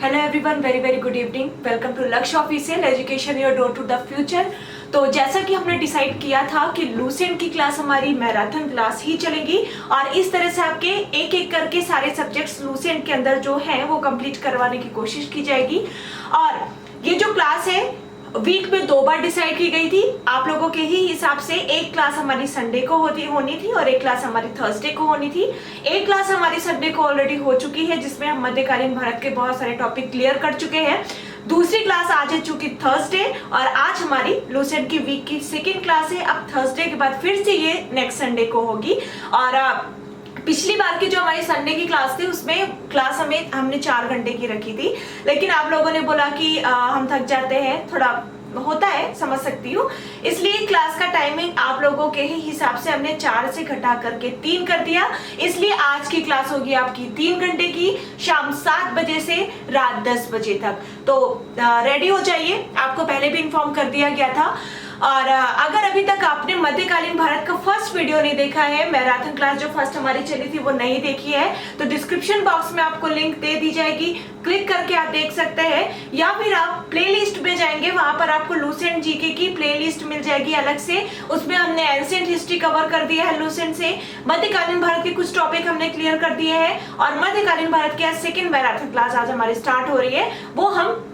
Hello everyone, very very good evening. Welcome to Lakshya official education your door to the future. तो जैसा कि हमने decide किया था कि लूसेंट की क्लास हमारी मैराथन क्लास ही चलेगी और इस तरह से आपके एक एक करके सारे सब्जेक्ट्स लूसेंट के अंदर जो हैं वो कंप्लीट करवाने की कोशिश की जाएगी। और ये जो क्लास है वीक में 2 बार डिसाइड की गई थी। आप लोगों के ही हिसाब से एक क्लास हमारी संडे को होनी थी और एक क्लास हमारी थर्सडे को होनी थी। एक क्लास हमारी संडे को ऑलरेडी हो चुकी है जिसमें हम मध्यकालीन भारत के बहुत सारे टॉपिक क्लियर कर चुके हैं। दूसरी क्लास आज है चूंकि थर्सडे और आज हमारी लूसेंट की वीक की सेकेंड क्लास है। अब थर्सडे के बाद फिर से ये नेक्स्ट संडे को होगी। और पिछली बार की जो हमारी संडे की क्लास थी उसमें क्लास हमने 4 घंटे की रखी थी, लेकिन आप लोगों ने बोला कि हम थक जाते हैं, थोड़ा होता है, समझ सकती हूँ। इसलिए क्लास का टाइमिंग आप लोगों के ही हिसाब से हमने 4 से घटा करके 3 कर दिया। इसलिए आज की क्लास होगी आपकी 3 घंटे की, शाम 7 बजे से रात 10 बजे तक। तो रेडी हो जाइए, आपको पहले भी इन्फॉर्म कर दिया गया था। और अगर अभी तक आपने मध्यकालीन भारत का फर्स्ट वीडियो नहीं देखा है, मैराथन क्लास जो फर्स्ट हमारी चली थी वो नहीं देखी है, तो डिस्क्रिप्शन बॉक्स में आपको लिंक दे दी जाएगी, क्लिक करके आप देख सकते हैं। या फिर आप प्लेलिस्ट में जाएंगे, वहां पर आपको लूसेंट जीके की प्लेलिस्ट मिल जाएगी अलग से। उसमें हमने एंशिएंट हिस्ट्री कवर कर दिया है लूसेंट से, मध्यकालीन भारत के कुछ टॉपिक हमने क्लियर कर दिए हैं और मध्यकालीन भारत की सेकेंड मैराथन क्लास आज हमारी स्टार्ट हो रही है। वो हम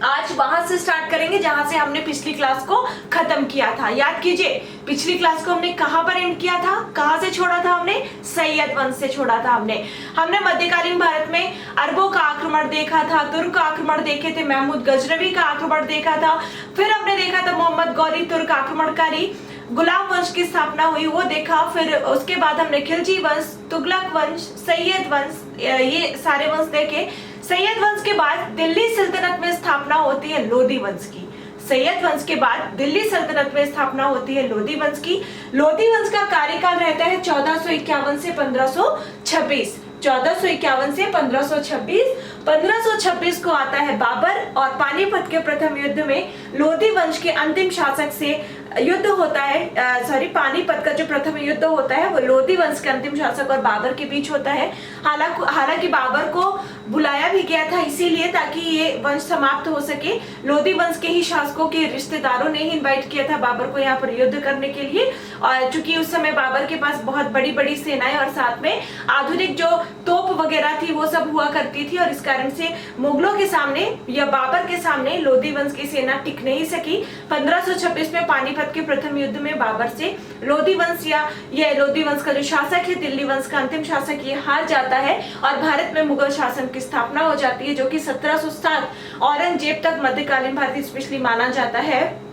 आज वहां से स्टार्ट करेंगे जहां से हमने पिछली क्लास को खत्म किया था। याद कीजिए, पिछली क्लास को हमने कहां पर एंड किया था, कहां से छोड़ा था हमने? सैयद वंश से छोड़ा था हमने मध्यकालीन भारत में अरबों का आक्रमण देखा था, तुर्क का आक्रमण देखे थे, महमूद गजनवी का आक्रमण देखा था, फिर हमने देखा था मोहम्मद गौरी तुर्क आक्रमणकारी, गुलाम वंश की स्थापना हुई वो देखा, फिर उसके बाद हमने खिलजी वंश, तुगलक वंश, सैयद वंश, ये सारे वंश देखे। सैयद वंश के बाद दिल्ली सल्तनत में स्थापना होती है लोधी वंश की। सैयद वंश के बाद दिल्ली सल्तनत में स्थापना होती है लोधी वंश की। लोधी वंश का कार्यकाल रहता है 1451 से 1526। 1451 से 1526। 1526 को आता है बाबर और पानीपत के प्रथम युद्ध में लोधी वंश के अंतिम शासक से युद्ध होता है। पानीपत का जो प्रथम युद्ध होता है वो लोधी वंश के अंतिम शासक और बाबर के बीच होता है। हालांकि बाबर को बुलाया भी गया था इसीलिए ताकि ये वंश समाप्त हो सके। लोधी वंश के ही शासकों के रिश्तेदारों ने ही इनवाइट किया था बाबर को यहाँ पर युद्ध करने के लिए। और चूंकि उस समय बाबर के पास बहुत बड़ी बड़ी सेनाएं और साथ में आधुनिक जो तोप वगैरह थी वो सब हुआ करती थी और इस कारण से मुगलों के सामने या बाबर के सामने लोधी वंश की सेना टिक नहीं सकी। 1526 में पानीपत के प्रथम युद्ध में बाबर से लोधी वंश या ये लोधी वंश का जो शासक है, दिल्ली वंश का अंतिम शासक, ये हार जाता है और भारत में मुगल शासन की स्थापना हो जाती है जो कि 1707 औरंगजेब तक मध्यकालीन भारत स्पेशली माना जाता है।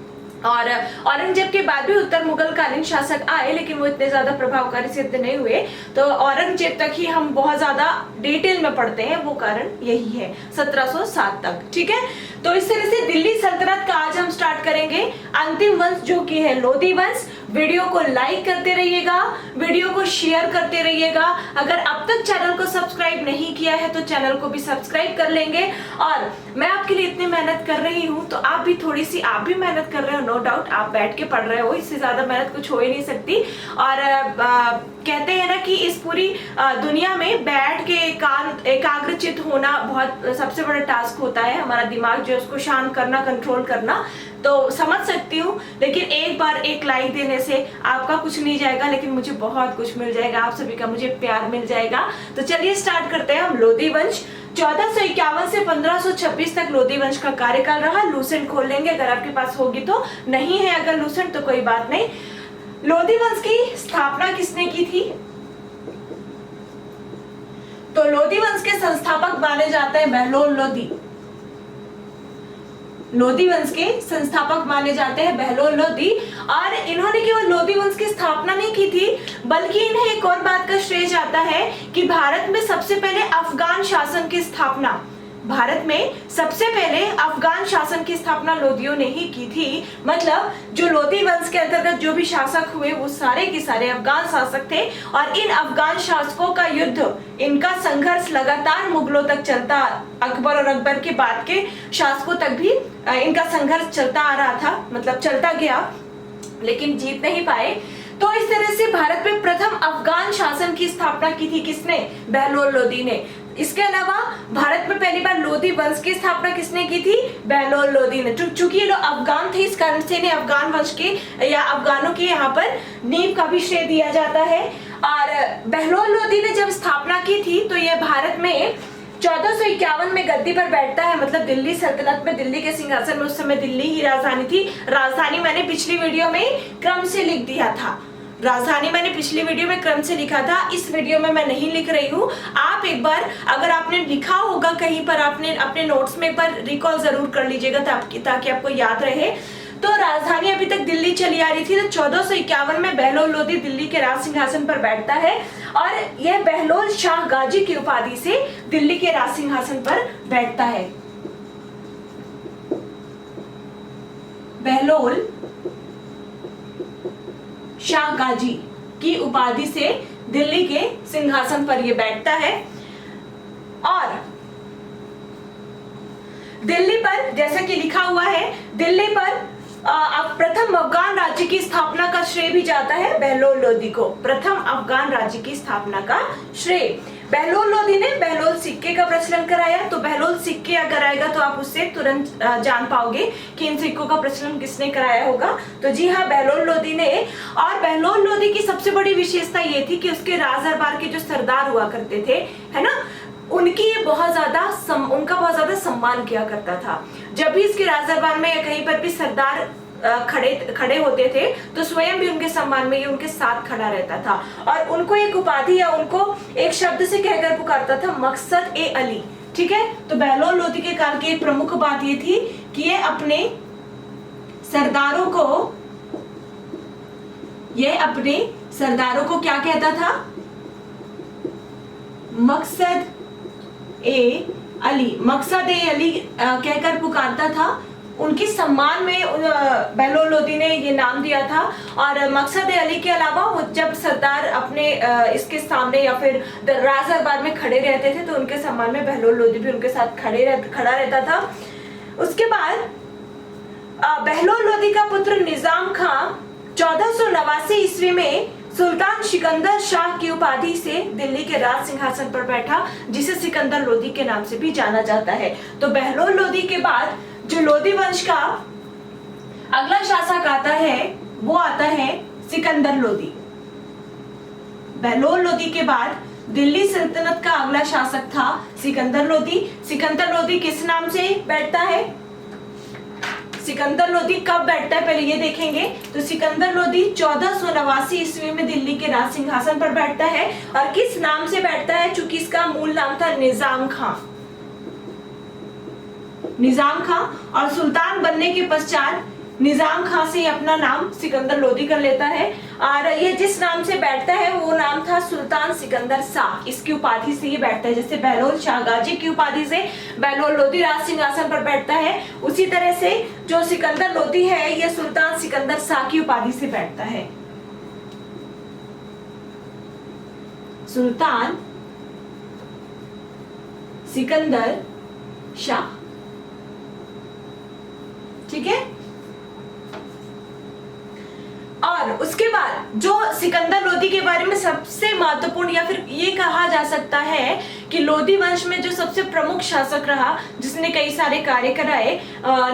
और औरंगजेब के बाद भी उत्तर मुगल कालीन शासक आए लेकिन वो इतने ज्यादा प्रभावकारी सिद्ध नहीं हुए, तो औरंगजेब तक ही हम बहुत ज्यादा डिटेल में पढ़ते हैं, वो कारण यही है 1707 तक। ठीक है, तो इस तरह से दिल्ली सल्तनत का आज हम स्टार्ट करेंगे। अंतिम वंश जो कि है लोधी वंश। वीडियो को लाइक करते रहिएगा, वीडियो को शेयर करते रहिएगा। अगर अब तक चैनल को सब्सक्राइब नहीं किया है तो चैनल को भी सब्सक्राइब कर लेंगे। और मैं आपके लिए इतनी मेहनत कर रही हूँ तो आप भी मेहनत कर रहे हो, नो डाउट। आप बैठ के पढ़ रहे हो, इससे ज्यादा मेहनत कुछ हो ही नहीं सकती। और कहते हैं ना कि इस पूरी दुनिया में बैठ के एकाग्रचित होना बहुत सबसे बड़ा टास्क होता है। हमारा दिमाग जो है उसको शांत करना, कंट्रोल करना, तो समझ सकती हूँ। लेकिन एक बार एक लाइक देने से आपका कुछ नहीं जाएगा लेकिन मुझे बहुत कुछ मिल जाएगा, आप सभी का मुझे प्यार मिल जाएगा। तो चलिए स्टार्ट करते हैं हम। लोधी वंश 1451 से 1526 तक लोधी वंश का कार्यकाल रहा। लूसेंट खोल लेंगे अगर आपके पास होगी तो, नहीं है अगर लूसेंट तो कोई बात नहीं। लोधी वंश की स्थापना किसने की थी? तो लोधी वंश के संस्थापक माने जाते हैं बहलोल लोधी। लोधी वंश के संस्थापक माने जाते हैं बहलोल लोधी। और इन्होंने केवल लोधी वंश की स्थापना नहीं की थी बल्कि इन्हें एक और बात का श्रेय जाता है कि भारत में सबसे पहले अफगान शासन की स्थापना, भारत में सबसे पहले अफगान शासन की स्थापना लोधियों ने ही की थी। मतलब जो लोधी वंश के अंतर्गत जो भी शासक हुए वो सारे के सारे अफगान शासक थे और इन अफगान शासकों का युद्ध, इनका संघर्ष लगातार मुगलों तक चलता, अकबर और अकबर के बाद के शासकों तक भी इनका संघर्ष चलता आ रहा था, मतलब चलता गया लेकिन जीत नहीं पाए। तो इस तरह से भारत में प्रथम अफगान शासन की स्थापना की थी किसने? बहलोल लोधी ने। इसके अलावा भारत में पहली बार लोधी वंश की स्थापना किसने की थी? बहलोल लोधी ने। चूंकि ये लोग अफगान थे, इस कारण से इन्हें अफगान वंश के या अफगानों की यहाँ पर नींव का भी श्रेय दिया जाता है। और बहलोल लोधी ने जब स्थापना की थी तो यह भारत में 1451 में गद्दी पर बैठता है, मतलब दिल्ली सल्तनत में, दिल्ली के सिंहासन में। उस समय दिल्ली ही राजधानी थी। राजधानी मैंने पिछली वीडियो में क्रम से लिख दिया था, राजधानी मैंने पिछली वीडियो में क्रम से लिखा था, इस वीडियो में मैं नहीं लिख रही हूँ। आप एक बार अगर आपने लिखा होगा कहीं पर, आपने अपने नोट्स में एक बार रिकॉल जरूर कर लीजिएगा ताकि आपको याद रहे। तो राजधानी अभी तक दिल्ली चली आ रही थी। तो 1451 में बहलोल लोधी दिल्ली के राज सिंहासन पर बैठता है और यह बहलोल शाह गाजी की उपाधि से दिल्ली के राज सिंहासन पर बैठता है। बहलोल शाह गाजी की उपाधि से दिल्ली के सिंहासन पर यह बैठता है। और दिल्ली पर, जैसा कि लिखा हुआ है, दिल्ली पर प्रथम अफगान राज्य की स्थापना का श्रेय भी जाता है बहलोल लोधी को। प्रथम अफगान राज्य की स्थापना का श्रेय बहलोल लोधी ने बहलोल सिक्के का प्रचलन कराया। तो बहलोल सिक्के अगर आएगा तो आप उससे तुरंत जान पाओगे कि इन सिक्कों का प्रचलन किसने कराया होगा। तो जी हाँ, बहलोल लोधी ने। और बहलोल लोधी की सबसे बड़ी विशेषता ये थी कि उसके राज दरबार के जो सरदार हुआ करते थे, है ना, उनका बहुत ज्यादा सम्मान किया करता था। जब भी इसके राज दरबार में या कहीं पर भी सरदार खड़े होते थे तो स्वयं भी उनके सम्मान में ये उनके साथ खड़ा रहता था और उनको एक उपाधि या उनको एक शब्द से कहकर पुकारता था, मकसद ए अली। ठीक है, तो बहलोल लोधी के काल की एक प्रमुख बात ये थी कि ये अपने सरदारों को क्या कहता था? मकसद ए अली कहकर पुकारता था। उनके सम्मान में बहलोल लोधी ने ये नाम दिया था। और मकसद ए अली के अलावा वो जब सरदार अपने इसके सामने या फिर राज दरबार में खड़े रहते थे तो उनके सम्मान में बहलोल लोधी भी उनके साथ खड़ा रहता था। उसके बाद बहलोल लोधी का पुत्र निजाम खां 1489 ईस्वी में सुल्तान सिकंदर शाह की उपाधि से दिल्ली के राज सिंहासन पर बैठा, जिसे सिकंदर लोधी के नाम से भी जाना जाता है। तो बहलोल लोधी के बाद जो लोधी वंश का अगला शासक आता है वो आता है सिकंदर लोधी। बहलोल लोधी के बाद दिल्ली सल्तनत का अगला शासक था सिकंदर लोधी। सिकंदर लोधी किस नाम से बैठता है? सिकंदर लोधी कब बैठता है पहले ये देखेंगे। तो सिकंदर लोधी 1489 ईस्वी में दिल्ली के राज सिंहासन पर बैठता है और किस नाम से बैठता है? चूंकि इसका मूल नाम था निजाम खां और सुल्तान बनने के पश्चात निजाम खां से अपना नाम सिकंदर लोधी कर लेता है और ये जिस नाम से बैठता है वो नाम था सुल्तान सिकंदर शाह। इसकी उपाधि से ये बैठता है, जैसे बहलोल शाह गाजी की उपाधि से बहलोल लोधी राज सिंहासन पर बैठता है, उसी तरह से जो सिकंदर लोधी है ये सुल्तान सिकंदर शाह की उपाधि से बैठता है। सुल्तान सिकंदर शाह, ठीक है। और उसके बाद जो सिकंदर लोधी के बारे में सबसे महत्वपूर्ण या फिर ये कहा जा सकता है कि लोधी वंश में जो सबसे प्रमुख शासक रहा, जिसने कई सारे कार्य कराए,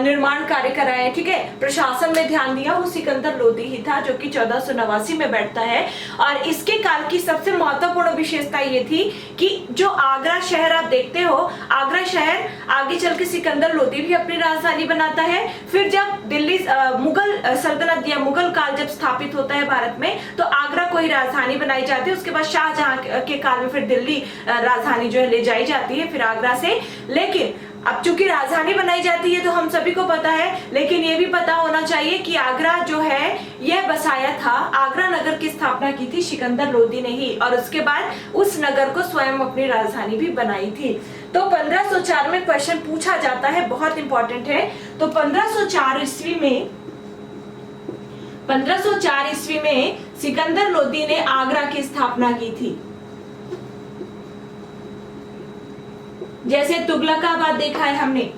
निर्माण कार्य कराए, ठीक है, प्रशासन में ध्यान दिया, वो सिकंदर लोधी ही था, जो कि 1489 में बैठता है। और इसके काल की सबसे महत्वपूर्ण विशेषता ये थी कि जो आगरा शहर आप देखते हो, आगरा शहर आगे चल के सिकंदर लोधी भी अपनी राजधानी बनाता है। फिर जब दिल्ली मुगल सल्तनत या मुगल काल जब स्थापित होता है भारत में, तो आगरा को ही राजधानी बनाई जाती है। उसके बाद शाहजहां के काल में फिर दिल्ली राजधानी जो है ले जाई जाती है फिर आगरा से। लेकिन अब चूंकि राजधानी बनाई जाती है तो हम सभी को पता है, लेकिन ये भी पता होना चाहिए कि आगरा जो है यह बसाया था, आगरा नगर की स्थापना की थी सिकंदर लोधी ने ही, और उसके बाद उस नगर को स्वयं अपनी राजधानी भी बनाई थी। तो 1504 में क्वेश्चन पूछा जाता है, बहुत इंपॉर्टेंट है। तो 1504 ईस्वी में सिकंदर लोधी ने आगरा की स्थापना की थी। जैसे तुगलकाबाद देखा है हमने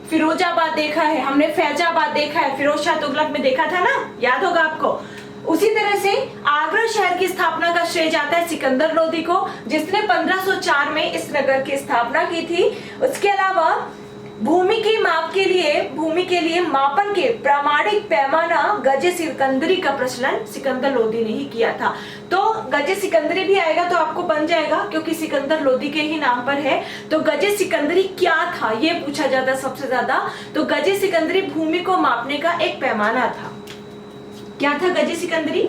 फिरोजाबाद देखा है, हमने फैजाबाद देखा है, फिरोज शाह तुगलक में देखा था ना, याद होगा आपको। उसी तरह से आगरा शहर की स्थापना का श्रेय जाता है सिकंदर लोदी को, जिसने 1504 में इस नगर की स्थापना की थी। उसके अलावा भूमि के लिए मापन के प्रामाणिक पैमाना गजे सिकंदरी का प्रचलन सिकंदर लोदी ने ही किया था। तो गजे सिकंदरी भी आएगा तो आपको बन जाएगा, क्योंकि सिकंदर लोदी के ही नाम पर है। तो गजे सिकंदरी क्या था ये पूछा जाता है सबसे ज्यादा। तो गजे सिकंदरी भूमि को मापने का एक पैमाना था। क्या था गजे सिकंदरी?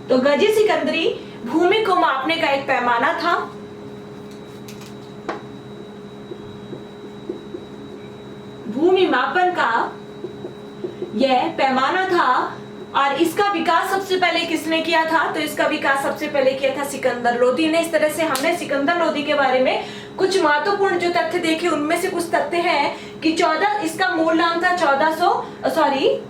तो गजे सिकंदरी भूमि को मापने का एक पैमाना था। भूमि मापन का यह पैमाना था। और इसका विकास सबसे पहले किसने किया था? तो इसका विकास सबसे पहले किया था सिकंदर लोदी ने। इस तरह से हमने सिकंदर लोदी के बारे में कुछ महत्वपूर्ण जो तथ्य देखे, उनमें से कुछ तथ्य हैं कि इसका मूल नाम था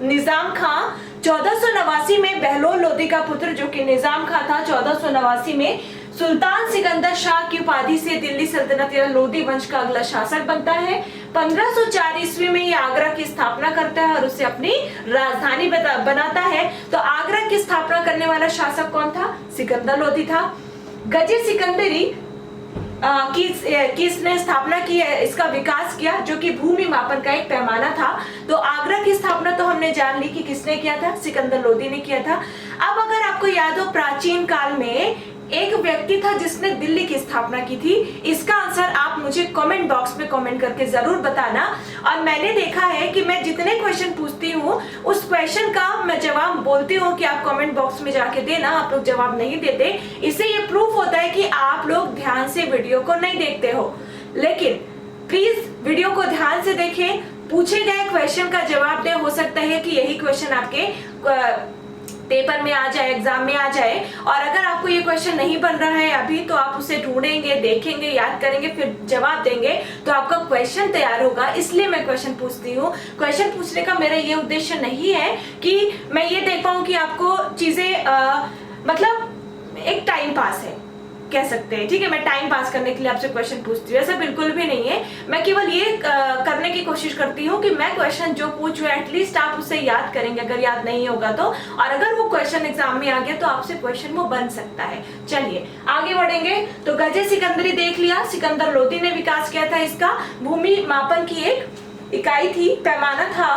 निजाम खां। 1489 में बहलोल लोदी का पुत्र जो कि निजाम खां था, 1489 में सुल्तान सिकंदर शाह की उपाधि से दिल्ली सल्तनत या लोदी वंश का अगला शासक बनता है। 1504 ईस्वी में ये आगरा की स्थापना करता है और उसे अपनी राजधानी बनाता है। तो आगरा की स्थापना करने वाला शासक कौन था? सिकंदर लोदी था। गजे सिकंदरी किसने स्थापना की है, इसका विकास किया, जो कि भूमि मापन का एक पैमाना था। तो आगरा की स्थापना तो हमने जान ली कि किसने किया था, सिकंदर लोदी ने किया था। अब अगर आपको याद हो, प्राचीन काल में एक व्यक्ति था जिसने दिल्ली की स्थापना की थी। इसका आंसर आप मुझे कमेंट बॉक्स में कमेंट करके जरूर बताना। और मैंने देखा है कि मैं जितने क्वेश्चन पूछती हूँ उस क्वेश्चन का मैं जवाब बोलती हूँ कि आप कमेंट बॉक्स में जाके देना। आप लोग जवाब नहीं देते, इससे ये प्रूफ होता है कि आप लोग ध्यान से वीडियो को नहीं देखते हो। लेकिन प्लीज वीडियो को ध्यान से देखें, पूछे गए क्वेश्चन का जवाब दें। हो सकता है कि यही क्वेश्चन आपके पेपर में आ जाए, एग्जाम में आ जाए। और अगर आपको ये क्वेश्चन नहीं बन रहा है अभी, तो आप उसे ढूंढेंगे, देखेंगे, याद करेंगे, फिर जवाब देंगे तो आपका क्वेश्चन तैयार होगा। इसलिए मैं क्वेश्चन पूछती हूँ। क्वेश्चन पूछने का मेरा ये उद्देश्य नहीं है कि मैं ये देख पाऊँ कि आपको चीजें मतलब एक टाइम पास है, कह सकते हैं, ठीक है, मैं टाइम पास करने के लिए आपसे क्वेश्चन पूछती हूँ, ऐसा बिल्कुल भी नहीं है। मैं केवल ये करने की कोशिश करती हूँ कि मैं क्वेश्चन जो पूछूं एटलीस्ट आप उसे याद करेंगे, अगर याद नहीं होगा तो। और अगर वो क्वेश्चन एग्जाम में आ गया तो आपसे क्वेश्चन वो बन सकता है। चलिए आगे बढ़ेंगे। तो गजे सिकंदरी देख लिया, सिकंदर लोदी ने विकास किया था। इसका भूमि मापन की एक इकाई थी, पैमाना था।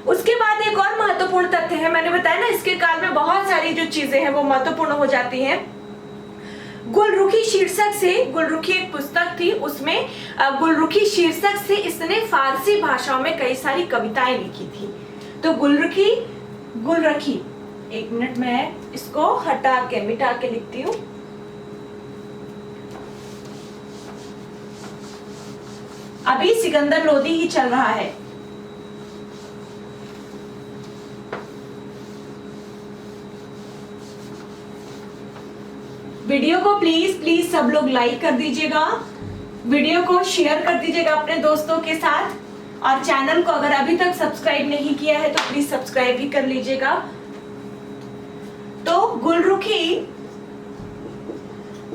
उसके बाद एक और महत्वपूर्ण तथ्य है, मैंने बताया ना इसके काल में बहुत सारी जो चीजें हैं वो महत्वपूर्ण हो जाती हैं। गुलरुखी शीर्षक से, गुलरुखी एक पुस्तक थी, उसमें गुलरुखी शीर्षक से इसने फारसी भाषाओं में कई सारी कविताएं लिखी थी। तो गुलरुखी, एक मिनट मैं इसको मिटा के लिखती हूँ। अभी सिकंदर लोदी ही चल रहा है। वीडियो को प्लीज सब लोग लाइक कर दीजिएगा, वीडियो को शेयर कर दीजिएगा अपने दोस्तों के साथ, और चैनल को अगर अभी तक सब्सक्राइब नहीं किया है तो प्लीज सब्सक्राइब भी कर लीजिएगा। तो गुलरुखी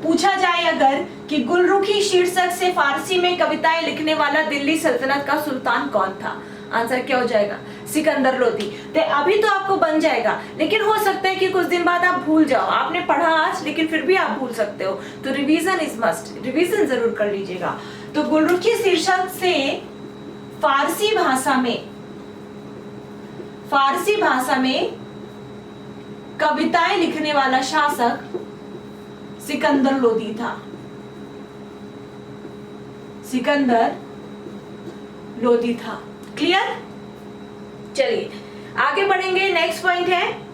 पूछा जाए अगर कि गुलरुखी शीर्षक से फारसी में कविताएं लिखने वाला दिल्ली सल्तनत का सुल्तान कौन था, आंसर क्या हो जाएगा? सिकंदर लोदी। तो अभी तो आपको बन जाएगा, लेकिन हो सकता है कि कुछ दिन बाद आप भूल जाओ। आपने पढ़ा आज लेकिन फिर भी आप भूल सकते हो, तो रिवीजन इज मस्ट, रिवीजन जरूर कर लीजिएगा। तो गुलरुखी शीर्षक से फारसी भाषा में कविताएं लिखने वाला शासक सिकंदर लोदी था, सिकंदर लोदी था। क्लियर? चलिए आगे बढ़ेंगे। नेक्स्ट पॉइंट है,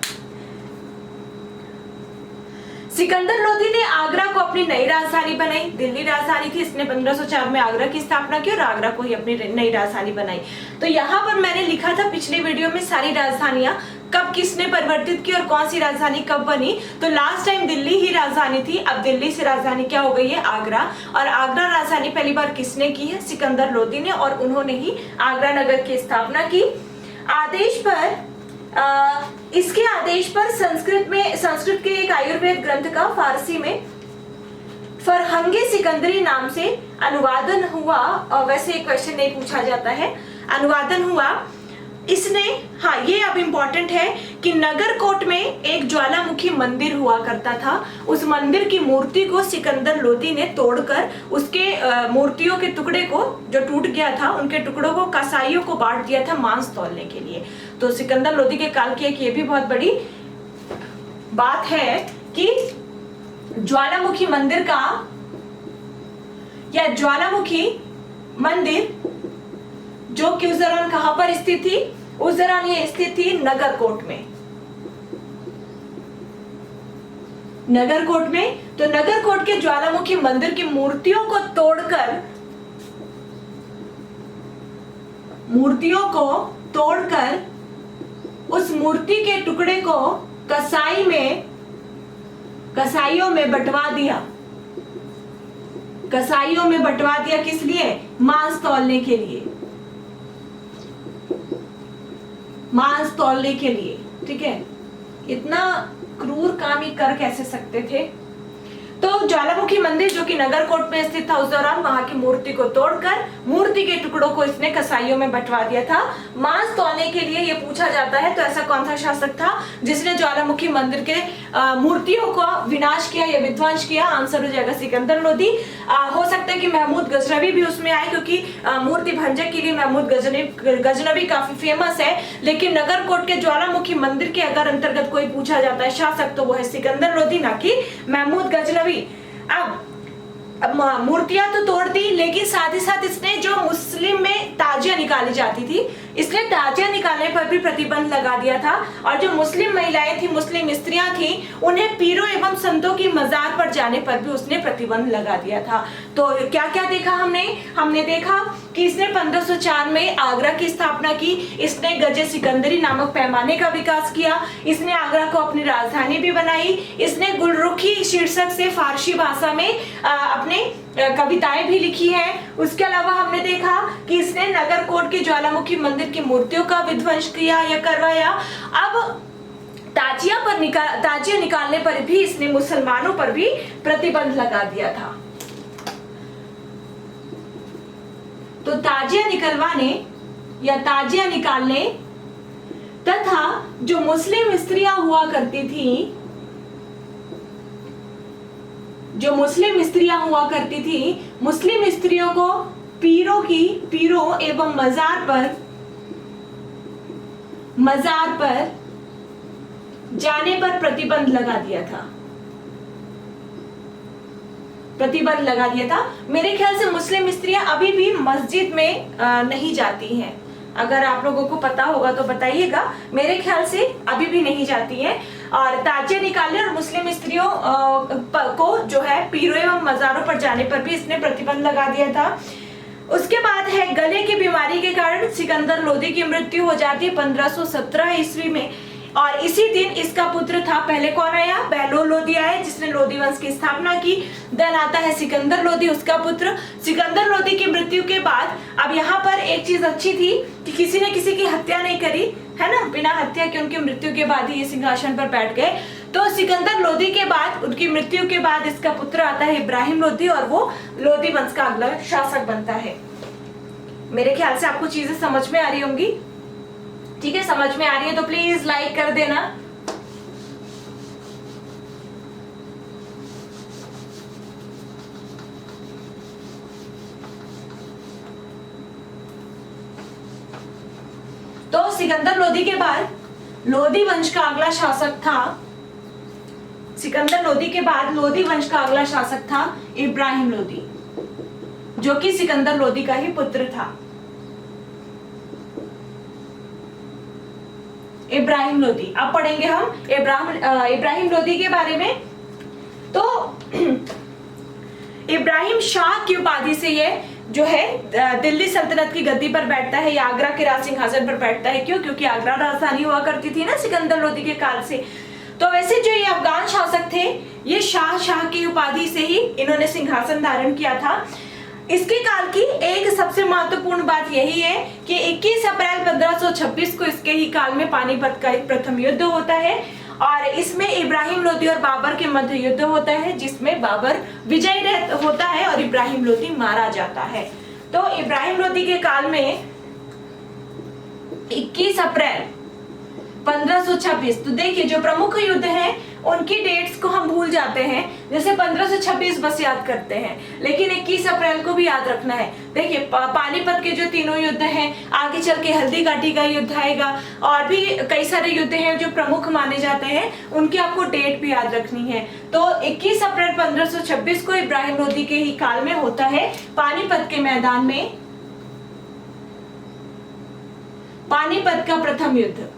सिकंदर लोदी ने आगरा को अपनी नई राजधानी बनाई। दिल्ली राजधानी थी, इसने 1504 में आगरा की स्थापना की और आगरा को ही अपनी नई राजधानी बनाई। तो यहाँ पर मैंने लिखा था पिछले वीडियो में सारी राजधानियां कब किसने परिवर्तित की और कौन सी राजधानी कब बनी। तो लास्ट टाइम दिल्ली ही राजधानी थी, अब दिल्ली से राजधानी क्या हो गई है? आगरा। और आगरा राजधानी पहली बार किसने की है? सिकंदर लोदी ने, और उन्होंने ही आगरा नगर की स्थापना की। इसके आदेश पर संस्कृत के एक आयुर्वेद ग्रंथ का फारसी में फरहंगे सिकंदरी नाम से अनुवादन हुआ। और वैसे क्वेश्चन नहीं पूछा जाता है, अनुवादन हुआ। इसने, हाँ ये अब इम्पोर्टेंट है कि नगरकोट में एक ज्वालामुखी मंदिर हुआ करता था। उस मंदिर की मूर्ति को सिकंदर लोदी ने तोड़कर उसके मूर्तियों के टुकड़े को, जो टूट गया था, उनके टुकड़ों को कसाईयों को बांट दिया था मांस तौलने के लिए। तो सिकंदर लोदी के काल की एक ये भी बहुत बड़ी बात है कि ज्वालामुखी मंदिर का, या ज्वालामुखी मंदिर जो कि उस दौरान कहां पर स्थित थी, उस दौरान ये स्थित थी नगरकोट में। नगरकोट में, तो नगरकोट के ज्वालामुखी मंदिर की मूर्तियों को तोड़कर उस मूर्ति के टुकड़े को कसाईयों में बंटवा दिया। कसाईयों में बंटवा दिया किस लिए? मांस तौलने के लिए, मांस तौलने के लिए। ठीक है, इतना क्रूर काम ही कर कैसे सकते थे। तो ज्वालामुखी मंदिर जो कि नगरकोट में स्थित था, उस दौरान वहां की मूर्ति को तोड़कर मूर्ति के टुकड़ों को इसने कसाईयों में बंटवा दिया था मांस तौलने के लिए। ये पूछा जाता है तो ऐसा कौन सा शासक था जिसने ज्वालामुखी मंदिर के मूर्तियों को विनाश किया या विध्वंस किया? आंसर हो जाएगा सिकंदर लोदी। हो सकता है कि महमूद गजनवी भी उसमें आए, क्योंकि मूर्ति भंजक के लिए महमूद गजनवी काफी फेमस है। लेकिन नगरकोट के ज्वालामुखी मंदिर के अगर अंतर्गत कोई पूछा जाता है शासक, तो वो है सिकंदर लोदी, ना कि महमूद गजनवी। अब मूर्तियां तो तोड़ दी, लेकिन साथ ही साथ इसने जो मुस्लिम में ताजियां निकाली जाती थी, इसने ताजियां निकालने पर भी प्रतिबंध लगा दिया था। और जो मुस्लिम महिलाएं थी, मुस्लिम स्त्रियां थी, उन्हें पीरों एवं संतों की मजार पर जाने पर भी उसने प्रतिबंध लगा दिया था। तो क्या क्या देखा हमने देखा कि इसने 1504 में आगरा की स्थापना की। इसने गजे सिकंदरी नामक पैमाने का विकास किया। इसने आगरा को अपनी राजधानी भी बनाई। इसने गुलरुखी शीर्षक से फारसी भाषा में अपने कविताएं भी लिखी हैं। उसके अलावा हमने देखा कि इसने नगरकोट के ज्वालामुखी मंदिर की मूर्तियों का विध्वंस किया या करवाया। अब ताजिया निकालने पर भी इसने मुसलमानों पर भी प्रतिबंध लगा दिया था। तो ताजिया निकलवाने या ताजिया निकालने तथा जो मुस्लिम स्त्रियां हुआ करती थी, मुस्लिम स्त्रियों को पीरों एवं मजार पर जाने पर प्रतिबंध लगा दिया था। मेरे ख्याल से मुस्लिम स्त्रियां अभी भी मस्जिद में नहीं जाती हैं। अगर आप लोगों को पता होगा तो बताइएगा। मेरे ख्याल से अभी भी नहीं जाती हैं। और ताजिया निकालने और मुस्लिम स्त्रियों को जो है पीरों एवं मजारों पर जाने पर भी इसने प्रतिबंध लगा दिया था। उसके बाद है गले की बीमारी के कारण सिकंदर लोदी की मृत्यु हो जाती है 1517 ईस्वी में। और इसी दिन इसका पुत्र था, पहले कौन आया? बहलोल लोदी आया, जिसने लोदी वंश की स्थापना की। देन आता है सिकंदर लोदी, उसका पुत्र। सिकंदर लोदी की मृत्यु के बाद अब यहाँ पर एक चीज अच्छी थी कि किसी ने किसी की हत्या नहीं करी, है ना, बिना हत्या के उनकी मृत्यु के बाद ही ये सिंहासन पर बैठ गए। तो सिकंदर लोदी के बाद, उनकी मृत्यु के बाद इसका पुत्र आता है इब्राहिम लोदी, और वो लोदी वंश का अगला शासक बनता है। मेरे ख्याल से आपको चीजें समझ में आ रही होंगी। ठीक है, समझ में आ रही है तो प्लीज लाइक कर देना। तो सिकंदर लोदी के बाद लोदी वंश का अगला शासक था, सिकंदर लोदी के बाद लोदी वंश का अगला शासक था इब्राहिम लोदी, जो कि सिकंदर लोदी का ही पुत्र था। इब्राहिम लोदी, अब पढ़ेंगे हम इब्राहिम लोदी के बारे में। तो इब्राहिम शाह की उपाधि से ये जो है दिल्ली सल्तनत की गद्दी पर बैठता है, या आगरा के राज सिंहासन पर बैठता है। क्यों? क्योंकि आगरा राजधानी हुआ करती थी ना सिकंदर लोदी के काल से। तो वैसे जो ये अफगान शासक थे, ये शाह की उपाधि से ही इन्होंने सिंहासन धारण किया था। इसके काल की एक सबसे महत्वपूर्ण बात यही है कि 21 अप्रैल 1526 को इसके ही काल में पानीपत का एक प्रथम युद्ध होता है, और इसमें इब्राहिम लोदी और बाबर के मध्य युद्ध होता है, जिसमें बाबर विजयी होता है और इब्राहिम लोदी मारा जाता है। तो इब्राहिम लोदी के काल में 21 अप्रैल 1526। तो देखिए जो प्रमुख युद्ध हैं उनकी डेट्स को हम भूल जाते हैं, जैसे 1526 बस याद करते हैं, लेकिन 21 अप्रैल को भी याद रखना है। देखिए पानीपत के जो तीनों युद्ध हैं, आगे चल के हल्दी घाटी का युद्ध आएगा, और भी कई सारे युद्ध हैं जो प्रमुख माने जाते हैं, उनकी आपको डेट भी याद रखनी है। तो 21 अप्रैल 1526 को इब्राहिम लोदी के ही काल में होता है पानीपत के मैदान में पानीपत का प्रथम युद्ध।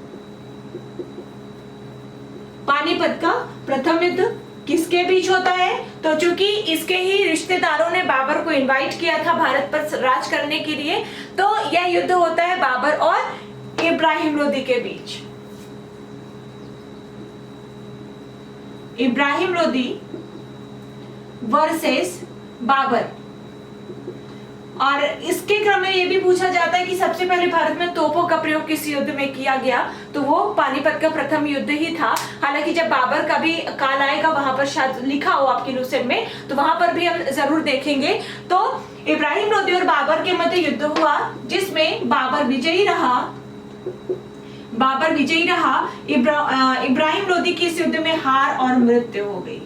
पानीपत का प्रथम युद्ध किसके बीच होता है? तो चूंकि इसके ही रिश्तेदारों ने बाबर को इनवाइट किया था भारत पर राज करने के लिए, तो यह युद्ध होता है बाबर और इब्राहिम लोदी के बीच। इब्राहिम लोदी वर्सेस बाबर। और इसके क्रम में यह भी पूछा जाता है कि सबसे पहले भारत में तोपों का प्रयोग किस युद्ध में किया गया, तो वो पानीपत का प्रथम युद्ध ही था। हालांकि जब बाबर का भी काल आएगा, वहां पर शायद लिखा हो आपकी लूसेंट में, तो वहां पर भी हम जरूर देखेंगे। तो इब्राहिम लोदी और बाबर के मध्य युद्ध हुआ, जिसमें बाबर विजयी रहा। इब्राहिम लोदी की इस युद्ध में हार और मृत्यु हो गई।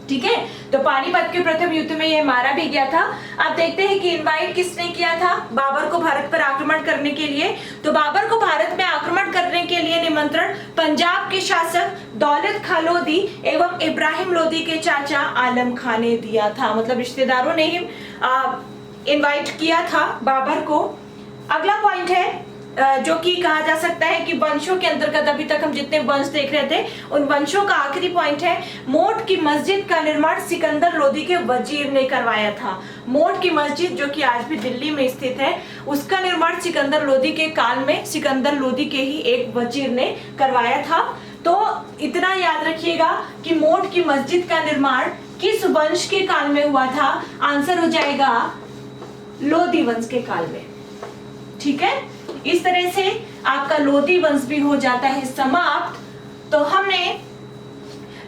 ठीक है, तो पानीपत के प्रथम युद्ध में यह मारा भी गया था। अब देखते हैं कि इनवाइट किसने किया था बाबर को भारत पर आक्रमण करने के लिए। तो बाबर को भारत में आक्रमण करने के लिए निमंत्रण पंजाब के शासक दौलत खां लोदी एवं इब्राहिम लोदी के चाचा आलम खां ने दिया था। मतलब रिश्तेदारों ने ही इनवाइट किया था बाबर को। अगला पॉइंट है जो कि कहा जा सकता है कि वंशों के अंतर्गत अभी तक हम जितने वंश देख रहे थे, उन वंशों का आखिरी पॉइंट है, मोट की मस्जिद का निर्माण सिकंदर लोदी के वजीर ने करवाया था। मोट की मस्जिद जो कि आज भी दिल्ली में स्थित है, उसका निर्माण सिकंदर लोदी के काल में सिकंदर लोदी के ही एक वजीर ने करवाया था। तो इतना याद रखिएगा कि मोट की मस्जिद का निर्माण किस वंश के काल में हुआ था? आंसर हो जाएगा लोदी वंश के काल में। ठीक है, इस तरह से आपका लोदी वंश भी हो जाता है समाप्त। तो हमने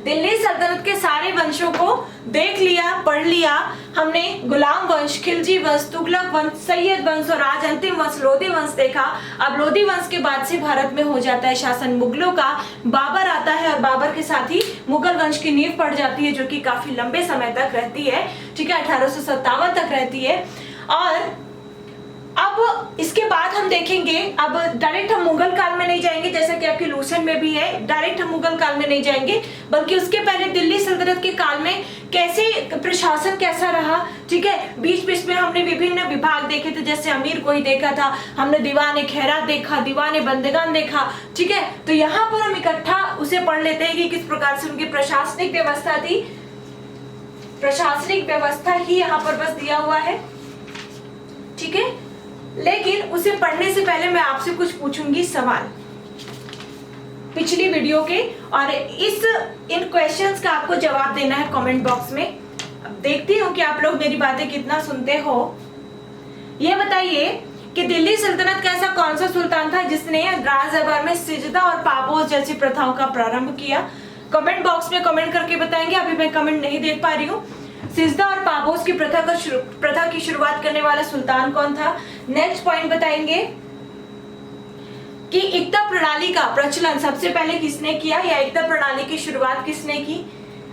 दिल्ली सल्तनत के सारे वंशों को देख लिया, पढ़ लिया। हमने गुलाम वंश, खिलजी वंश, तुगलक वंश, सैयद वंश और आज अंतिम वंश लोदी वंश देखा। अब लोदी वंश के बाद से भारत में हो जाता है शासन मुगलों का। बाबर आता है और बाबर के साथ ही मुगल वंश की नींव पड़ जाती है, जो कि काफी लंबे समय तक रहती है। ठीक है, 1857 तक रहती है। और अब इसके बाद हम देखेंगे, अब डायरेक्ट हम मुगल काल में नहीं जाएंगे, जैसा कि आपके लूसेंट में भी है, डायरेक्ट हम मुगल काल में नहीं जाएंगे, बल्कि उसके पहले दिल्ली सल्तनत के काल में कैसे प्रशासन कैसा रहा। ठीक है, बीच बीच में हमने विभिन्न विभाग देखे थे, जैसे अमीर को ही देखा था हमने, दीवाने खैरात देखा, दीवाने बंदगान देखा। ठीक है, तो यहाँ पर हम इकट्ठा उसे पढ़ लेते हैं कि किस प्रकार से उनकी प्रशासनिक व्यवस्था थी। प्रशासनिक व्यवस्था ही यहाँ पर बस दिया हुआ है। ठीक है, लेकिन उसे पढ़ने से पहले मैं आपसे कुछ पूछूंगी सवाल पिछली वीडियो के, और इन क्वेश्चंस का आपको जवाब देना है कमेंट बॉक्स में। अब देखती हूँ कि आप लोग मेरी बातें कितना सुनते हो। ये बताइए कि दिल्ली सल्तनत का ऐसा कौन सा सुल्तान था जिसने राज दरबार में सिजदा और पापोस जैसी प्रथाओं का प्रारंभ किया? कमेंट बॉक्स में कमेंट करके बताएंगे। अभी मैं कमेंट नहीं देख पा रही हूँ। सिजदा और पापोस की प्रथा की शुरुआत करने वाला सुल्तान कौन था? नेक्स्ट पॉइंट बताएंगे कि इक्ता प्रणाली का प्रचलन सबसे पहले किसने किया, या इक्ता प्रणाली की शुरुआत किसने की?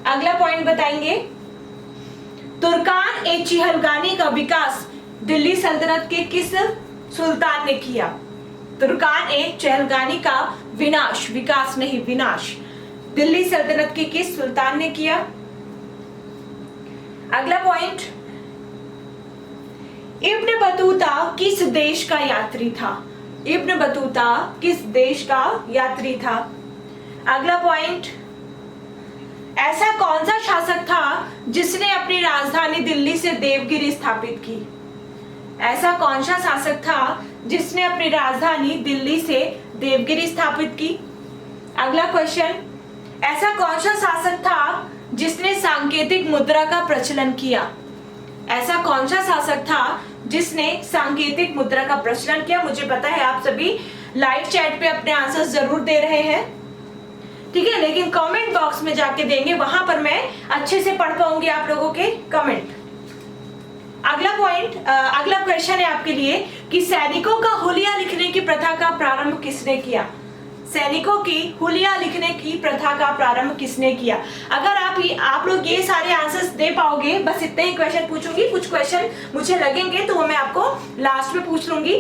अगला पॉइंट बताएंगे तुर्कान ए चिहलगानी का विकास दिल्ली सल्तनत के किस सुल्तान ने किया? तुर्कान ए चिहलगानी का विनाश, विकास नहीं विनाश, दिल्ली सल्तनत के किस सुल्तान ने किया? अगला पॉइंट, इब्न बतूता किस देश का यात्री था? इब्न बतूता किस देश का यात्री था? अगला पॉइंट, ऐसा कौन सा शासक था जिसने अपनी राजधानी दिल्ली से देवगिरी स्थापित की? ऐसा कौन सा शासक था जिसने अपनी राजधानी दिल्ली से देवगिरी स्थापित की? अगला क्वेश्चन, ऐसा कौन सा शासक था जिसने सांकेतिक मुद्रा का प्रचलन किया? ऐसा कौन सा शासक था जिसने सांकेतिक मुद्रा का प्रचलन किया? मुझे पता है आप सभी लाइव चैट पे अपने आंसर्स जरूर दे रहे हैं। ठीक है, लेकिन कमेंट बॉक्स में जाके देंगे, वहां पर मैं अच्छे से पढ़ पाऊंगी आप लोगों के कमेंट। अगला पॉइंट, पॉइंट, अगला क्वेश्चन है आपके लिए कि सैनिकों का हुलिया लिखने की प्रथा का प्रारंभ किसने किया? सैनिकों की हुलिया लिखने की प्रथा का प्रारंभ किसने किया? अगर आप लोग ये सारे आंसर्स दे पाओगे, बस इतने ही क्वेश्चन पूछूंगी, कुछ क्वेश्चन मुझे लगेंगे तो वो मैं आपको लास्ट में पूछ लूंगी।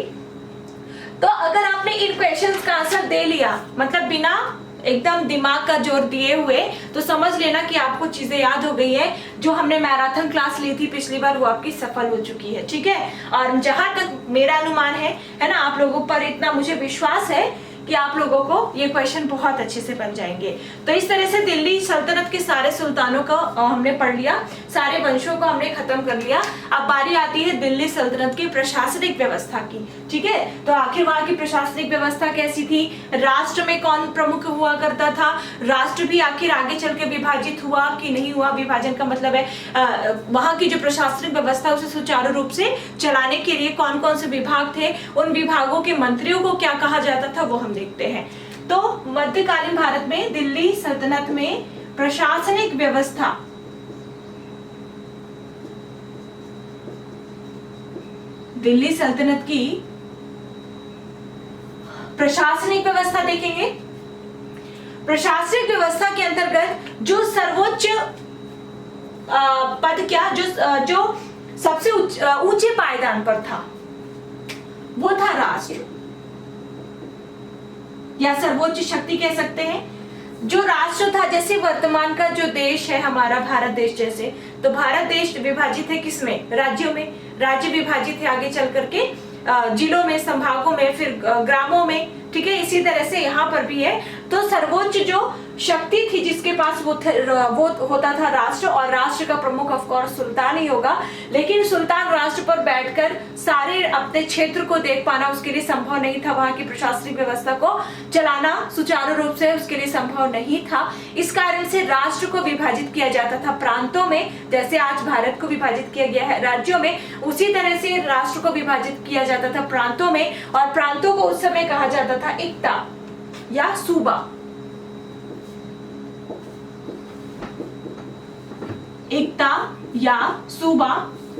तो अगर आपने इन क्वेश्चंस का आंसर दे लिया, मतलब बिना एकदम दिमाग का जोर दिए हुए, तो समझ लेना कि आपको चीजें याद हो गई है। जो हमने मैराथन क्लास ली थी पिछली बार, वो आपकी सफल हो चुकी है, ठीक है। और जहां तक मेरा अनुमान है ना, आप लोगों पर इतना मुझे विश्वास है कि आप लोगों को ये क्वेश्चन बहुत अच्छे से बन जाएंगे। तो इस तरह से दिल्ली सल्तनत के सारे सुल्तानों का हमने पढ़ लिया, सारे वंशों को हमने खत्म कर लिया। अब बारी आती है दिल्ली सल्तनत की प्रशासनिक व्यवस्था की, ठीक है। तो आखिर वहां की प्रशासनिक व्यवस्था कैसी थी? राष्ट्र में कौन प्रमुख हुआ करता था? राष्ट्र भी आखिर आगे चल के विभाजित हुआ कि नहीं हुआ? विभाजन का मतलब है वहां की जो प्रशासनिक व्यवस्था उसे सुचारू रूप से चलाने के लिए कौन कौन से विभाग थे, उन विभागों के मंत्रियों को क्या कहा जाता था, वो हम देखते हैं। तो मध्यकालीन भारत में दिल्ली सल्तनत में प्रशासनिक व्यवस्था, दिल्ली सल्तनत की प्रशासनिक व्यवस्था देखेंगे। प्रशासनिक व्यवस्था के अंतर्गत जो सर्वोच्च पद क्या, जो सबसे ऊंचे पायदान पर था, वो था राष्ट्र, या सर्वोच्च शक्ति कह सकते हैं। जो राष्ट्र था, जैसे वर्तमान का जो देश है हमारा भारत देश, जैसे तो भारत देश विभाजित है किसमें? राज्यों में। राज्य विभाजित है आगे चल करके जिलों में, संभागों में, फिर ग्रामों में, ठीक है। इसी तरह से यहाँ पर भी है। तो सर्वोच्च जो शक्ति थी जिसके पास वो होता था राष्ट्र, और राष्ट्र का प्रमुख ऑफ कोर्स सुल्तान ही होगा। लेकिन सुल्तान राष्ट्र पर बैठकर सारे अपने क्षेत्र को देख पाना उसके लिए संभव नहीं था। वहां की प्रशासनिक व्यवस्था को चलाना सुचारू रूप से उसके लिए संभव नहीं था। इस कारण से राष्ट्र को विभाजित किया जाता था प्रांतों में, जैसे आज भारत को विभाजित किया गया है राज्यों में, उसी तरह से राष्ट्र को विभाजित किया जाता था प्रांतों में। और प्रांतों को उस समय कहा जाता था इक्ता या सूबा। एकता या सूबा,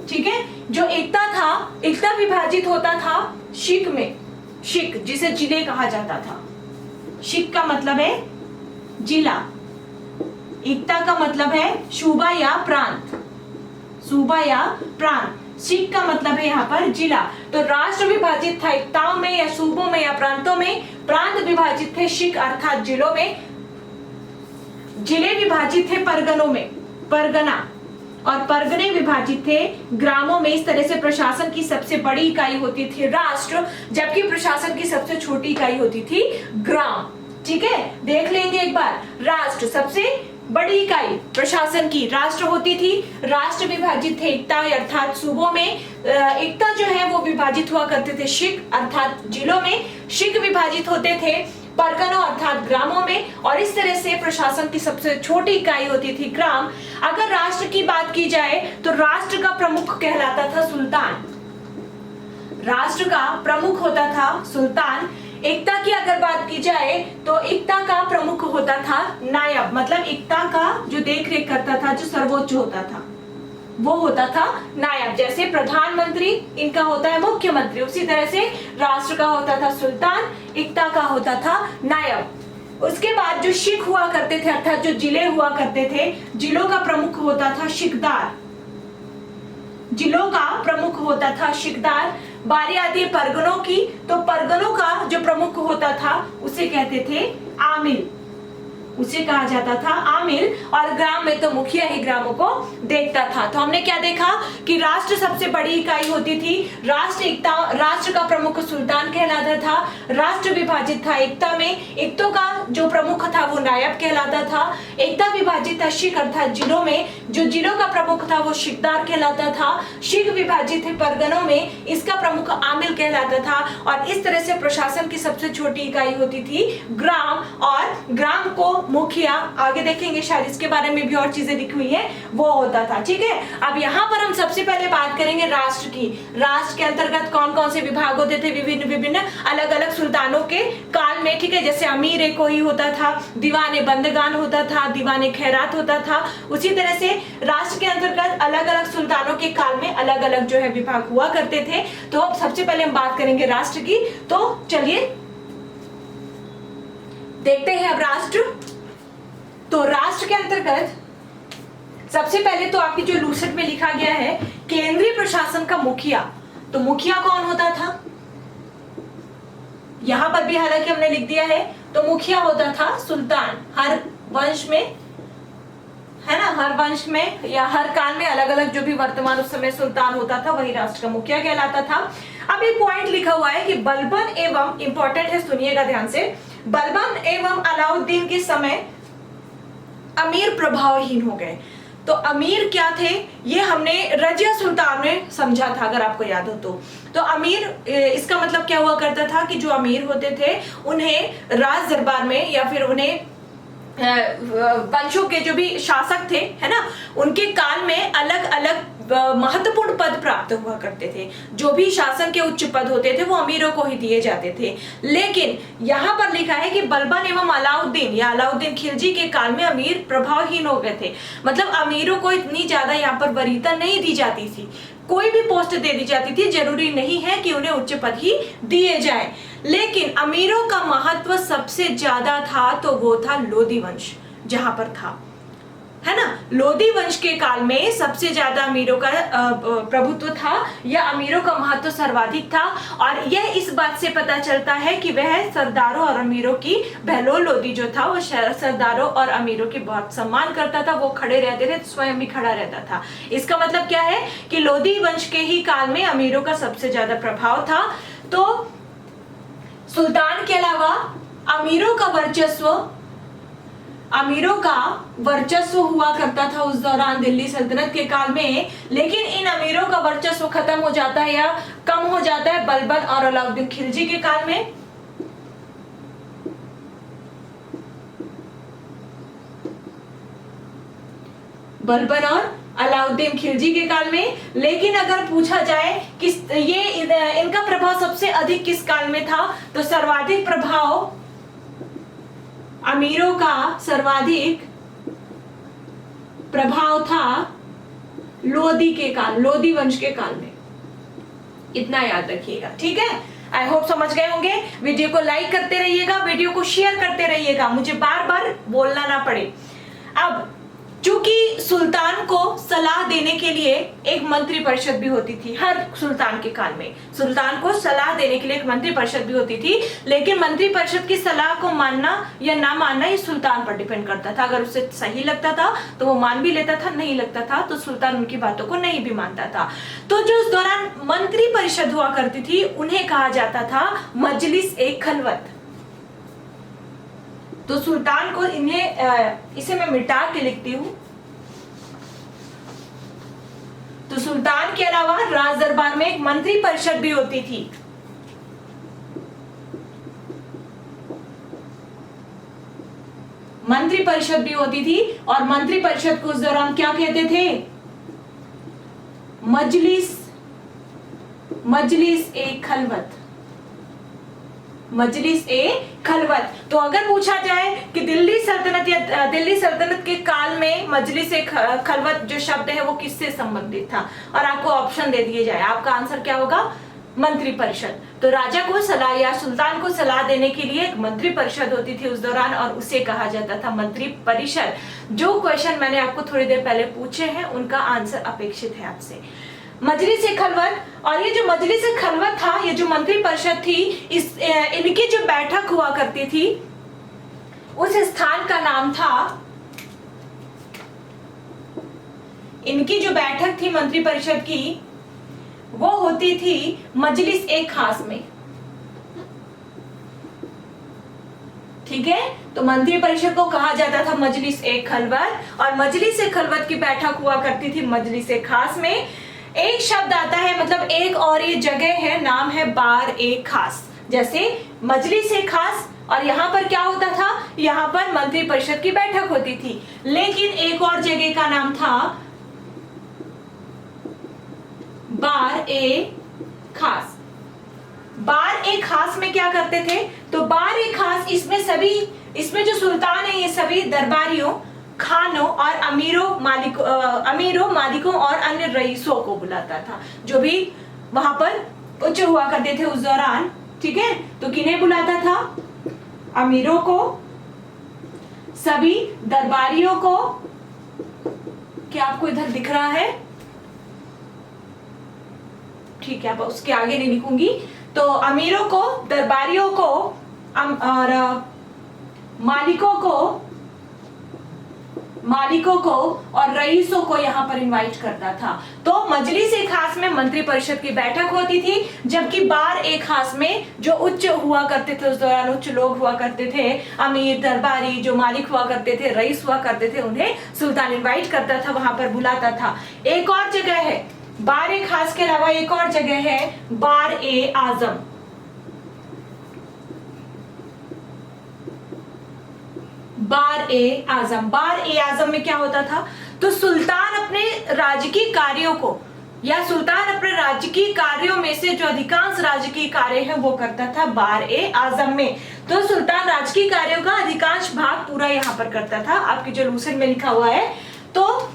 ठीक है। जो एकता था, एकता विभाजित होता था शिक में, शिक जिसे जिले कहा जाता था। शिक का मतलब है जिला, एकता का मतलब है सूबा या प्रांत, सूबा या प्रांत। शिक का मतलब है यहाँ पर जिला। तो राष्ट्र विभाजित था एकताओं में या सूबों में या प्रांतों में, प्रांत विभाजित थे शिक अर्थात जिलों में, जिले विभाजित थे परगनों में, परगना, और परगने विभाजित थे ग्रामों में। इस तरह से प्रशासन की सबसे बड़ी इकाई होती थी राष्ट्र, जबकि प्रशासन की सबसे छोटी इकाई होती थी ग्राम, ठीक है। देख लेंगे एक बार, राष्ट्र सबसे बड़ी इकाई प्रशासन की राष्ट्र होती थी। राष्ट्र विभाजित थे एकता अर्थात सूबों में, एकता जो है वो विभाजित हुआ करते थे शिक अर्थात जिलों में, शिक विभाजित होते थे परगनों अर्थात ग्रामों में, और इस तरह से प्रशासन की सबसे छोटी इकाई होती थी ग्राम। अगर राष्ट्र की बात की जाए तो राष्ट्र का प्रमुख कहलाता था सुल्तान, राष्ट्र का प्रमुख होता था सुल्तान। एकता की अगर बात की जाए तो एकता का प्रमुख होता था नायब, मतलब एकता का जो देख रेख करता था, जो सर्वोच्च होता था, वो होता था नायब। जैसे प्रधानमंत्री इनका होता है मुख्यमंत्री, उसी तरह से राष्ट्र का होता था सुल्तान, एकता का होता था नायब। उसके बाद जो शिक हुआ करते थे अर्थात जो जिले हुआ करते थे, जिलों का प्रमुख होता था शिकदार, जिलों का प्रमुख होता था शिकदार। बारी आती है परगनों की, तो परगनों का जो प्रमुख होता था उसे कहते थे आमिल, उसे कहा जाता था आमिल। और ग्राम में तो मुखिया ही ग्रामों को देखता था। तो हमने क्या देखा कि राष्ट्र सबसे बड़ी इकाई होती थी, राष्ट्र एकता, राष्ट्र का प्रमुख सुल्तान कहलाता था, राष्ट्र विभाजित था एकता में, एकता का जो प्रमुख था वो नायब कहलाता था, एकता विभाजित था शिक अर्थात जिलों में, जो जिलों का प्रमुख था वो शिकदार कहलाता था, शिक विभाजित थे परगनों में, इसका प्रमुख आमिल कहलाता था। और इस तरह से प्रशासन की सबसे छोटी इकाई होती थी ग्राम, और ग्राम को मुखिया, आगे देखेंगे शायद इसके बारे में भी और चीजें लिखी हुई है, वो होता था। ठीक है, अब यहाँ पर हम सबसे पहले बात करेंगे राष्ट्र की। राष्ट्र के अंतर्गत कौन कौन से विभाग होते थे विभिन्न विभिन्न अलग अलग सुल्तानों के काल में। ठीक है, जैसे अमीर एक कोई होता था, दीवाने बंदगान होता था, दीवाने खैरात होता था। उसी तरह से राष्ट्र के अंतर्गत अलग अलग सुल्तानों के काल में अलग अलग जो है विभाग हुआ करते थे। तो अब सबसे पहले हम बात करेंगे राष्ट्र की। तो चलिए देखते हैं अब राष्ट्र। तो राष्ट्र के अंतर्गत सबसे पहले तो आपकी जो लूसेंट में लिखा गया है केंद्रीय प्रशासन का मुखिया। तो मुखिया कौन होता था, यहां पर भी हालांकि हमने लिख दिया है। तो मुखिया होता था सुल्तान। हर वंश में, है ना, हर वंश में या हर काल में अलग अलग जो भी वर्तमान उस समय सुल्तान होता था वही राष्ट्र का मुखिया कहलाता था। अब एक पॉइंट लिखा हुआ है कि बलबन एवं, इंपॉर्टेंट है, सुनिएगा ध्यान से, बलबन एवं अलाउद्दीन के समय अमीर प्रभावहीन हो गए। तो अमीर क्या थे ये हमने रजिया सुल्तान में समझा था, अगर आपको याद हो तो अमीर इसका मतलब क्या हुआ करता था कि जो अमीर होते थे उन्हें राज दरबार में या फिर उन्हें वंशों के जो भी शासक थे, है ना, उनके काल में अलग अलग महत्वपूर्ण पद प्राप्त हुआ करते थे। जो भी शासन के उच्च पद होते थे वो अमीरों को ही दिए जाते थे। लेकिन यहाँ पर लिखा है कि बलबन एवं अलाउद्दीन या अलाउद्दीन खिलजी के काल में अमीर प्रभावहीन हो गए थे। मतलब अमीरों को इतनी ज्यादा यहाँ पर वरीयता नहीं दी जाती थी, कोई भी पोस्ट दे दी जाती थी, जरूरी नहीं है कि उन्हें उच्च पद ही दिए जाए। लेकिन अमीरों का महत्व सबसे ज्यादा था तो वो था लोधी वंश, जहां पर था, है ना, लोधी वंश के काल में सबसे ज्यादा अमीरों का प्रभुत्व था या अमीरों का महत्व सर्वाधिक था। और यह इस बात से पता चलता है कि वह सरदारों और अमीरों की, बहलोल लोधी जो था वो सरदारों और अमीरों की बहुत सम्मान करता था। वो खड़े रहते थे, स्वयं भी खड़ा रहता था। इसका मतलब क्या है कि लोधी वंश के ही काल में अमीरों का सबसे ज्यादा प्रभाव था। तो सुल्तान के अलावा अमीरों का वर्चस्व हुआ करता था उस दौरान दिल्ली सल्तनत के काल में। लेकिन इन अमीरों का वर्चस्व खत्म हो जाता है या कम हो जाता है बलबन और अलाउद्दीन खिलजी के काल में। बलबन और अलाउद्दीन खिलजी के काल में। लेकिन अगर पूछा जाए कि ये इनका प्रभाव सबसे अधिक किस काल में था, तो सर्वाधिक प्रभाव अमीरों का सर्वाधिक प्रभाव था लोधी के काल, लोधी वंश के काल में। इतना याद रखिएगा, ठीक है। आई होप समझ गए होंगे। वीडियो को लाइक करते रहिएगा, वीडियो को शेयर करते रहिएगा, मुझे बार बार बोलना ना पड़े। अब चूंकि सुल्तान को सलाह देने के लिए एक मंत्री परिषद भी होती थी, हर सुल्तान के काल में सुल्तान को सलाह देने के लिए एक मंत्री परिषद भी होती थी। लेकिन मंत्री परिषद की सलाह को मानना या ना मानना ये सुल्तान पर डिपेंड करता था। अगर उसे सही लगता था तो वो मान भी लेता था, नहीं लगता था तो सुल्तान उनकी बातों को नहीं भी मानता था। तो जो उस दौरान मंत्री परिषद हुआ करती थी उन्हें कहा जाता था मजलिस ए खलवत। तो सुल्तान को इसे मैं मिटा के लिखती हूं। तो सुल्तान के अलावा राज दरबार में एक मंत्री परिषद भी होती थी। मंत्री परिषद भी होती थी और मंत्री परिषद को उस दौरान क्या कहते थे, मजलिस ए खलवत, मजलिस ए खलवत। तो अगर पूछा जाए कि दिल्ली सल्तनत या दिल्ली सल्तनत के काल में मजलिस ए खलवत जो शब्द है वो किससे संबंधित था, और आपको ऑप्शन दे दिए जाए, आपका आंसर क्या होगा, मंत्री परिषद। तो राजा को सलाह या सुल्तान को सलाह देने के लिए एक मंत्री परिषद होती थी उस दौरान और उसे कहा जाता था मंत्री परिषद। जो क्वेश्चन मैंने आपको थोड़ी देर पहले पूछे हैं उनका आंसर अपेक्षित है आपसे। मजलिस ए खलवत, और ये जो मजलिस ए खलवत था, ये जो मंत्री परिषद थी, इनकी जो बैठक हुआ करती थी उस स्थान का नाम था, इनकी जो बैठक थी मंत्री परिषद की वो होती थी मजलिस ए खास में। ठीक है, तो मंत्री परिषद को कहा जाता था मजलिस ए खलवत और मजलिस ए खलवत की बैठक हुआ करती थी मजलिस ए खास में। एक शब्द आता है, मतलब एक और ये जगह है, नाम है बार ए खास। जैसे मजलिस ए खास और यहाँ पर क्या होता था, यहाँ पर मंत्रिपरिषद की बैठक होती थी। लेकिन एक और जगह का नाम था बार ए खास। बार ए खास में क्या करते थे, तो बार ए खास इसमें जो सुल्तान है ये सभी दरबारियों, खानों और अमीरों मालिकों और अन्य रईसों को बुलाता था, जो भी वहां पर उच्च हुआ करते थे उस दौरान। ठीक है, तो किन्हें बुलाता था, अमीरों को, सभी दरबारियों को। क्या आपको इधर दिख रहा है, ठीक है, अब उसके आगे नहीं लिखूंगी। तो अमीरों को, दरबारियों को और मालिकों को और रईसों को यहाँ पर इनवाइट करता था। तो मजलिस ए खास में मंत्रिपरिषद की बैठक होती थी, जबकि बार ए खास में जो उच्च हुआ करते थे उस दौरान, उच्च लोग हुआ करते थे, अमीर, दरबारी, जो मालिक हुआ करते थे, रईस हुआ करते थे, उन्हें सुल्तान इनवाइट करता था, वहां पर बुलाता था। एक और जगह है बार ए खास के अलावा, एक और जगह है बार ए आजम। बार ए आजम में क्या होता था, तो सुल्तान अपने राजकीय कार्यों को, या सुल्तान अपने राजकीय कार्यों में से जो अधिकांश राजकीय कार्य हैं वो करता था बार ए आजम में। तो सुल्तान राजकीय कार्यों का अधिकांश भाग पूरा यहाँ पर करता था। आपकी जो लूसेंट में लिखा हुआ है, तो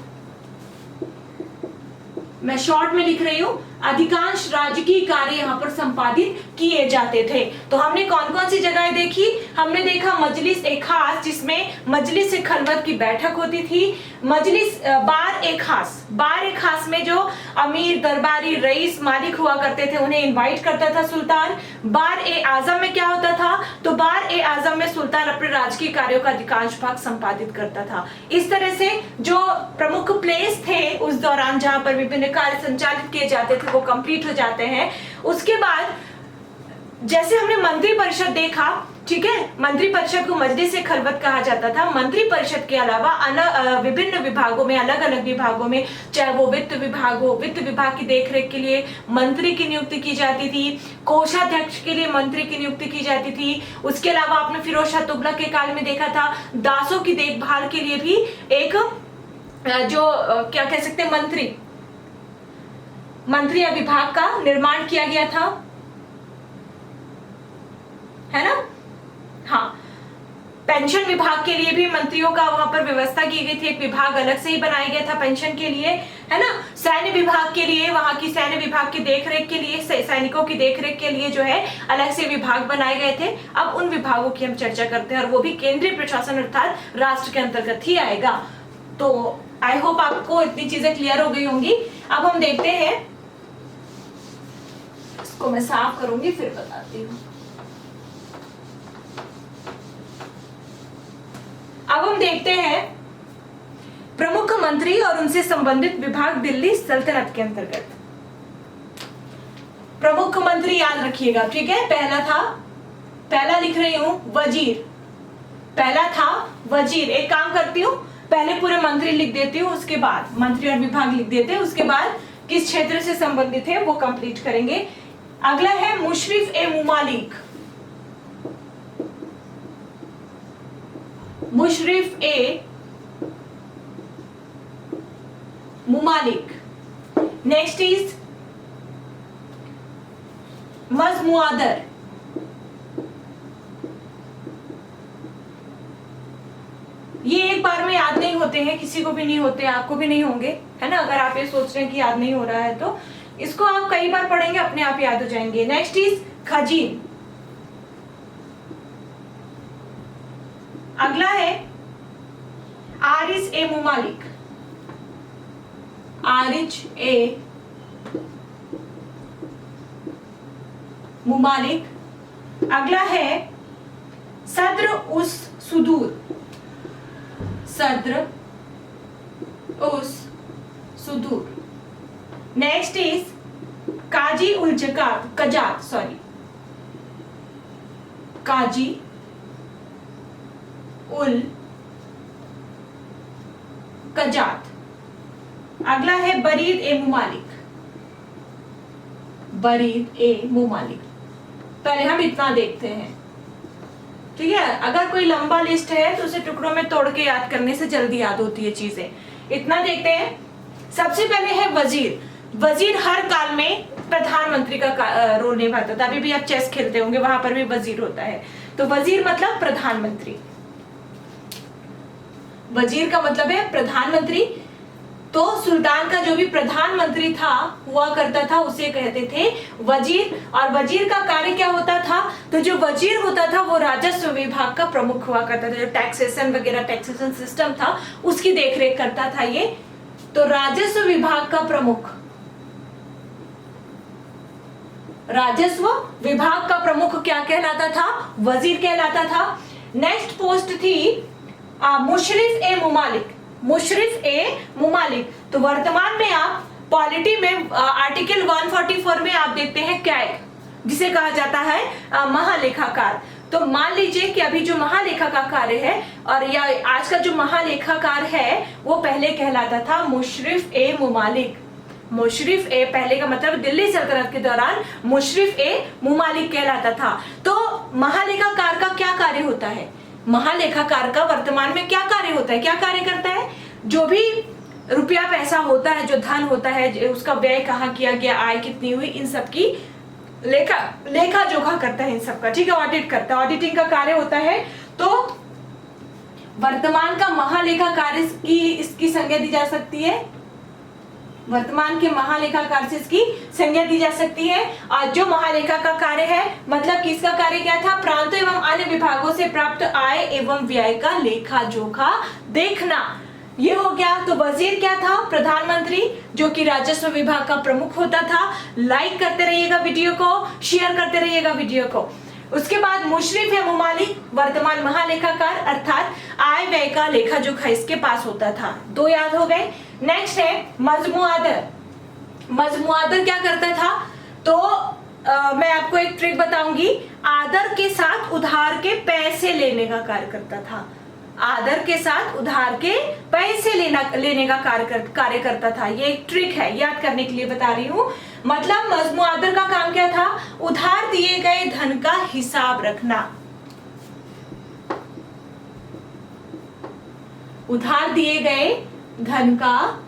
मैं शॉर्ट में लिख रही हूं, अधिकांश राजकीय कार्य यहाँ पर संपादित किए जाते थे। तो हमने कौन कौन सी जगहें देखी, हमने देखा मजलिस ए खास, जिसमें मजलिस ए खलवत की बैठक होती थी। मजलिस बार ए खास में जो अमीर, दरबारी, रईस, मालिक हुआ करते थे उन्हें इनवाइट करता था सुल्तान। बार ए आजम में क्या होता था, तो बार ए आजम में सुल्तान अपने राजकीय कार्यों का अधिकांश भाग संपादित करता था। इस तरह से जो प्रमुख प्लेस थे उस दौरान जहां पर विभिन्न कार्य संचालित किए जाते थे वो कंप्लीट हो जाते हैं। उसके बाद जैसे हमने मंत्रिपरिषद देखा, ठीक है, मंत्रिपरिषद को मजलिस ए खलवत कहा जाता था। मंत्रिपरिषद के अलावा विभिन्न विभागों में, अलग अलग विभागों में, चाहे वो वित्त विभाग हो, वित्त विभाग की देखरेख के लिए मंत्री की नियुक्ति की जाती थी, कोषाध्यक्ष के लिए मंत्री की नियुक्ति की जाती थी। उसके अलावा आपने फिरोज शाह तुगलक के काल में देखा था, दासों की देखभाल के लिए भी एक जो क्या कह सकते हैं, मंत्री या विभाग का निर्माण किया गया था, है ना। हाँ, पेंशन विभाग के लिए भी मंत्रियों का वहां पर व्यवस्था की गई थी, एक विभाग अलग से ही बनाया गया था पेंशन के लिए, है ना। सैन्य विभाग के लिए, वहां की सैन्य विभाग की देखरेख के लिए, सैनिकों की देखरेख के लिए जो है अलग से विभाग बनाए गए थे। अब उन विभागों की हम चर्चा करते हैं, और वो भी केंद्रीय प्रशासन अर्थात राष्ट्र के अंतर्गत ही आएगा। तो आई होप आपको इतनी चीजें क्लियर हो गई होंगी। अब हम देखते हैं, इसको मैं साफ करूंगी फिर बताती हूँ। अब हम देखते हैं प्रमुख मंत्री और उनसे संबंधित विभाग दिल्ली सल्तनत के अंतर्गत। प्रमुख मंत्री याद रखिएगा, ठीक है। पहला लिख रही हूं वजीर, पहला था वजीर। एक काम करती हूं, पहले पूरे मंत्री लिख देती हूँ, उसके बाद मंत्री और विभाग लिख देते हैं, उसके बाद किस क्षेत्र से संबंधित है वो कंप्लीट करेंगे। अगला है मुशर्रिफ ए मुमालिक। मुशर्रिफ ए मुमालिक। Next is मजमुआदर। ये एक बार में याद नहीं होते हैं, किसी को भी नहीं होते, आपको भी नहीं होंगे, है ना। अगर आप ये सोच रहे हैं कि याद नहीं हो रहा है तो इसको आप कई बार पढ़ेंगे, अपने आप याद हो जाएंगे। नेक्स्ट इज खजीन। अगला है आरिज ए मुमालिक। आरिज ए मुमालिक। अगला है सद्र उस सुदूर। सद्र उस सुदूर। नेक्स्ट इज काजी उल कजात, सॉरी, काजी उल कजात। अगला है बरीद ए मुमालिक। बरीद ए मुमालिक। पहले हम इतना देखते हैं, ठीक है, अगर कोई लंबा लिस्ट है तो उसे टुकड़ों में तोड़ के याद करने से जल्दी याद होती है चीजें। इतना देखते हैं। सबसे पहले है वजीर। वजीर हर काल में प्रधानमंत्री का रोल निभाता था। अभी भी आप चेस खेलते होंगे, वहां पर भी वजीर होता है। तो वजीर मतलब प्रधानमंत्री, वजीर का मतलब है प्रधानमंत्री। तो सुल्तान का जो भी प्रधानमंत्री था हुआ करता था उसे कहते थे वजीर। और वजीर का कार्य क्या होता था? तो जो वजीर होता था वो राजस्व विभाग का प्रमुख हुआ करता था। जो टैक्सेशन वगैरह टैक्सेशन सिस्टम था उसकी देखरेख करता था ये। तो राजस्व विभाग का प्रमुख, राजस्व विभाग का प्रमुख क्या कहलाता था? वजीर कहलाता था। नेक्स्ट पोस्ट थी मुशरिफ ए मुमालिक। मुशरिफ ए मुमालिक। तो वर्तमान में आप पॉलिटी में आर्टिकल 144 में आप देखते हैं कैग, जिसे कहा जाता है महालेखाकार। तो मान लीजिए कि अभी जो महालेखा का कार्य है और या आज का जो महालेखाकार है वो पहले कहलाता था मुशरिफ ए मुमालिक। मुशरिफ ए, पहले का मतलब दिल्ली सल्तनत के दौरान मुशरिफ ए मुमालिक कहलाता था। तो महालेखाकार का क्या कार्य होता है? महालेखाकार का वर्तमान में क्या कार्य होता है? क्या कार्य करता है? जो भी रुपया पैसा होता है, जो धन होता है, उसका व्यय कहाँ किया गया, आय कितनी हुई, इन सब की लेखा जोखा करता है इन सब का। ठीक है, ऑडिट करता है, ऑडिटिंग का कार्य होता है। तो वर्तमान का महालेखाकार की इसकी संज्ञा दी जा सकती है। वर्तमान के महालेखाकार से इसकी संज्ञा दी जा सकती है। और जो महालेखा का कार्य है मतलब किसका कार्य क्या था? प्रांतों एवं अन्य विभागों से प्राप्त आय एवं व्यय का लेखा जोखा देखना, ये हो गया। तो वजीर क्या था? प्रधानमंत्री, जो कि राजस्व विभाग का प्रमुख होता था। लाइक करते रहिएगा वीडियो को, शेयर करते रहिएगा वीडियो को। उसके बाद मुशरिफ है मुमालिक, वर्तमान महालेखाकार, अर्थात आय व्यय का लेखा जोखा इसके पास होता था। दो याद हो गए। नेक्स्ट है मजमुआदर। मजमुआदर क्या करता था? तो मैं आपको एक ट्रिक बताऊंगी। आदर के साथ उधार के पैसे लेने का कार्य करता था। आदर के साथ उधार के पैसे लेने का कार्य करता था। ये एक ट्रिक है, याद करने के लिए बता रही हूँ। मतलब मजमुआदर का काम क्या था? उधार दिए गए धन का हिसाब रखना। उधार दिए गए धन का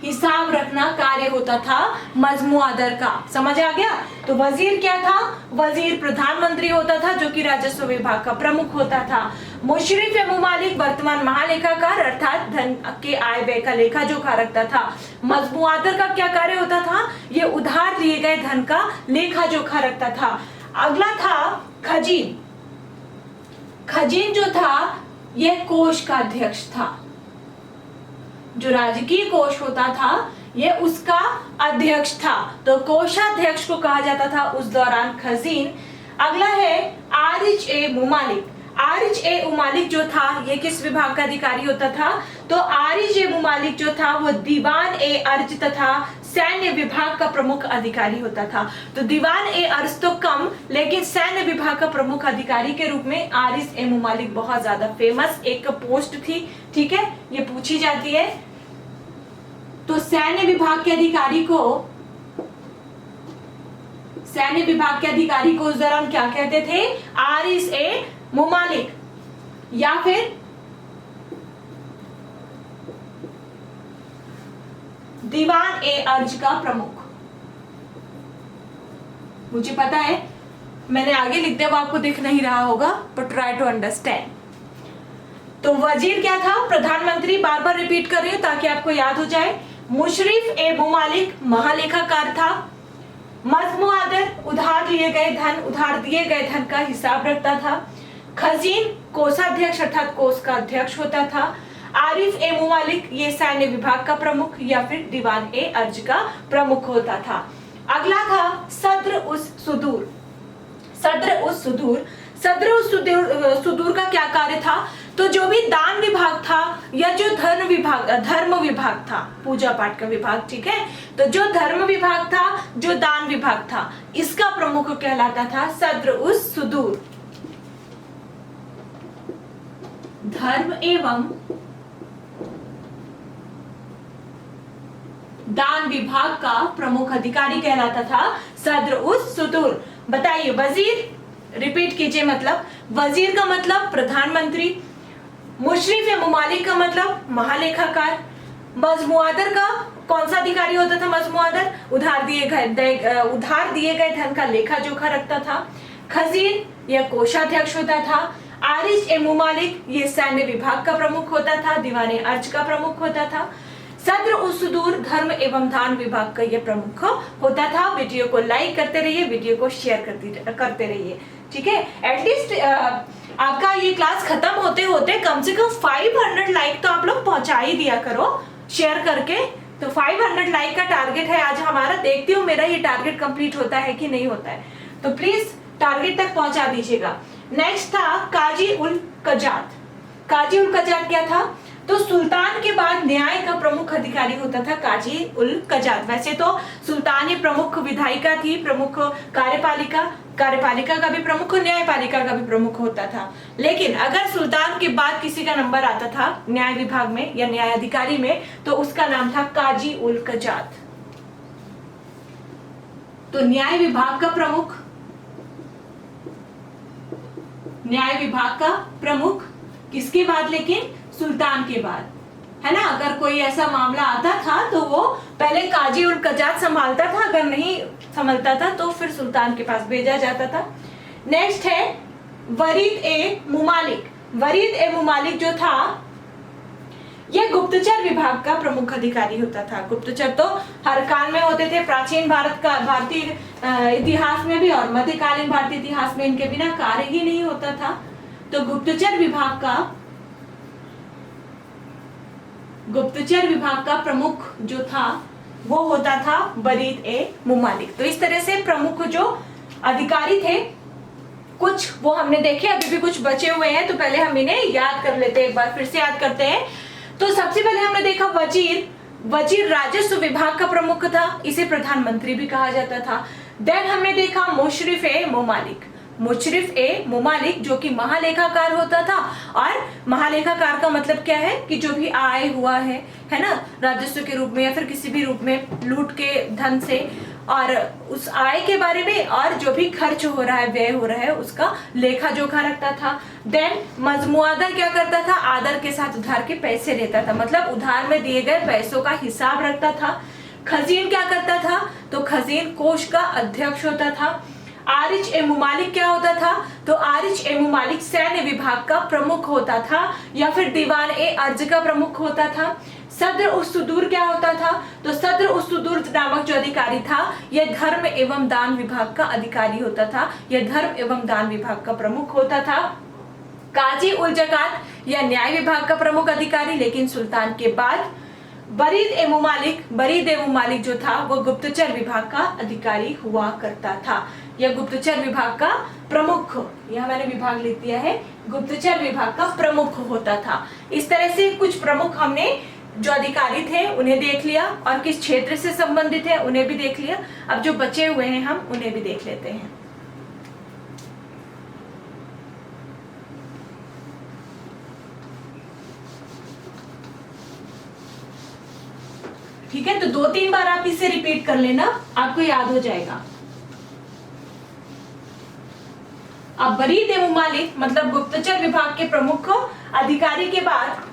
हिसाब रखना कार्य होता था मजमुआदर का। समझ आ गया? तो वजीर क्या था? वजीर प्रधानमंत्री होता था, जो कि राजस्व विभाग का प्रमुख होता था। मुशरिफ या मुमालिक वर्तमान महालेखाकार, अर्थात धन के आय व्यय का लेखा जोखा रखता था। मजमुआदर का क्या कार्य होता था? ये उधार लिए गए धन का लेखा जोखा रखता था। अगला था खजीन। खजीन जो था यह कोष का अध्यक्ष था। जो राजकीय कोष होता था ये उसका अध्यक्ष था। तो कोषाध्यक्ष को कहा जाता था उस दौरान खजीन। अगला है आरिज ए मुमालिक। आरिज ए मुमालिक जो था ये किस विभाग का अधिकारी होता था? तो आरिज ए मुमालिक जो था वो दीवान ए अर्ज तथा सैन्य विभाग का प्रमुख अधिकारी होता था। तो दीवान ए अर्ज तो कम, लेकिन सैन्य विभाग का प्रमुख अधिकारी के रूप में आरिज ए मुमालिक बहुत ज्यादा फेमस एक पोस्ट थी। ठीक है, ये पूछी जाती है। तो सैन्य विभाग के अधिकारी को उस दौरान क्या कहते थे? आरिज ए मुमालिक, या फिर दीवान ए अर्ज का प्रमुख। मुझे पता है मैंने आगे लिख दिया, वो आपको दिख नहीं रहा होगा, बट ट्राई टू अंडरस्टैंड। तो वजीर क्या था? प्रधानमंत्री। बार बार रिपीट कर रही हूं ताकि आपको याद हो जाए। मुशरिफ ए मुमालिक महालेखाकार था। मजमुआदर उधार दिए गए धन का हिसाब रखता था। खजीन कोषाध्यक्ष अर्थात कोष का अध्यक्ष होता था। आरिफ ए मुमालिक ये सैन्य विभाग का प्रमुख या फिर दीवान ए अर्ज का प्रमुख होता था। अगला था सद्र उस सुदूर। सद्र उस सुदूर का क्या कार्य था? तो जो भी दान विभाग था या जो धर्म विभाग था, पूजा पाठ का विभाग, ठीक है, तो जो धर्म विभाग था, जो दान विभाग था, इसका प्रमुख कहलाता था सद्र उस सुदूर। धर्म एवं दान विभाग का प्रमुख अधिकारी कहलाता था सद्र उस सुदूर। बताइए, वजीर रिपीट कीजिए। मतलब वजीर का मतलब प्रधानमंत्री, मुशरिफ या मुमालिक का मतलब महालेखाकार, मजमुआदर का कौन सा अधिकारी होता था? मजमुआदर उधार दिए गए धन का लेखा जोखा रखता था। खजीन या कोषाध्यक्ष होता था। आरिज ए मुमालिक ये सैन्य विभाग का प्रमुख होता था, दीवाने अर्ज का प्रमुख होता था। सद्र उसूदूर धर्म एवं दान विभाग का यह प्रमुख होता था। वीडियो को लाइक करते रहिए, वीडियो को शेयर करते रहिए, ठीक है। एटलीस्ट आपका ये क्लास खत्म होते होते कम से कम 500 लाइक तो आप लोग पहुंचा ही दिया करो शेयर करके। तो 500 लाइक का टारगेट है आज हमारा। देखती हूँ मेरा ये टारगेट कंप्लीट होता है कि नहीं होता है, तो प्लीज टारगेट तक पहुंचा दीजिएगा। नेक्स्ट था काजी उल कजात। काजी उल कजात क्या था? तो सुल्तान के बाद न्याय का प्रमुख अधिकारी होता था काजी उल कजात। वैसे तो सुल्तान ही प्रमुख विधायिका थी, प्रमुख कार्यपालिका का भी प्रमुख, न्यायपालिका का भी प्रमुख होता था। लेकिन अगर सुल्तान के बाद किसी का नंबर आता था न्याय विभाग में या न्याय अधिकारी में, तो उसका नाम था काजी उल कजात। तो न्याय विभाग का प्रमुख, न्याय विभाग का प्रमुख किसके बाद? लेकिन सुल्तान के बाद, है ना। अगर कोई ऐसा मामला आता था तो वो पहले काजी उल कजात संभालता था, अगर नहीं संभालता था तो फिर सुल्तान के पास भेजा जाता था। नेक्स्ट है वरीद ए मुमालिक। वरीद ए मुमालिक जो था यह गुप्तचर विभाग का प्रमुख अधिकारी होता था। गुप्तचर तो हर काल में होते थे, प्राचीन भारतीय इतिहास में भी और मध्यकालीन भारतीय इतिहास में इनके बिना कार्य ही नहीं होता था। तो गुप्तचर विभाग का प्रमुख जो था वो होता था वरीद ए मुमालिक। तो इस तरह से प्रमुख जो अधिकारी थे कुछ वो हमने देखे, अभी भी कुछ बचे हुए हैं, तो पहले हम इन्हें याद कर लेते हैं, एक बार फिर से याद करते हैं। तो सबसे पहले हमने देखा वजीर राजस्व विभाग का प्रमुख था, इसे प्रधानमंत्री भी कहा जाता था। देन हमने देखा मुशरिफ ए मुमालिक जो कि महालेखाकार होता था। और महालेखाकार का मतलब क्या है कि जो भी आय हुआ है ना, राजस्व के रूप में या फिर किसी भी रूप में लूट के धन से, और उस आय के बारे में और जो भी खर्च हो रहा है, व्यय हो रहा है, उसका लेखा जोखा रखता था। देन मजमुआदर क्या करता था? आदर के साथ उधार के पैसे लेता था, मतलब उधार में दिए गए पैसों का हिसाब रखता था। खजीन क्या करता था? तो खजीन कोष का अध्यक्ष होता था। आरिज ए मुमालिक क्या होता था? तो आरिज ए मुमालिक सैन्य विभाग का प्रमुख होता था या फिर दीवान ए अर्ज का प्रमुख होता था। सद्र उस सुदूर क्या होता था? तो सद्र उस सुदूर नामक जो अधिकारी था यह धर्म एवं दान विभाग का अधिकारी होता था, यह धर्म एवं दान विभाग का प्रमुख होता था। काजी उल जकात या न्याय विभाग का प्रमुख अधिकारी, लेकिन सुल्तान के बाद बरीद ए मुमालिक जो था वो गुप्तचर विभाग का अधिकारी हुआ करता था। यह गुप्तचर विभाग का प्रमुख, यह मैंने विभाग लिख दिया है, गुप्तचर विभाग का प्रमुख होता था। इस तरह से कुछ प्रमुख हमने जो अधिकारी थे उन्हें देख लिया और किस क्षेत्र से संबंधित है उन्हें भी देख लिया। अब जो बचे हुए हैं हम उन्हें भी देख लेते हैं। ठीक है, तो 2-3 बार आप इसे रिपीट कर लेना, आपको याद हो जाएगा। अब वरीद ए मुमालिक मतलब गुप्तचर विभाग के प्रमुख अधिकारी के बाद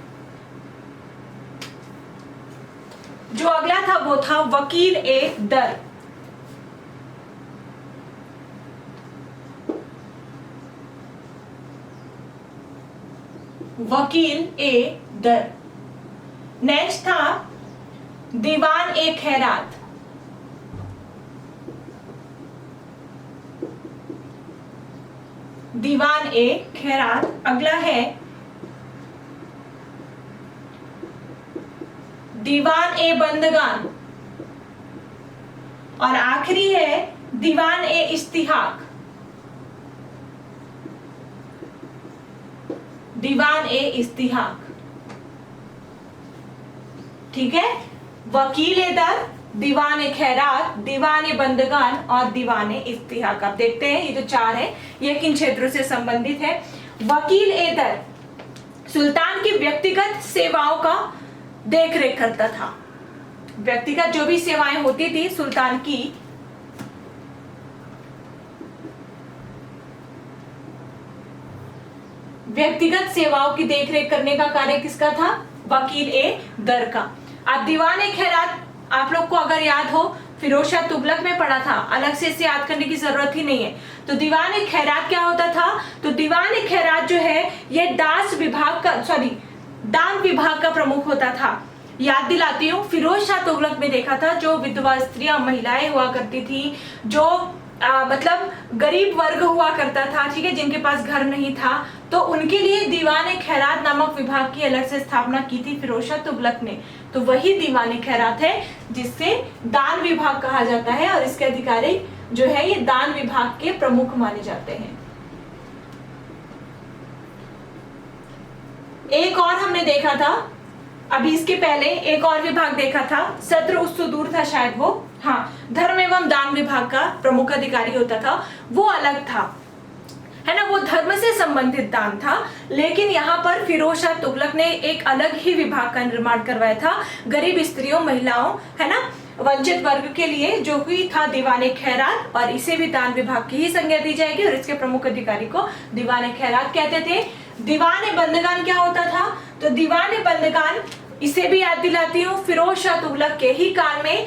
जो अगला था वो था वकील ए दर। वकील ए दर। नेक्स्ट था दीवान ए खैरात। दीवान ए खैरात। अगला है दीवान ए बंदगान और आखिरी है दीवान ए इस्तिहाक। दीवान ए इस्तिहाक। ठीक है, वकील ए दर, दीवान ए खैरात, दीवान ए बंदगान और दीवान ए इस्तिहाक। आप देखते हैं ये जो 4 है ये किन क्षेत्रों से संबंधित है। वकील ए दर सुल्तान की व्यक्तिगत सेवाओं का देख रेख करता था। व्यक्तिगत जो भी सेवाएं होती थी सुल्तान की व्यक्तिगत सेवाओं की देखरेख करने का कार्य किसका था? वकील ए दर का। अब दीवान ए खैरात आप लोग को अगर याद हो फिरोज शाह तुगलक में पढ़ा था, अलग से इसे याद करने की जरूरत ही नहीं है। तो दीवान ए खैरात क्या होता था? तो दीवान ए खैरात जो है ये दान विभाग का प्रमुख होता था। याद दिलाती हूँ, फिरोज शाह तुगलक में देखा था जो विधवा स्त्रियां महिलाएं हुआ करती थी, जो मतलब गरीब वर्ग हुआ करता था, ठीक है, जिनके पास घर नहीं था, तो उनके लिए दीवान ए खैरात नामक विभाग की अलग से स्थापना की थी फिरोज शाह तुगलक ने। तो वही दीवान ए खैरात है जिससे दान विभाग कहा जाता है और इसके अधिकारी जो है ये दान विभाग के प्रमुख माने जाते हैं। एक और हमने देखा था अभी इसके पहले, एक और विभाग देखा था, सत्र उस सुदूर था शायद वो, हाँ, धर्म एवं दान विभाग का प्रमुख अधिकारी होता था, वो अलग था, है ना, वो धर्म से संबंधित दान था। लेकिन यहाँ पर फिरोज शाह तुगलक ने एक अलग ही विभाग का निर्माण करवाया था गरीब स्त्रियों, महिलाओं, है ना, वंचित वर्ग के लिए, जो भी था दीवान ए खैरात, और इसे भी दान विभाग की ही संज्ञा दी जाएगी और इसके प्रमुख अधिकारी को दीवान ए खैरात कहते थे। दीवान ए बंदगान क्या होता था? तो दीवान ए बंदगान, इसे भी याद दिलाती हूँ, फिरोज शाह तुगलक के ही काल में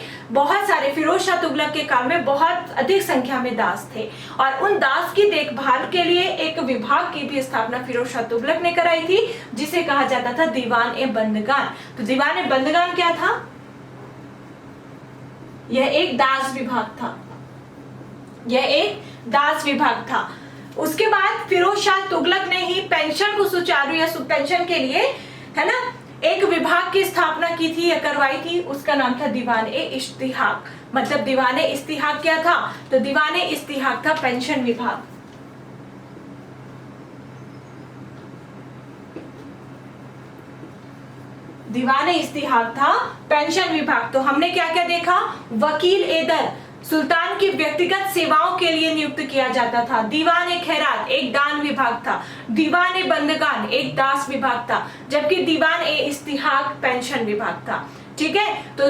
फिरोज शाह तुगलक के काल में बहुत अधिक संख्या में दास थे और उन दास की देखभाल के लिए एक विभाग की भी स्थापना फिरोज शाह तुगलक ने कराई थी जिसे कहा जाता था दीवान ए बंदगान। तो दीवान ए बंदगान क्या था? यह एक दास विभाग था। उसके बाद फिरोज शाह तुगलक ने ही पेंशन को सुचारू या पेंशन के लिए, है ना, एक विभाग की स्थापना की थी या करवाई थी, उसका नाम था दीवान ए इश्तिहाक। मतलब दीवान ए इश्तिहाक क्या था? तो दीवान ए इश्तिहाक था पेंशन विभाग। दीवान ए इश्तिहाक था पेंशन विभाग। तो हमने क्या क्या देखा? वकील ए दर सुल्तान की व्यक्तिगत सेवाओं के लिए नियुक्त किया जाता था। दीवान ए खैरात एक दान विभाग था। दीवान ए बंदगान एक दास विभाग था, जबकि दीवान ए इश्तिहाक पेंशन विभाग था। ठीक है, तो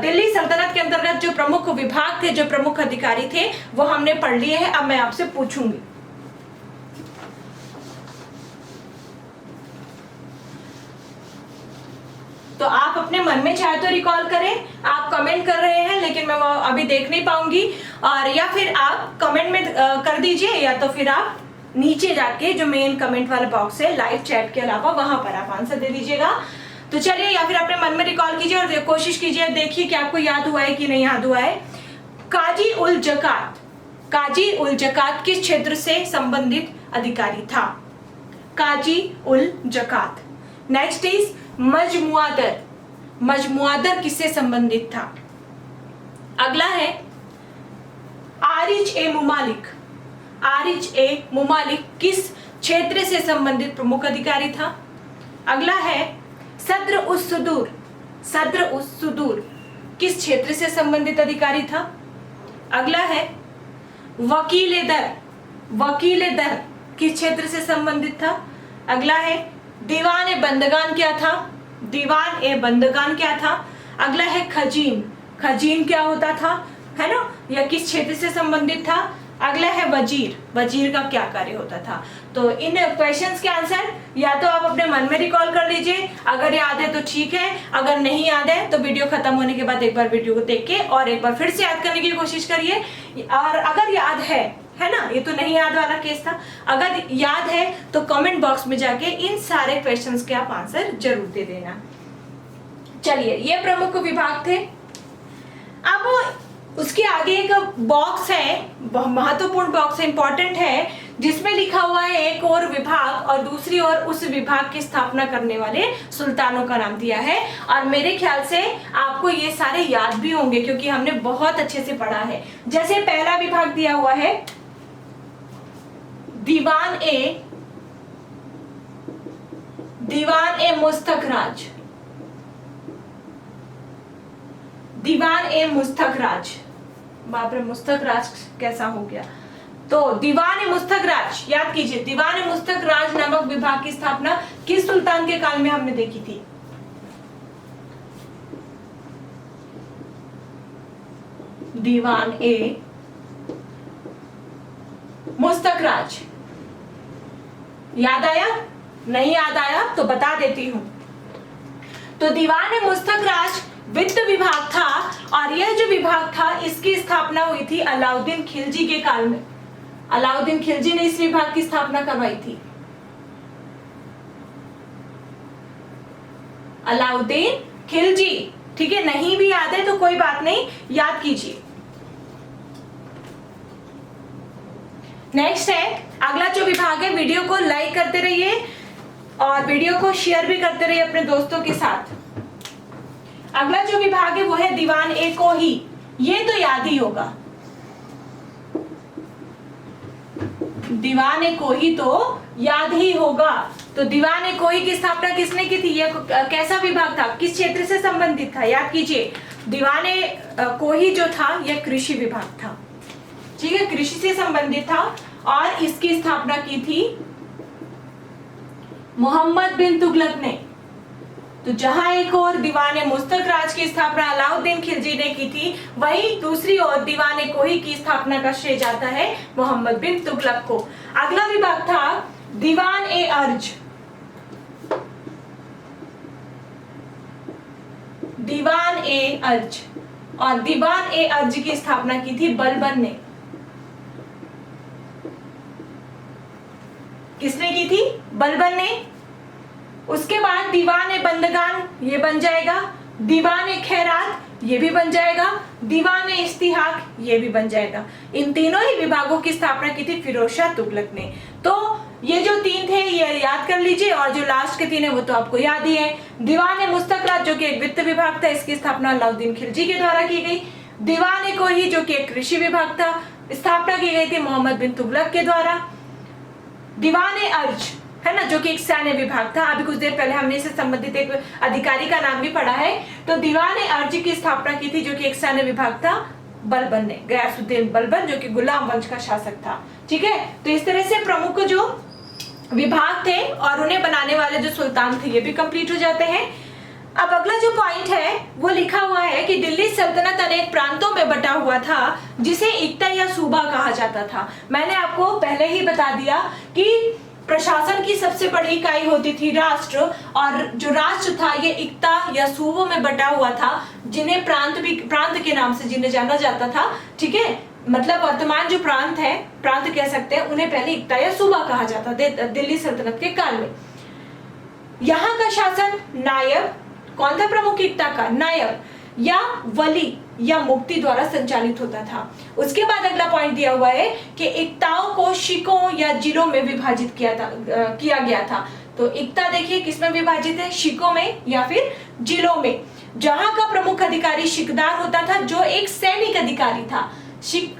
दिल्ली सल्तनत के अंतर्गत जो प्रमुख विभाग थे, जो प्रमुख अधिकारी थे, वो हमने पढ़ लिए हैं। अब मैं आपसे पूछूंगी, तो आप अपने मन में चाहे तो रिकॉल करें। आप कमेंट कर रहे हैं लेकिन मैं वो अभी देख नहीं पाऊंगी, और या फिर आप कमेंट में कर दीजिए, या तो फिर आप नीचे जाके जो मेन कमेंट वाला बॉक्स है लाइव चैट के अलावा, वहां पर आप आंसर दे दीजिएगा। तो चलिए, या फिर अपने मन में रिकॉल कीजिए और कोशिश कीजिए, देखिए कि आपको याद हुआ है कि नहीं याद हुआ है। काजी उल जकात किस क्षेत्र से संबंधित अधिकारी था? काजी उल जकात। नेक्स्ट इज मजमुआदर किससे संबंधित था? अगला है आरिज ए मुमालिक किस क्षेत्र से संबंधित प्रमुख अधिकारी था? अगला है सद्र उस सुदूर किस क्षेत्र से संबंधित अधिकारी था? अगला है वकील दर किस क्षेत्र से संबंधित था? अगला है दीवान ए बंदगान क्या था? अगला है खजीन क्या होता था, है ना, या किस क्षेत्र से संबंधित था? अगला है वजीर का क्या कार्य होता था? तो इन क्वेश्चंस के आंसर या तो आप अपने मन में रिकॉल कर लीजिए, अगर याद है तो ठीक है, अगर नहीं याद है तो वीडियो खत्म होने के बाद एक बार वीडियो को देख के और एक बार फिर से याद करने की कोशिश करिए। और अगर याद है ना, ये तो नहीं याद वाला केस था, अगर याद है तो कमेंट बॉक्स में जाके इन सारे क्वेश्चंस के आप आंसर जरूर दे देना। चलिए, ये प्रमुख विभाग थे। अब उसके आगे एक बॉक्स है, महत्वपूर्ण बॉक्स है, इंपॉर्टेंट है, जिसमें लिखा हुआ है एक और विभाग और दूसरी ओर उस विभाग की स्थापना करने वाले सुल्तानों का नाम दिया है। और मेरे ख्याल से आपको ये सारे याद भी होंगे क्योंकि हमने बहुत अच्छे से पढ़ा है। जैसे पहला विभाग दिया हुआ है दीवान ए मुस्तक राज। बाप रे, मुस्तक राज कैसा हो गया? तो दीवान ए मुस्तक राज, याद कीजिए, दीवान ए मुस्तक राज नामक विभाग की स्थापना किस सुल्तान के काल में हमने देखी थी? दीवान ए मुस्तक राज। याद आया? नहीं याद आया तो बता देती हूं। तो दीवान मुस्तक राज वित्त विभाग था, और यह जो विभाग था इसकी स्थापना हुई थी अलाउद्दीन खिलजी के काल में। अलाउद्दीन खिलजी ने इस विभाग की स्थापना करवाई थी। अलाउद्दीन खिलजी, ठीक है। नहीं भी याद है तो कोई बात नहीं, याद कीजिए। नेक्स्ट है अगला जो विभाग है, वीडियो को लाइक करते रहिए और वीडियो को शेयर भी करते रहिए अपने दोस्तों के साथ। अगला जो विभाग है वो है दीवान ए कोही। ये तो याद ही होगा, दीवान ए कोही तो याद ही होगा। तो दीवान ए कोही की स्थापना किसने की थी? यह कैसा विभाग था, किस क्षेत्र से संबंधित था? याद कीजिए, दीवान ए कोही जो था यह कृषि विभाग था, ठीक है, कृषि से संबंधित था, और इसकी स्थापना की थी मोहम्मद बिन तुगलक ने। तो जहां एक और दीवान मुस्तक राज की स्थापना अलाउद्दीन खिलजी ने की थी, वहीं दूसरी ओर दीवान कोही की स्थापना का श्रेय जाता है मोहम्मद बिन तुगलक को। अगला विभाग था दीवान ए अर्ज। दीवान ए अर्ज, और दीवान ए अर्ज की स्थापना की थी बलबन ने। किसने की थी? बलबन ने। उसके बाद दीवान ए बंदगान, ये बन जाएगा। दीवान ए खैरात, ये भी बन जाएगा। दीवान ए इस्तिहाक, ये भी बन जाएगा। इन तीनों ही विभागों की स्थापना की थी फिरोज शाह तुगलक ने। तो ये जो तीन थे ये याद कर लीजिए, और जो लास्ट के तीन है वो तो आपको याद ही है। दीवान ए मुस्तक राज जो कि एक वित्त विभाग था, इसकी स्थापना अलाउद्दीन खिलजी के द्वारा की गई। दीवान ए कोही जो कि एक कृषि विभाग था, स्थापना की गई थी मोहम्मद बिन तुगलक के द्वारा। दीवान ए अर्ज है ना, जो कि एक सैन्य विभाग था। अभी कुछ देर पहले हमने इससे संबंधित एक अधिकारी का नाम भी पढ़ा है। तो दीवान ए अर्ज की स्थापना की थी जो कि एक सैन्य विभाग था, बलबन ने, गयासुद्दीन बलबन, जो कि गुलाम वंश का शासक था, ठीक है। तो इस तरह से प्रमुख जो विभाग थे और उन्हें बनाने वाले जो सुल्तान थे ये भी कंप्लीट हो जाते हैं। अब अगला जो पॉइंट है वो लिखा हुआ है कि दिल्ली सल्तनत अनेक प्रांतों में बटा हुआ था, जिसे इक्ता या सूबा कहा जाता था। मैंने आपको पहले ही बता दिया कि प्रशासन की सबसे बड़ी इकाई होती थी राष्ट्र, और जो राष्ट्र था ये इक्ता या सूबों में बटा हुआ था, जिन्हें प्रांत के नाम से जिन्हें जाना जाता था, ठीक है। मतलब वर्तमान जो प्रांत है, प्रांत कह सकते हैं, उन्हें पहले इक्ता या सूबा कहा जाता था दिल्ली सल्तनत के काल में। यहाँ का शासन नायब, कौन था प्रमुख इक्ता का? नायब या वली या मुफ्ती द्वारा संचालित होता था। उसके बाद अगला पॉइंट दिया हुआ है कि इक्ताओं को शिकों या जिलों में विभाजित किया गया था। तो इक्ता देखिए किसमें विभाजित है, शिकों में या फिर जिलों में। जहां का प्रमुख अधिकारी शिकदार होता था, जो एक सैनिक अधिकारी था। शिक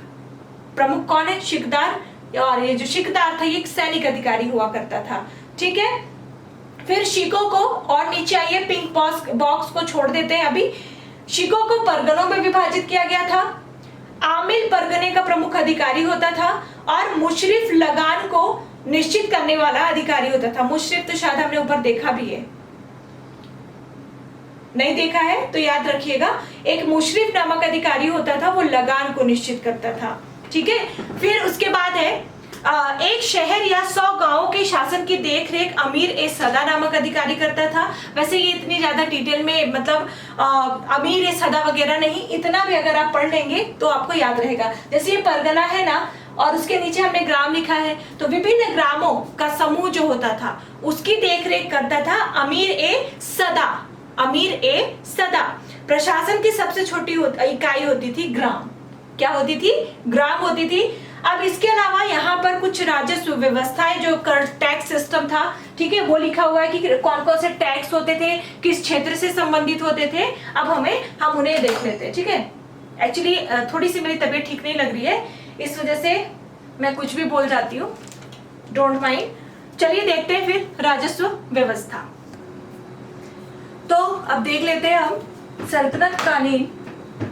प्रमुख कौन है? शिकदार, और ये जो शिकदार था ये एक सैनिक अधिकारी हुआ करता था, ठीक है। फिर शिकों को, और नीचे आइए, पिंक बॉक्स को छोड़ देते हैं अभी। शिकों को परगनों में विभाजित किया गया था। आमिल परगने का प्रमुख अधिकारी होता था, और मुशरिफ लगान को निश्चित करने वाला अधिकारी होता था। मुशरिफ तो शायद हमने ऊपर देखा भी है, नहीं देखा है तो याद रखिएगा। एक मुशरिफ नामक अधिकारी होता था, वो लगान को निश्चित करता था, ठीक है। फिर उसके बाद है एक शहर या 100 गांवों के शासन की देखरेख अमीर ए सदा नामक अधिकारी करता था। वैसे ये इतनी ज्यादा डिटेल में मतलब अमीर ए सदा वगैरह नहीं, इतना भी अगर आप पढ़ लेंगे तो आपको याद रहेगा। जैसे ये परगना है ना, और उसके नीचे हमने ग्राम लिखा है, तो विभिन्न ग्रामों का समूह जो होता था उसकी देखरेख करता था अमीर ए सदा। अमीर ए सदा। प्रशासन की सबसे छोटी इकाई होती थी ग्राम। क्या होती थी? ग्राम होती थी। अब इसके अलावा यहाँ पर कुछ राजस्व व्यवस्थाएं, जो कर टैक्स सिस्टम था, ठीक है, वो लिखा हुआ है कि कौन कौन से टैक्स होते थे, किस क्षेत्र से संबंधित होते थे। अब हम उन्हें देख लेते हैं, ठीक है। एक्चुअली थोड़ी सी मेरी तबीयत ठीक नहीं लग रही है, इस वजह से मैं कुछ भी बोल जाती हूँ, डोंट माइंड। चलिए देखते हैं फिर राजस्व व्यवस्था। तो अब देख लेते हैं हम सल्तनत कालीन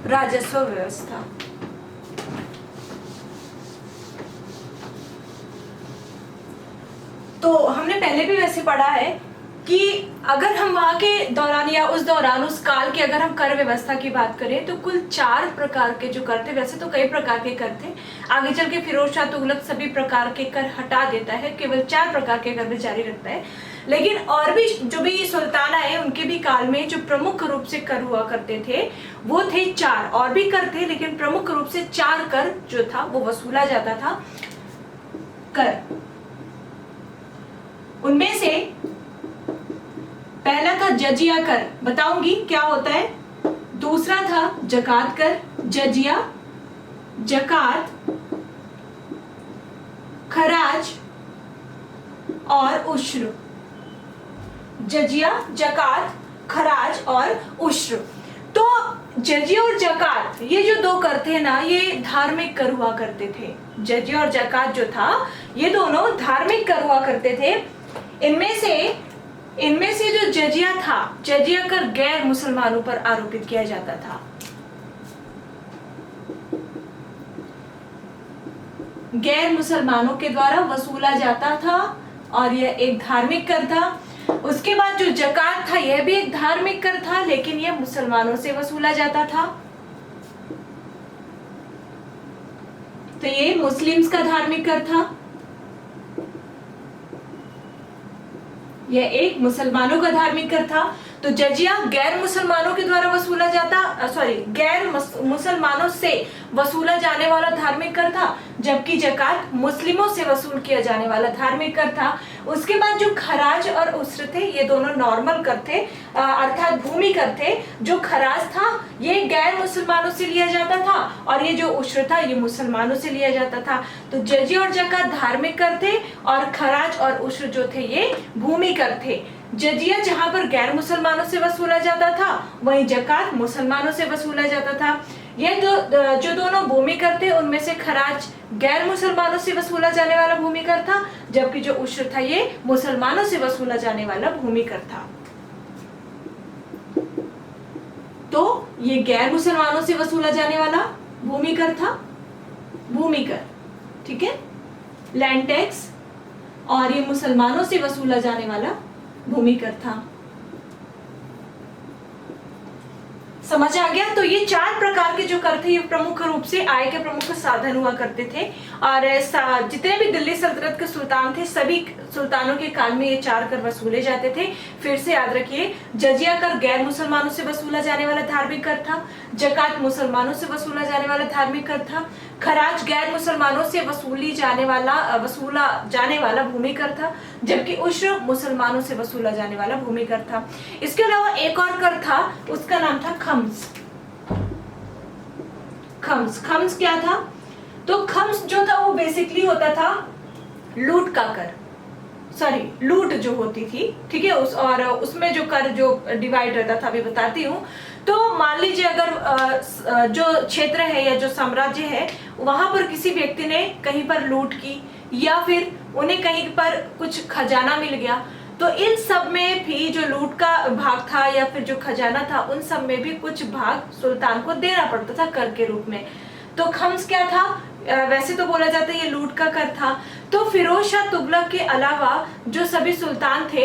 राजस्व व्यवस्था। तो हमने पहले भी वैसे पढ़ा है कि अगर हम वहाँ के दौरान या उस दौरान उस काल के अगर हम कर व्यवस्था की बात करें तो कुल 4 प्रकार के जो कर थे, वैसे तो कई प्रकार के कर थे, आगे चल के फिरोज शाह तुगलक सभी प्रकार के कर हटा देता है, केवल 4 प्रकार के कर में जारी रखता है। लेकिन और भी जो भी सुल्तान आए उनके भी काल में जो प्रमुख रूप से कर हुआ करते थे वो थे 4, और भी कर थे लेकिन प्रमुख रूप से 4 कर जो था वो वसूला जाता था कर। उनमें से पहला था जजिया कर, बताऊंगी क्या होता है। दूसरा था जकात कर, जजिया, जकात, खराज और उश्र। जजिया, जकात, खराज और उश्र। तो जजिया और जकात ये जो 2 कर थे ना, ये धार्मिक कर हुआ करते थे। जजिया और जकात जो था ये दोनों धार्मिक कर हुआ करते थे। इनमें से जो जजिया था, जजिया कर गैर मुसलमानों पर आरोपित किया जाता था। गैर मुसलमानों के द्वारा वसूला जाता था और यह एक धार्मिक कर था। उसके बाद जो जकात था यह भी एक धार्मिक कर था, लेकिन यह मुसलमानों से वसूला जाता था। तो ये मुस्लिम्स का धार्मिक कर था, यह एक मुसलमानों का धार्मिक कर था। तो जजिया गैर मुसलमानों के द्वारा वसूला जाता, गैर मुसलमानों से वसूला जाने वाला धार्मिक कर था, जबकि जकात मुस्लिमों से वसूल किया जाने वाला धार्मिक कर था। उसके बाद जो खराज और उस्र थे ये दोनों नॉर्मल कर थे, अर्थात भूमि कर थे। जो खराज था ये गैर मुसलमानों से लिया जाता था और ये जो उस्र था ये मुसलमानों से लिया जाता था। तो जजिया और जकात धार्मिक कर थे और खराज और उस्र जो थे ये भूमि कर थे। जजिया जहां पर गैर मुसलमानों से वसूला जाता था, वहीं जकात मुसलमानों से वसूला जाता था। ये जो दोनों भूमि कर थे उनमें से खराज गैर मुसलमानों से वसूला जाने वाला भूमि कर था, जबकि जो उश्र था ये मुसलमानों से वसूला जाने वाला भूमि कर था। तो ये गैर मुसलमानों से वसूला जाने वाला भूमि कर था, भूमि कर, ठीक है, लैंड टैक्स, और ये मुसलमानों से वसूला जाने वाला भूमि कर था। समझ आ गया। तो ये 4 प्रकार के जो कर थे ये प्रमुख रूप से आय के प्रमुख साधन हुआ करते थे, और जितने भी दिल्ली सल्तनत के सुल्तान थे सभी सुल्तानों के काल में ये 4 कर वसूले जाते थे। फिर से याद रखिए, जजिया कर गैर मुसलमानों से वसूला जाने वाला धार्मिक कर था, जकात मुसलमानों से वसूला जाने वाला धार्मिक कर था, खराज गैर मुसलमानों से वसूला जाने वाला भूमि कर था, जबकि उश्र मुसलमानों से वसूला जाने वाला भूमि कर था। इसके अलावा एक और कर था, उसका नाम था खम्स। खम्स क्या था? तो खम्स जो था वो बेसिकली होता था लूट का कर, लूट जो होती थी, ठीक है, और उसमें जो कर जो डिवाइड रहता था अभी बताती हूँ। तो मान लीजिए अगर जो क्षेत्र है या जो साम्राज्य है वहां पर किसी व्यक्ति ने कहीं पर लूट की या फिर उन्हें कहीं पर कुछ खजाना मिल गया, तो इन सब में भी जो लूट का भाग था या फिर जो खजाना था उन सब में भी कुछ भाग सुल्तान को देना पड़ता था कर के रूप में। तो खम्स क्या था? वैसे तो बोला जाता है ये लूट का कर था। तो फिरोज शाह तुगलक के अलावा जो सभी सुल्तान थे,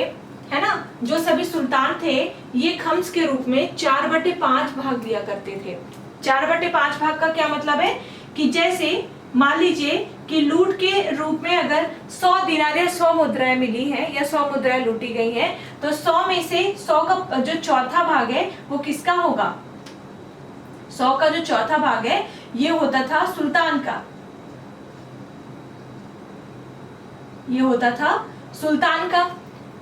है ना, जो सभी सुल्तान थे ये खम्स के रूप में 4/5 भाग दिया करते थे। 4/5 भाग का क्या मतलब है कि जैसे मान लीजिए कि लूट के रूप में अगर 100 दिनार या 100 मुद्राएं मिली हैं या 100 मुद्राएं लूटी गई हैं, तो 100 में से 100 का जो चौथा भाग है वो किसका होगा? 100 का जो चौथा भाग है ये होता था सुल्तान का, ये होता था सुल्तान का।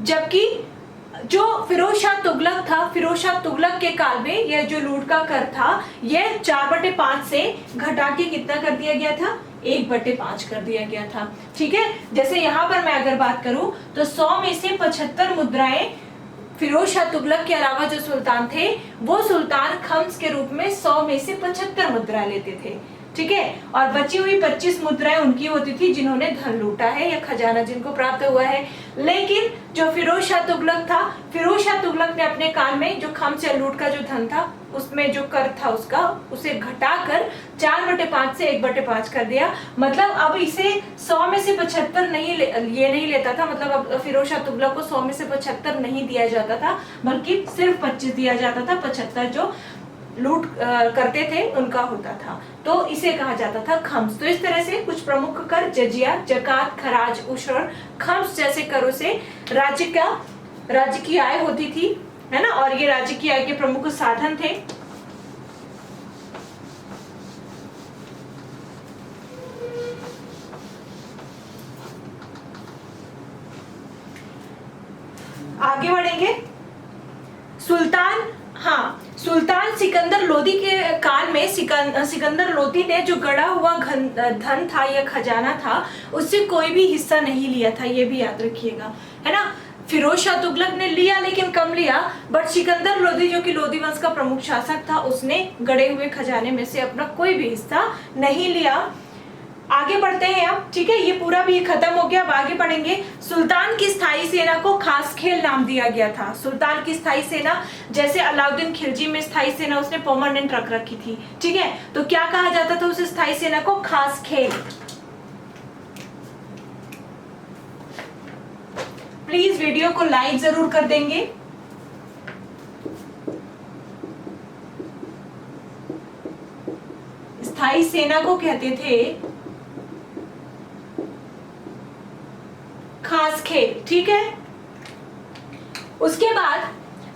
जबकि जो फिरोज शाह तुगलक था, फिरोज शाह तुगलक के काल में यह जो लूट का कर था यह 4/5 से घटा के कितना कर दिया गया था? 1/5 कर दिया गया था, ठीक है। जैसे यहाँ पर मैं अगर बात करूं तो 100 में से 75 मुद्राएं फिरोज शाह तुगलक के अलावा जो सुल्तान थे वो सुल्तान खम्स के रूप में 100 में से 75 मुद्रा लेते थे, ठीक है, और बची हुई 25 मुद्राएं उनकी होती थी जिन्होंने धन लूटा है या खजाना जिनको प्राप्त हुआ है। लेकिन जो फिरोज शाह तुगलक था, फिरोज शाह तुगलक ने अपने काल में जो खम्स या लूट का जो धन था उसमें जो कर था उसका उसे घटाकर 1/5 से 1/5 कर दिया। मतलब अब इसे 100 में से 75 नहीं लेता था, मतलब अब फिरोज शाह तुगलक को 100 में से 75 नहीं दिया जाता था, बल्कि सिर्फ 25 दिया जाता था। 75 जो लूट करते थे उनका होता था, तो इसे कहा जाता था खम्स। तो इस तरह से कुछ प्रमुख कर जजिया, जकात, खराज, उशर, खम्स जैसे करों से राज्य की आय होती थी, है ना, और ये राज्य की आय के प्रमुख साधन थे। आगे बढ़ेंगे। सुल्तान सिकंदर लोदी के काल में सिकंदर लोदी ने जो गड़ा हुआ धन था या खजाना था, उससे कोई भी हिस्सा नहीं लिया था, ये भी याद रखिएगा, है ना। फिरोज शाह तुगलक ने लिया लेकिन कम लिया, बट सिकंदर लोदी जो कि लोदी वंश का प्रमुख शासक था, उसने गड़े हुए खजाने में से अपना कोई भी हिस्सा नहीं लिया। आगे बढ़ते हैं अब, ठीक है, ये पूरा भी खत्म हो गया। अब आगे बढ़ेंगे। सुल्तान की स्थायी सेना को खास खेल नाम दिया गया था। सुल्तान की स्थायी सेना, जैसे अलाउद्दीन खिलजी में स्थायी सेना उसने परमानेंट रख रखी थी, ठीक है, तो क्या कहा जाता था उस स्थायी सेना को? खास खेल। प्लीज वीडियो को लाइक जरूर कर देंगे। स्थायी सेना को कहते थे खास खेल, ठीक है। उसके बाद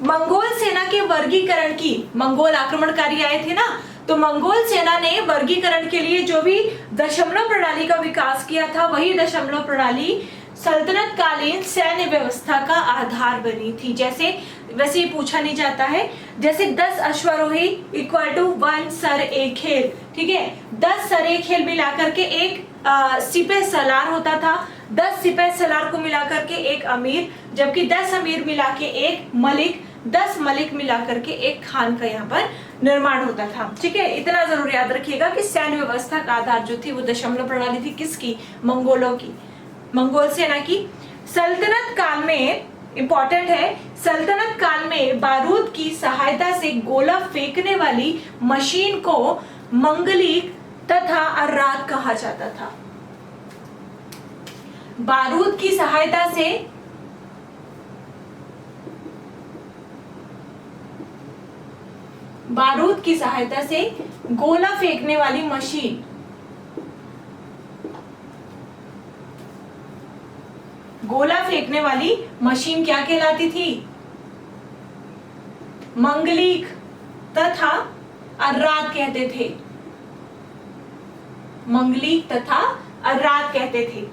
मंगोल सेना के वर्गीकरण की, मंगोल आक्रमणकारी आए थे ना, तो मंगोल सेना ने वर्गीकरण के लिए जो भी दशमलव प्रणाली का विकास किया था, वही दशमलव प्रणाली सल्तनत कालीन सैन्य व्यवस्था का आधार बनी थी। वैसे ही पूछा नहीं जाता है, जैसे 10 अश्वारोही इक्वल टू 1 सर ए खेल, ठीक है, 10 सर ए खेल मिलाकर के एक सिपह सलार होता था, 10 सिपह सलार को मिलाकर के एक अमीर, जबकि 10 अमीर मिला के एक मलिक, 10 मलिक मिलाकर के एक खान का यहाँ पर निर्माण होता था, ठीक है। इतना जरूर याद रखिएगा कि सैन्य व्यवस्था का आधार जो थी वो दशमलव प्रणाली थी। किसकी? मंगोलों की, मंगोल सेना की। सल्तनत काल में, इंपॉर्टेंट है, सल्तनत काल में बारूद की सहायता से गोला फेंकने वाली मशीन को मंगलीक तथा अर्रात कहा जाता था। बारूद की सहायता से गोला फेंकने वाली मशीन, गोला फेंकने वाली मशीन क्या कहलाती थी? मंगलीक तथा अर्रात कहते थे, मंगलीक तथा अर्रात कहते थे।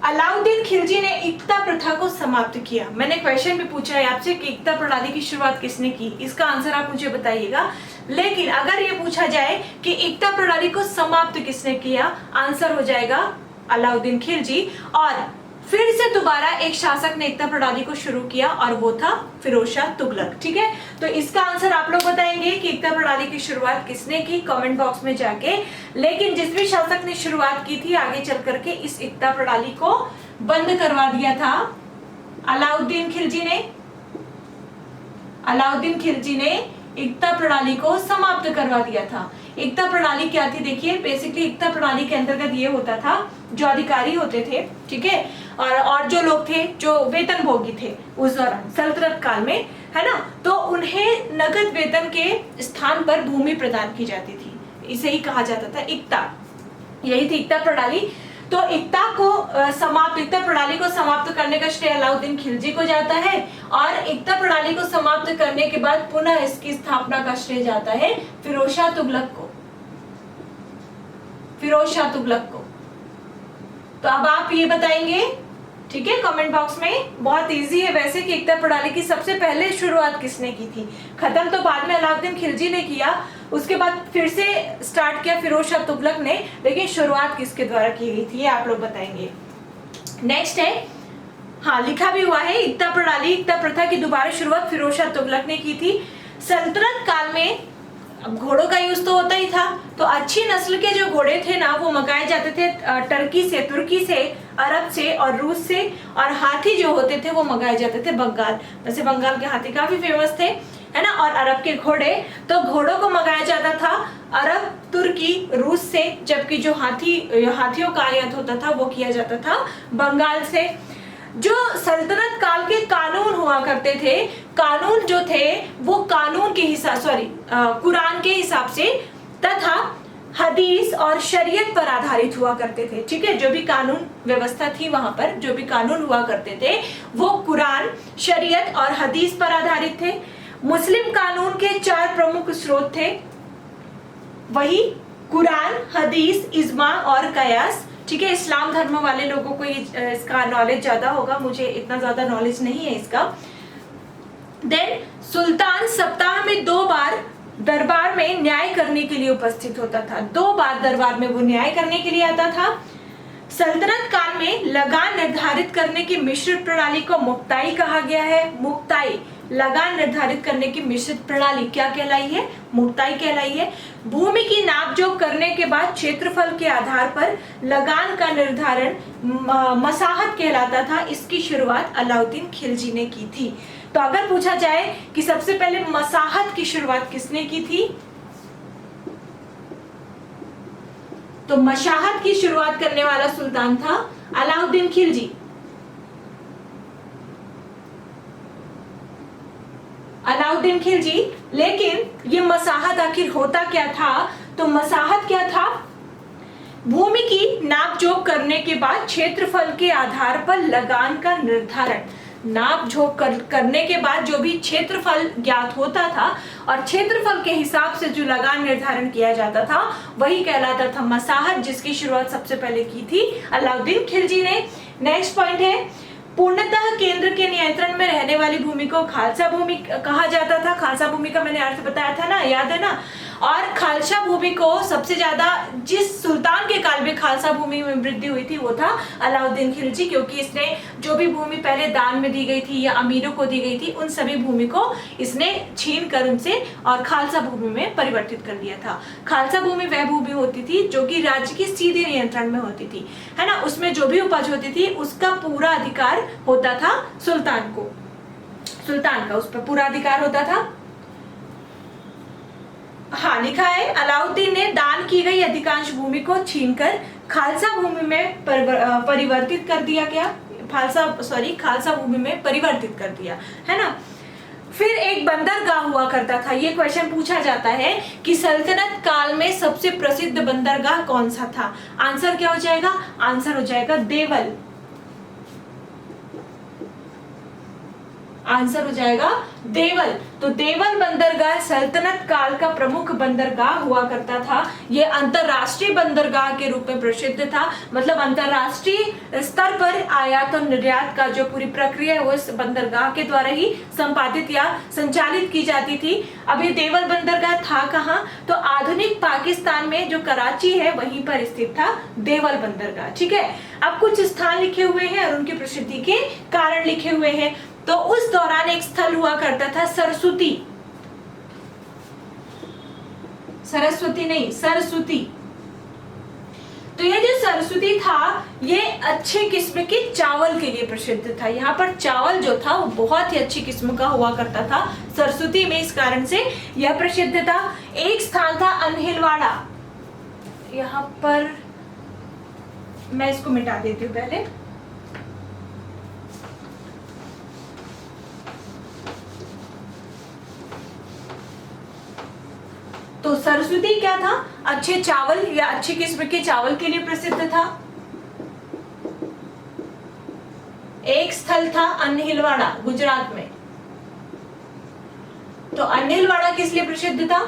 अलाउद्दीन खिलजी ने इक्ता प्रथा को समाप्त किया। मैंने क्वेश्चन भी पूछा है आपसे कि इक्ता प्रणाली की शुरुआत किसने की, इसका आंसर आप मुझे बताइएगा। लेकिन अगर ये पूछा जाए कि इक्ता प्रणाली को समाप्त किसने किया, आंसर हो जाएगा अलाउद्दीन खिलजी। और फिर से दोबारा एक शासक ने इक्ता प्रणाली को शुरू किया और वो था फिरोज शाह तुगलक, ठीक है। तो इसका आंसर आप लोग बताएंगे कि इक्ता प्रणाली की शुरुआत किसने की, कमेंट बॉक्स में जाके। लेकिन जिस भी शासक ने शुरुआत की थी, आगे चल करके इस इक्ता प्रणाली को बंद करवा दिया था अलाउद्दीन खिलजी ने। अलाउद्दीन खिलजी ने इक्ता प्रणाली को समाप्त करवा दिया था। इक्ता प्रणाली क्या थी? देखिए, बेसिकली इक्ता प्रणाली के अंतर्गत ये होता था, जो अधिकारी होते थे, ठीक है, और जो लोग थे जो वेतन भोगी थे उस दौरान सल्तनत काल में, है ना, तो उन्हें नगद वेतन के स्थान पर भूमि प्रदान की जाती थी। इसे ही कहा जाता था इक्ता, यही थी इक्ता प्रणाली। तो इक्ता प्रणाली को समाप्त करने का श्रेय अलाउद्दीन खिलजी को जाता है, और इक्ता प्रणाली को समाप्त करने के बाद पुनः इसकी स्थापना का श्रेय जाता है फिरोज शाह तुगलक को, फिरोज शाह तुगलक को। तो अब आप ये बताएंगे, ठीक है, कमेंट बॉक्स में। बहुत इजी है वैसे कि इक्ता प्रणाली की सबसे पहले शुरुआत किसने की थी। खत्म तो बाद में अलाउद्दीन खिलजी ने किया, उसके बाद फिर से स्टार्ट किया फिरोज शाह तुगलक ने, लेकिन शुरुआत किसके द्वारा की गई थी ये आप लोग बताएंगे। नेक्स्ट है, हाँ लिखा भी हुआ है, इक्ता प्रथा की दोबारा शुरुआत फिरोज शाह तुगलक ने की थी। सल्तनत काल में अब घोड़ों का यूज तो होता ही था, तो अच्छी नस्ल के जो घोड़े थे ना, वो मंगाए जाते थे तुर्की से, अरब से और रूस से, और हाथी जो होते थे वो मंगाए जाते थे बंगाल। वैसे बंगाल के हाथी काफी फेमस थे, है ना, और अरब के घोड़े, तो घोड़ों को मंगाया जाता था अरब, तुर्की, रूस से, जबकि जो हाथियों का आयात होता था वो किया जाता था बंगाल से। जो सल्तनत काल के कानून हुआ करते थे, कानून जो थे वो कानून के हिसाब कुरान के हिसाब से तथा हदीस और शरीयत पर आधारित हुआ करते थे। ठीक है, जो भी कानून व्यवस्था थी वहां पर जो भी कानून हुआ करते थे वो कुरान, शरीयत और हदीस पर आधारित थे। मुस्लिम कानून के 4 प्रमुख स्रोत थे, वही कुरान, हदीस, इज्मा और कयास। ठीक है, इस्लाम धर्म वाले लोगों को इसका नॉलेज ज्यादा होगा, मुझे इतना ज्यादा नॉलेज नहीं है इसका। देन सुल्तान सप्ताह में 2 बार दरबार में न्याय करने के लिए उपस्थित होता था। 2 बार दरबार में वो न्याय करने के लिए आता था। सल्तनत काल में लगान निर्धारित करने की मिश्रित प्रणाली को मुक्ताई कहा गया है। मुक्ताई, लगान निर्धारित करने की मिश्रित प्रणाली क्या कहलाई है? मुक्ताई कहलाई है। भूमि की नापजोख करने के बाद क्षेत्रफल के आधार पर लगान का निर्धारण मसाहत कहलाता था। इसकी शुरुआत अलाउद्दीन खिलजी ने की थी। तो अगर पूछा जाए कि सबसे पहले मसाहत की शुरुआत किसने की थी, तो मसाहत की शुरुआत करने वाला सुल्तान था अलाउद्दीन खिलजी। अलाउद्दीन खिलजी। लेकिन ये मसाहत आखिर होता क्या था? तो मसाहत क्या था? भूमि की नापजोख करने के बाद क्षेत्रफल के आधार पर लगान का निर्धारण। नापजोख करने के बाद जो भी क्षेत्रफल ज्ञात होता था और क्षेत्रफल के हिसाब से जो लगान निर्धारण किया जाता था वही कहलाता था मसाहत, जिसकी शुरुआत सबसे पहले की थी अलाउद्दीन खिलजी ने। नेक्स्ट पॉइंट है, पूर्णतः केंद्र के नियंत्रण में रहने वाली भूमि को खालसा भूमि कहा जाता था। खालसा भूमि का मैंने अर्थ बताया था ना, याद है ना? और खालसा भूमि को सबसे ज्यादा जिस सुल्तान के काल में खालसा भूमि में वृद्धि हुई थी वो था अलाउद्दीन खिलजी, क्योंकि इसने जो भी भूमि पहले दान में दी गई थी या अमीरों को दी गई थी उन सभी भूमि को इसने छीन कर उनसे और खालसा भूमि में परिवर्तित कर दिया था। खालसा भूमि वह भूमि होती थी जो कि राज्य के सीधे नियंत्रण में होती थी, है ना? उसमें जो भी उपज होती थी उसका पूरा अधिकार होता था सुल्तान को, सुल्तान का उस पर पूरा अधिकार होता था। हाँ, लिखा है अलाउद्दीन ने दान की गई अधिकांश भूमि को छीनकर खालसा भूमि में परिवर्तित कर दिया। क्या? खालसा भूमि में परिवर्तित कर दिया, है ना? फिर एक बंदरगाह हुआ करता था। ये क्वेश्चन पूछा जाता है कि सल्तनत काल में सबसे प्रसिद्ध बंदरगाह कौन सा था? आंसर क्या हो जाएगा? आंसर हो जाएगा देवल। आंसर हो जाएगा देवल। तो देवल बंदरगाह सल्तनत काल का प्रमुख बंदरगाह हुआ करता था। यह अंतरराष्ट्रीय बंदरगाह के रूप में प्रसिद्ध था, मतलब अंतरराष्ट्रीय स्तर पर आयात और निर्यात का जो पूरी प्रक्रिया है वो इस बंदरगाह के द्वारा ही संपादित या संचालित की जाती थी। अब ये देवल बंदरगाह था कहाँ? तो आधुनिक पाकिस्तान में जो कराची है वहीं पर स्थित था देवल बंदरगाह। ठीक है, अब कुछ स्थान लिखे हुए हैं और उनकी प्रसिद्धि के कारण लिखे हुए हैं। तो उस दौरान एक स्थल हुआ करता था सरस्वती। सरस्वती नहीं, सरस्वती। तो ये जो सरस्वती था ये अच्छे किस्म के चावल के लिए प्रसिद्ध था। यहाँ पर चावल जो था वो बहुत ही अच्छी किस्म का हुआ करता था सरस्वती में, इस कारण से यह प्रसिद्ध था। एक स्थान था अनहिलवाड़ा। यहाँ पर मैं इसको मिटा देती हूँ पहले। तो सरस्वती क्या था? अच्छे चावल या अच्छे किस्म के चावल के लिए प्रसिद्ध था। एक स्थल था अनहिलवाड़ा गुजरात में। तो अनहिलवाड़ा किस लिए प्रसिद्ध था?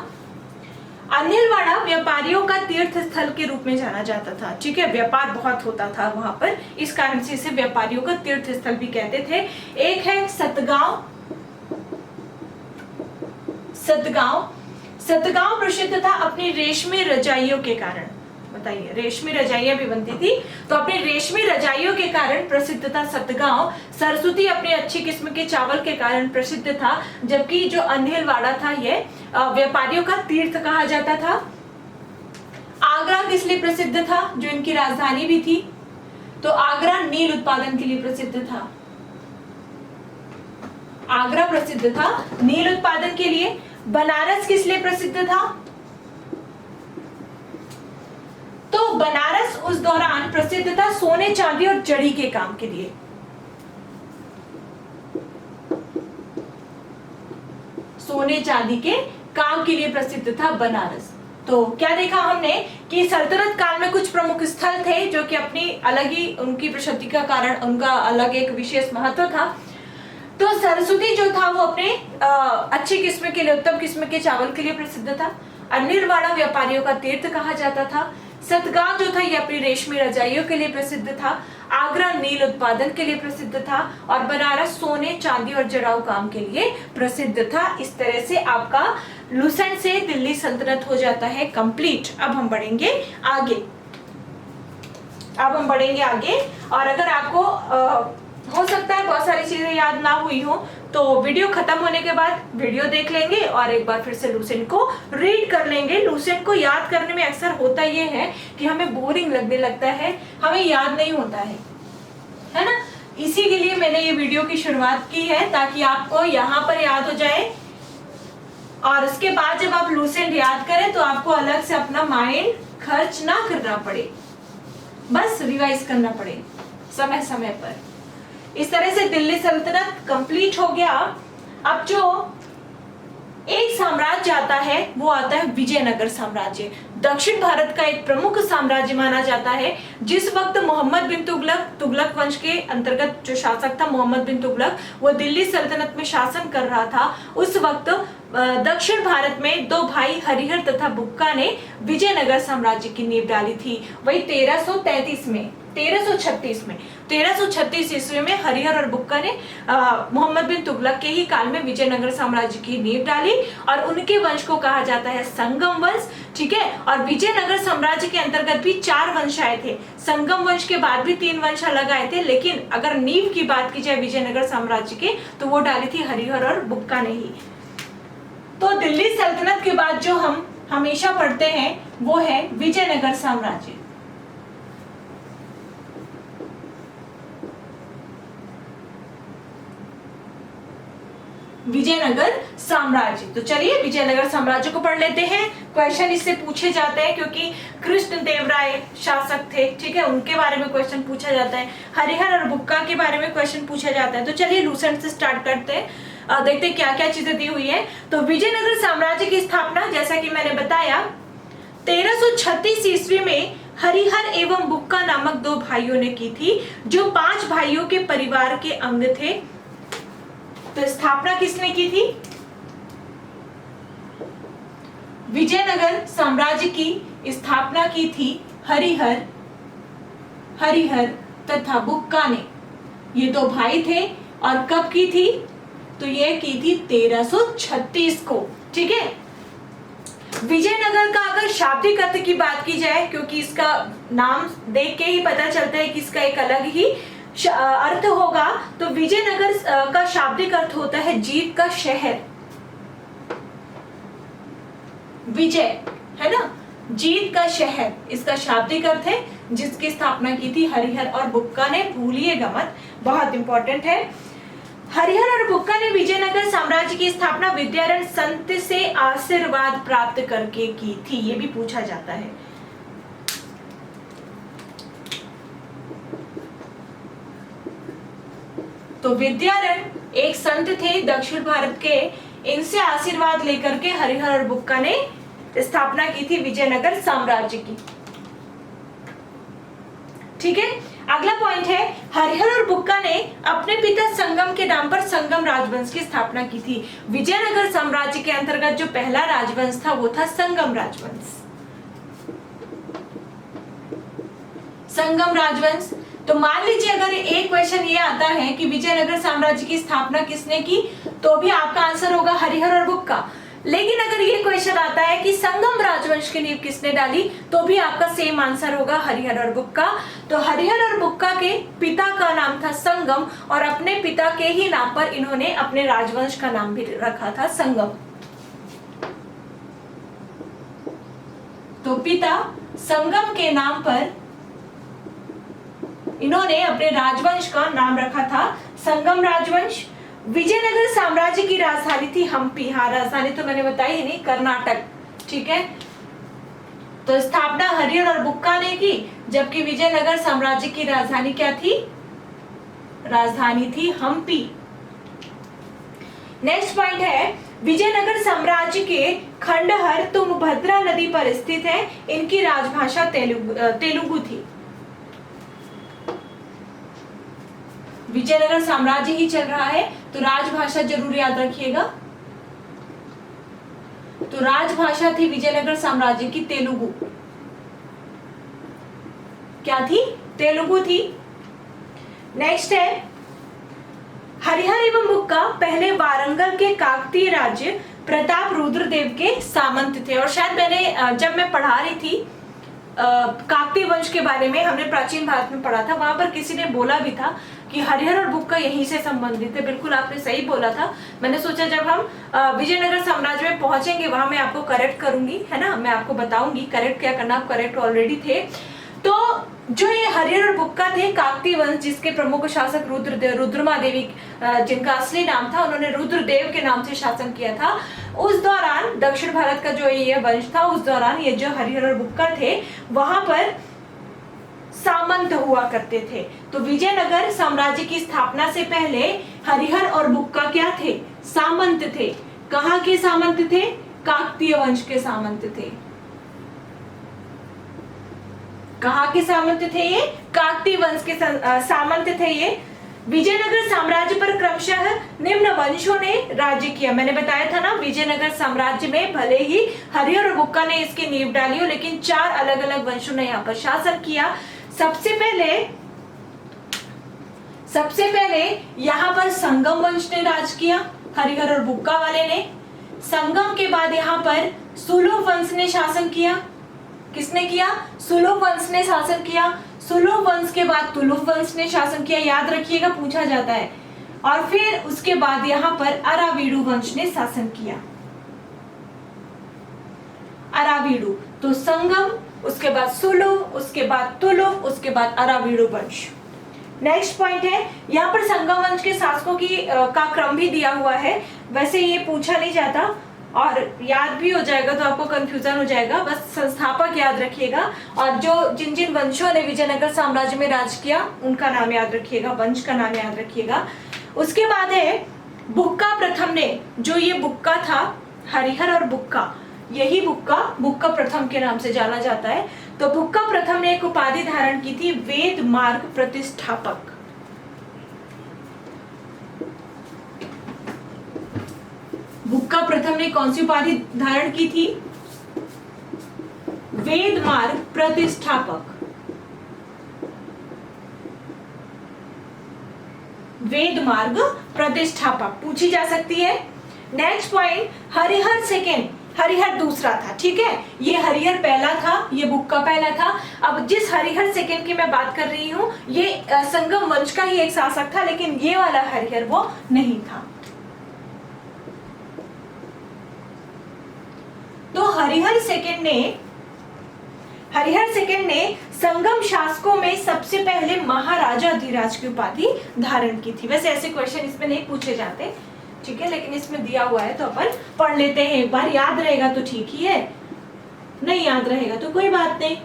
अनहिलवाड़ा व्यापारियों का तीर्थ स्थल के रूप में जाना जाता था। ठीक है, व्यापार बहुत होता था वहां पर, इस कारण से इसे व्यापारियों का तीर्थ स्थल भी कहते थे। एक है सतगांव। सतगांव प्रसिद्ध था अपनी रेशमी रजाइयों के कारण। बताइए, रेशमी रजाइयां भी बनती थी, तो अपनी रेशमी रजाइयों के कारण प्रसिद्ध था सतगांव। सरस्वती अपने अच्छी किस्म के चावल के कारण प्रसिद्ध था, जबकि जो अनहिलवाड़ा था ये व्यापारियों का तीर्थ कहा जाता था। आगरा किस लिए प्रसिद्ध था? जो इनकी राजधानी भी थी। तो आगरा नील उत्पादन के लिए प्रसिद्ध था। आगरा प्रसिद्ध था नील उत्पादन के लिए। बनारस किस लिए प्रसिद्ध था? उस दौरान प्रसिद्ध था सोने चांदी और जड़ी के काम के लिए। सोने चांदी के काम के लिए प्रसिद्ध था बनारस। तो क्या देखा हमने कि सल्तनत काल में कुछ प्रमुख स्थल थे जो कि अपनी अलग ही उनकी प्रसिद्धि का कारण उनका अलग एक विशेष महत्व था। तो सरस्वती जो था वो अपने अच्छी किस्म के लिए, उत्तम किस्म के चावल के लिए प्रसिद्ध था। अनिर्वाणा व्यापारियों का तीर्थ कहा जाता था। सतगांव जो था ये अपनी रेशमी रजाइयों के लिए प्रसिद्ध था। आगरा नील उत्पादन के लिए प्रसिद्ध था और बनारस सोने चांदी और जड़ाऊ काम के लिए प्रसिद्ध था। इस तरह से आपका लूसेंट से दिल्ली सल्तनत हो जाता है कंप्लीट। अब हम बढ़ेंगे आगे। और अगर आपको हो सकता है बहुत सारी चीजें याद ना हुई हो तो वीडियो खत्म होने के बाद वीडियो देख लेंगे और एक बार फिर से लूसेंट को रीड कर लेंगे। लूसेंट को याद करने में अक्सर होता ये है कि हमें बोरिंग लगने लगता है, हमें याद नहीं होता है ना। इसी के लिए मैंने ये वीडियो की शुरुआत की है ताकि आपको यहाँ पर याद हो जाए और उसके बाद जब आप लूसेंट याद करें तो आपको अलग से अपना माइंड खर्च ना करना पड़े, बस रिवाइज करना पड़े समय समय पर। इस तरह से दिल्ली सल्तनत कंप्लीट हो गया। अब जो एक साम्राज्य आता है वो आता है विजयनगर साम्राज्य। दक्षिण भारत का एक प्रमुख साम्राज्य माना जाता है। जिस वक्त मोहम्मद बिन तुगलक वंश के अंतर्गत जो शासक था मोहम्मद बिन तुगलक, वो दिल्ली सल्तनत में शासन कर रहा था। उस वक्त दक्षिण भारत में दो भाई हरिहर तथा बुक्का ने विजयनगर साम्राज्य की नींव डाली थी। वही 1336 ईस्वी में हरिहर और बुक्का ने मोहम्मद बिन तुगलक के ही काल में विजयनगर साम्राज्य की नींव डाली और उनके वंश को कहा जाता है संगम वंश। ठीक है, और विजयनगर साम्राज्य के अंतर्गत भी 4 वंश आए थे। संगम वंश के बाद भी 3 वंश अलग आए थे, लेकिन अगर नींव की बात की जाए विजयनगर साम्राज्य के तो वो डाली थी हरिहर और बुक्का ने ही। तो दिल्ली सल्तनत के बाद जो हम हमेशा पढ़ते हैं वो है विजयनगर साम्राज्य। विजयनगर साम्राज्य। तो चलिए विजयनगर साम्राज्य को पढ़ लेते हैं। क्वेश्चन इससे पूछे जाते हैं क्योंकि कृष्णदेवराय शासक थे, ठीक है, उनके बारे में क्वेश्चन पूछा जाता है। हरिहर और बुक्का के बारे में क्वेश्चन पूछा जाता है। तो चलिए लूसेंट से स्टार्ट करते हैं, देखते हैं क्या क्या चीजें दी हुई है। तो विजयनगर साम्राज्य की स्थापना जैसा कि मैंने बताया 1336 ईस्वी में हरिहर एवं बुक्का नामक 2 भाइयों ने की थी, जो 5 भाइयों के परिवार के अंग थे। तो स्थापना किसने की थी? विजयनगर साम्राज्य की स्थापना की थी हरिहर तथा बुक्का ने। ये 2 भाई थे और कब की थी? तो ये की थी 1336 को। ठीक है, विजयनगर का अगर शाब्दिक अर्थ की बात की जाए, क्योंकि इसका नाम देख के ही पता चलता है कि इसका एक अलग ही अर्थ होगा, तो विजयनगर का शाब्दिक अर्थ होता है जीत का शहर। विजय है ना, जीत का शहर इसका शाब्दिक अर्थ है, जिसकी स्थापना की थी हरिहर और बुक्का ने। भूलिएगा मत, बहुत इंपॉर्टेंट है। हरिहर और बुक्का ने विजयनगर साम्राज्य की स्थापना विद्यारण्य संत से आशीर्वाद प्राप्त करके की थी। ये भी पूछा जाता है। तो विद्यारण्य एक संत थे दक्षिण भारत के, इनसे आशीर्वाद लेकर के हरिहर और बुक्का ने स्थापना की थी विजयनगर साम्राज्य की। ठीक है, अगला पॉइंट है, हरिहर और बुक्का ने अपने पिता संगम के नाम पर संगम राजवंश की स्थापना की थी। विजयनगर साम्राज्य के अंतर्गत जो पहला राजवंश था वो था संगम राजवंश। संगम राजवंश। तो मान लीजिए अगर एक क्वेश्चन ये आता है कि विजयनगर साम्राज्य की स्थापना किसने की, तो भी आपका आंसर होगा हरिहर और बुक्का। लेकिन अगर ये क्वेश्चन आता है कि संगम राजवंश की नींव किसने डाली, तो भी आपका सेम आंसर होगा हरिहर और बुक्का। तो हरिहर और बुक्का के पिता का नाम था संगम और अपने पिता के ही नाम पर इन्होंने अपने राजवंश का नाम भी रखा था संगम। तो पिता संगम के नाम पर इन्होंने अपने राजवंश का नाम रखा था संगम राजवंश। विजयनगर साम्राज्य की राजधानी थी हम्पी। हाँ, राजधानी तो मैंने बताई ही नहीं, कर्नाटक। ठीक है, तो स्थापना हरिहर और बुक्का ने की। जबकि विजयनगर साम्राज्य की राजधानी क्या थी? राजधानी थी हम्पी। नेक्स्ट पॉइंट है, विजयनगर साम्राज्य के खंडहर तुंगभद्रा नदी पर स्थित है, इनकी राजभाषा तेलुगु थी। विजयनगर साम्राज्य ही चल रहा है तो राजभाषा जरूर याद रखिएगा। तो राजभाषा थी विजयनगर साम्राज्य की तेलुगु। क्या थी? तेलुगु थी। नेक्स्ट है, हरिहर एवं बुक्का पहले वारंगल के काकतीय राज्य प्रताप रुद्रदेव के सामंत थे। और शायद मैंने जब मैं पढ़ा रही थी काकतीय वंश के बारे में, हमने प्राचीन भारत में पढ़ा था, वहां पर किसी ने बोला भी था कि हरिहर और बुक्का यहीं से संबंधित है। बिल्कुल आपने सही बोला था। मैंने सोचा जब हम विजयनगर साम्राज्य में पहुंचेंगे वहां मैं आपको करेक्ट करूंगी, है ना, मैं आपको बताऊंगी करेक्ट क्या करना। आप करेक्ट ऑलरेडी थे। तो जो ये हरिहर और बुक्का थे, काकतीय वंश जिसके प्रमुख शासक रुद्रमा देवी जिनका असली नाम था, उन्होंने रुद्रदेव के नाम से शासन किया था। उस दौरान दक्षिण भारत का जो ये वंश था, उस दौरान ये जो हरिहर और बुक्का थे वहां पर सामंत हुआ करते थे। तो विजयनगर साम्राज्य की स्थापना से पहले हरिहर और बुक्का क्या थे? सामंत थे। कहाँ के सामंत थे? काकतीय वंश के सामंत थे। कहाँ के सामंत थे ये? काकतीय वंश के सामंत थे ये। विजयनगर साम्राज्य पर क्रमशः निम्न वंशों ने राज्य किया। मैंने बताया था ना, विजयनगर साम्राज्य में भले ही हरिहर और बुक्का ने इसकी नींव डाली हो, लेकिन 4 अलग अलग वंशों ने यहाँ पर शासन किया। सबसे पहले यहाँ पर संगम वंश ने राज किया, हरिहर और बुक्का वाले ने। संगम के बाद यहाँ पर सुलभ वंश ने शासन किया। किसने किया? सुलभ वंश ने शासन किया। सुलभ वंश के बाद तुलुप वंश ने शासन किया, याद रखिएगा, पूछा जाता है। और फिर उसके बाद यहाँ पर अरावीडु वंश ने शासन किया। अरावीडु, तो संगम, उसके बाद सुलभ, उसके बाद तुलुप, उसके बाद अरावीडु वंश। नेक्स्ट पॉइंट है, यहाँ पर संगम वंश के शासकों का क्रम भी दिया हुआ है। वैसे ये पूछा नहीं जाता और याद भी हो जाएगा तो आपको कंफ्यूजन हो जाएगा, बस संस्थापक याद रखिएगा। और जो जिन वंशों ने विजयनगर साम्राज्य में राज किया उनका नाम याद रखिएगा, वंश का नाम याद रखिएगा। उसके बाद है बुक्का प्रथम ने, जो ये बुक्का था, हरिहर और बुक्का, यही बुक्का प्रथम के नाम से जाना जाता है। तो बुक्का प्रथम ने एक उपाधि धारण की थी, वेद मार्ग प्रतिष्ठापक। बुक्का प्रथम ने कौन सी उपाधि धारण की थी? वेद मार्ग प्रतिष्ठापक। वेद मार्ग प्रतिष्ठापक पूछी जा सकती है। Next point, Harihar second, Harihar दूसरा था, ठीक है, ये हरिहर पहला था, ये बुक्का पहला था। अब जिस हरिहर सेकेंड की मैं बात कर रही हूँ ये संगम वंश का ही एक शासक था, लेकिन ये वाला हरिहर वो नहीं था। तो हरिहर सेकेंड ने संगम शासकों में सबसे पहले महाराजा अधिराज की उपाधि धारण की थी। वैसे ऐसे क्वेश्चन इसमें नहीं पूछे जाते, ठीक है, लेकिन इसमें दिया हुआ है तो अपन पढ़ लेते हैं एक बार। याद रहेगा तो ठीक ही है, नहीं याद रहेगा तो कोई बात नहीं।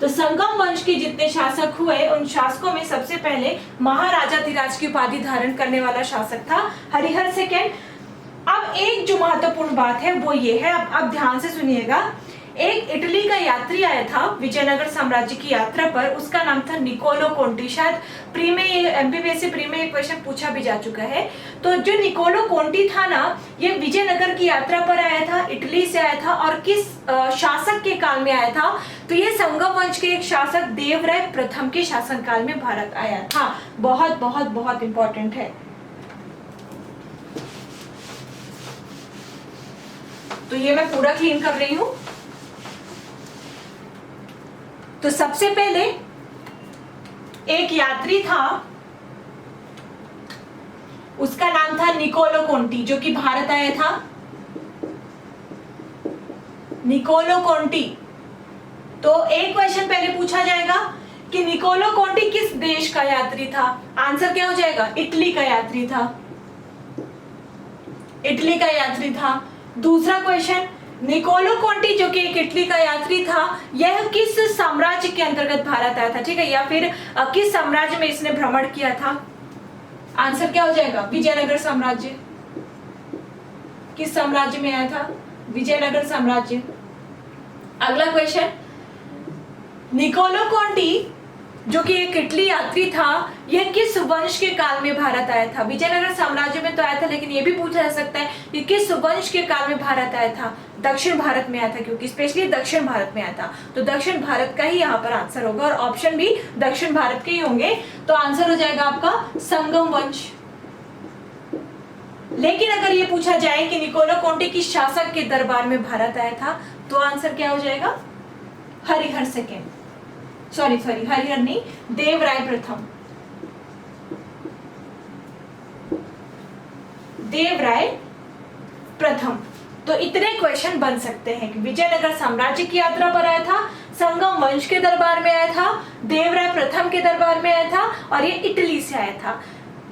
तो संगम वंश के जितने शासक हुए उन शासकों में सबसे पहले महाराजाधिराज की उपाधि धारण करने वाला शासक था हरिहर सेकेंड। अब एक जो महत्वपूर्ण बात है वो ये है, अब ध्यान से सुनिएगा। एक इटली का यात्री आया था विजयनगर साम्राज्य की यात्रा पर, उसका नाम था निकोलो कोंटी। शायद प्री में एमपीपीएससी प्री में एक क्वेश्चन पूछा भी जा चुका है। तो जो निकोलो कोंटी था ना, ये विजयनगर की यात्रा पर आया था, इटली से आया था, और किस शासक के काल में आया था? तो ये संगम वंश के एक शासक देवराय प्रथम के शासनकाल में भारत आया था। बहुत बहुत बहुत इंपॉर्टेंट है। तो ये मैं पूरा क्लीन कर रही हूं। तो सबसे पहले एक यात्री था, उसका नाम था निकोलो कोंटी, जो कि भारत आया था। Niccolo Conti. तो एक क्वेश्चन पहले पूछा जाएगा कि निकोलो कोंटी किस देश का यात्री था? आंसर क्या हो जाएगा? इटली का यात्री था। इटली का यात्री था। दूसरा क्वेश्चन, निकोलो कोंटी जो कि एक इटली का यात्री था, यह किस साम्राज्य के अंतर्गत भारत आया था, ठीक है, या फिर किस साम्राज्य में इसने भ्रमण किया था? आंसर क्या हो जाएगा? विजयनगर साम्राज्य। किस साम्राज्य में आया था? विजयनगर साम्राज्य। अगला क्वेश्चन, निकोलो कोंटी जो कि एक इटली यात्री था, यह किस वंश के काल में भारत आया था? विजयनगर साम्राज्य में तो आया था, लेकिन यह भी पूछा जा सकता है कि किस वंश के काल में भारत आया था? दक्षिण भारत में आया था, क्योंकि स्पेशली दक्षिण भारत में आया था, तो दक्षिण भारत का ही यहाँ पर आंसर होगा और ऑप्शन भी दक्षिण भारत के ही होंगे, तो आंसर हो जाएगा आपका संगम वंश। लेकिन अगर ये पूछा जाए कि निकोलो कोंटी किस शासक के दरबार में भारत आया था, तो आंसर क्या हो जाएगा? हरिहर सेकेंड, सॉरी हरिहर नहीं, देवराय प्रथम। देवराय प्रथम। तो इतने क्वेश्चन बन सकते हैं कि विजयनगर साम्राज्य की यात्रा पर आया था, संगम वंश के दरबार में आया था, देवराय प्रथम के दरबार में आया था और ये इटली से आया था।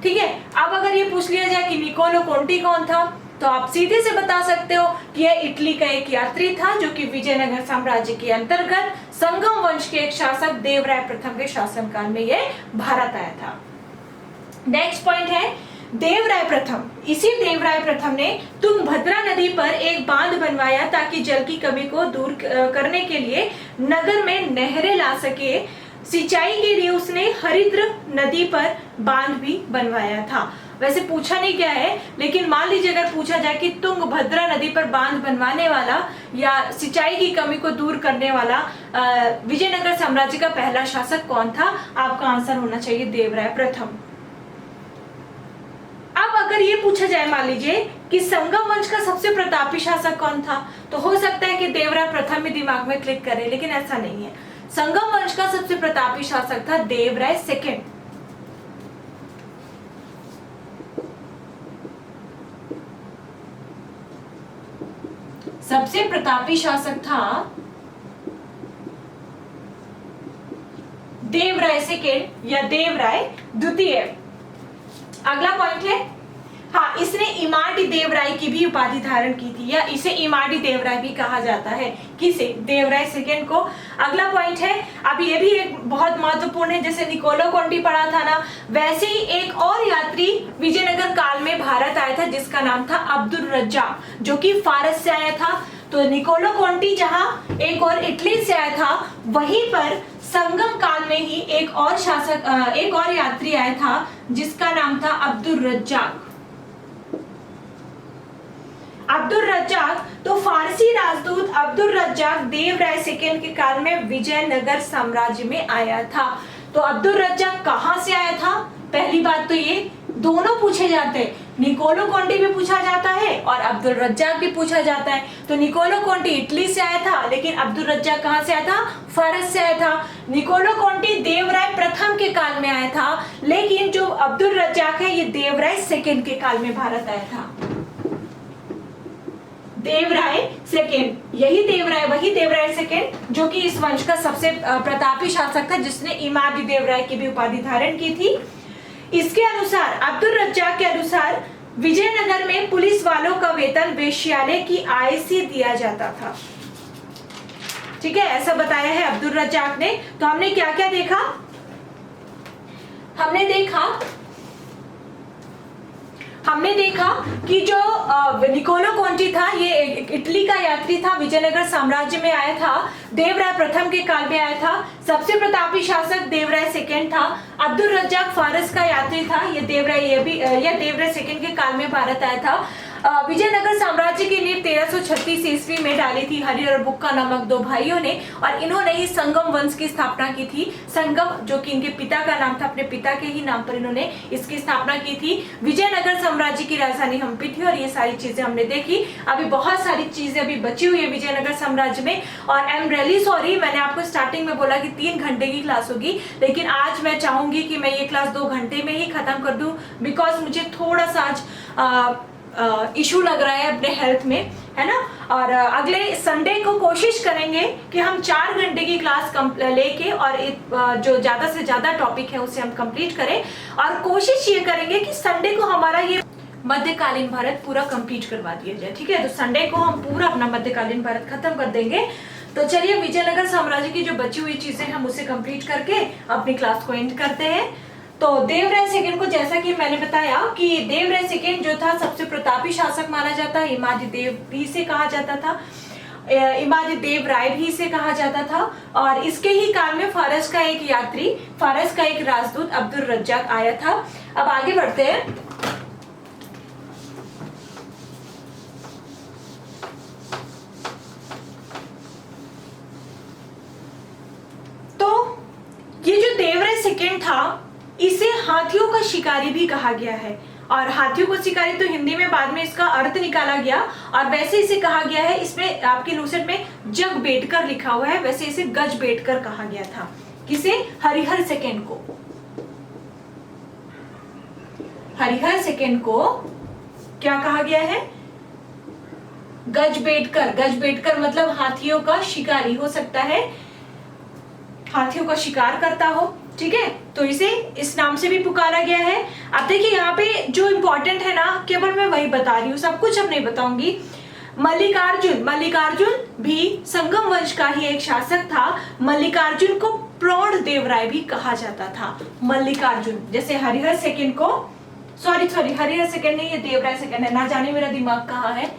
ठीक है, अब अगर ये पूछ लिया जाए कि निकोलो कोंटी कौन था, तो आप सीधे से बता सकते हो कि यह इटली का एक यात्री था जो कि विजयनगर साम्राज्य के अंतर्गत संगम वंश के एक शासक देवराय प्रथम के शासनकाल में यह भारत आया था। नेक्स्ट पॉइंट है देवराय प्रथम। इसी देवराय प्रथम ने तुंगभद्रा नदी पर एक बांध बनवाया ताकि जल की कमी को दूर करने के लिए नगर में नहरें ला सके। सिंचाई के लिए उसने हरिद्र नदी पर बांध भी बनवाया था। वैसे पूछा नहीं गया है, लेकिन मान लीजिए अगर पूछा जाए कि तुंगभद्रा नदी पर बांध बनवाने वाला या सिंचाई की कमी को दूर करने वाला विजयनगर साम्राज्य का पहला शासक कौन था, आपका आंसर होना चाहिए देवराय प्रथम। अब अगर ये पूछा जाए मान लीजिए कि संगम वंश का सबसे प्रतापी शासक कौन था, तो हो सकता है कि देवराय प्रथम ही दिमाग में क्लिक करे, लेकिन ऐसा नहीं है। संगम वंश का सबसे प्रतापी शासक था देवराय सेकेंड। सबसे प्रतापी शासक था देवराय सेकेंड या देवराय द्वितीय। अगला पॉइंट है, हाँ, इसने इमाडी देवराय की भी उपाधि धारण की थी, या इसे इमाडी देवराय भी कहा जाता है। किसे? देवराय सेकेंड को। अगला पॉइंट है, अब ये भी एक बहुत महत्वपूर्ण है, जैसे निकोलो कोंटी पढ़ा था ना, वैसे ही एक और यात्री विजयनगर काल में भारत आया था जिसका नाम था अब्दुल रज्जाक, जो कि फारस से आया था। तो निकोलो कोंटी जहां एक और इटली से आया था, वहीं पर संगम काल में ही एक और यात्री आया था जिसका नाम था अब्दुल रज्जाक। अब्दुल रज्जाक, तो फारसी राजदूत अब्दुल रज्जाक देवराय सेकेंड के काल में विजयनगर साम्राज्य में आया था। तो अब्दुल रज्जाक कहां से आया था? पहली बात तो ये दोनों पूछे जाते हैं, निकोलो कोंटी भी पूछा जाता है और अब्दुल रज्जाक भी पूछा जाता है। तो निकोलो कोंटी इटली से आया था, लेकिन अब्दुल रज्जाक कहां से आया था? फारस से आया था। निकोलो कोंटी देवराय प्रथम के काल में आया था, लेकिन जो अब्दुल रज्जाक है ये देवराय सेकेंड के काल में भारत आया था। देवराय सेकेंड, वही देवराय सेकेंड जो कि इस वंश का सबसे प्रतापी शासक था, जिसने इमादी देवराय की भी उपाधि धारण की थी। इसके अनुसार, अब्दुल रज्जाक के अनुसार, विजयनगर में पुलिस वालों का वेतन वेश्यालय की आय से दिया जाता था। ठीक है, ऐसा बताया है अब्दुल रज्जाक ने। तो हमने क्या क्या देखा? हमने देखा कि जो निकोलो कोंटी था ये इटली का यात्री था, विजयनगर साम्राज्य में आया था, देवराय प्रथम के काल में आया था। सबसे प्रतापी शासक देवराय सेकेंड था। अब्दुल रज्जाक फारस का यात्री था, ये देवराय सेकेंड के काल में भारत आया था। विजयनगर साम्राज्य की नींव 1336 ईस्वी में डाली थी हरिहर और बुक्का नामक दो भाइयों ने, और इन्होंने ही संगम वंश की स्थापना की थी। संगम जो कि इनके पिता का नाम था, अपने पिता के ही नाम पर इन्होंने इसकी स्थापना की थी। विजयनगर साम्राज्य की राजधानी हम्पी थी, और ये सारी चीजें हमने देखी। अभी बहुत सारी चीजें अभी बची हुई है विजयनगर साम्राज्य में, और आई एम रियली सॉरी, मैंने आपको स्टार्टिंग में बोला कि 3 घंटे की क्लास होगी, लेकिन आज मैं चाहूंगी कि मैं ये क्लास 2 घंटे में ही खत्म कर दूं, बिकॉज मुझे थोड़ा सा आज इशू लग रहा है अपने हेल्थ में, है ना। और अगले संडे को कोशिश करेंगे कि हम 4 घंटे की क्लास लेके और जो ज्यादा से ज्यादा टॉपिक है उसे हम कंप्लीट करें, और कोशिश ये करेंगे कि संडे को हमारा ये मध्यकालीन भारत पूरा कंप्लीट करवा दिया जाए। ठीक है, तो संडे को हम पूरा अपना मध्यकालीन भारत खत्म कर देंगे। तो चलिए विजयनगर साम्राज्य की जो बची हुई चीजें हम उसे कंप्लीट करके अपनी क्लास को एंड करते हैं। तो देवराय सेकंड को, जैसा कि मैंने बताया कि देवराय सेकंड जो था सबसे प्रतापी शासक माना जाता है। इमादीदेव भी से कहा जाता था, इमादीदेव राय भी से कहा जाता था। और इसके ही काल में फारस का एक यात्री, फारस का एक राजदूत अब्दुल रज्जाक आया था। अब आगे बढ़ते हैं। तो ये जो देवराय सेकंड था, इसे हाथियों का शिकारी भी कहा गया है। और हाथियों को शिकारी तो हिंदी में बाद में इसका अर्थ निकाला गया, और वैसे इसे कहा गया है, इसमें आपके लूसेंट में जग बेटकर लिखा हुआ है, वैसे इसे गज बेटकर कहा गया था। किसे? हरिहर सेकंड को। हरिहर सेकंड को क्या कहा गया है? गज बेटकर। गज बेटकर मतलब हाथियों का शिकारी हो सकता है, हाथियों का शिकार करता हो। ठीक है, तो इसे इस नाम से भी पुकारा गया है। अब देखिए यहाँ पे जो इम्पोर्टेंट है ना, केवल मैं वही बता रही हूँ, सब कुछ अब नहीं बताऊंगी। मल्लिकार्जुन, मल्लिकार्जुन भी संगम वंश का ही एक शासक था। मल्लिकार्जुन को प्रौढ़ देवराय भी कहा जाता था। मल्लिकार्जुन, जैसे हरिहर सेकंड को, सॉरी हरिहर सेकंड नहीं, ये देवराय सेकंड है, ना जाने मेरा दिमाग कहाँ है।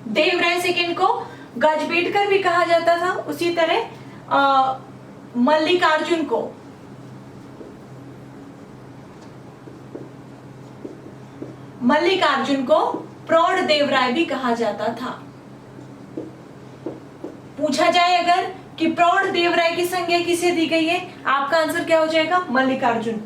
देवराय सेकंड को गजबेटकर भी कहा जाता था। उसी तरह मल्लिकार्जुन को प्रौढ़ देवराय भी कहा जाता था। पूछा जाए अगर कि प्रौढ़ देवराय की संज्ञा किसे दी गई है, आपका आंसर क्या हो जाएगा? मल्लिकार्जुन।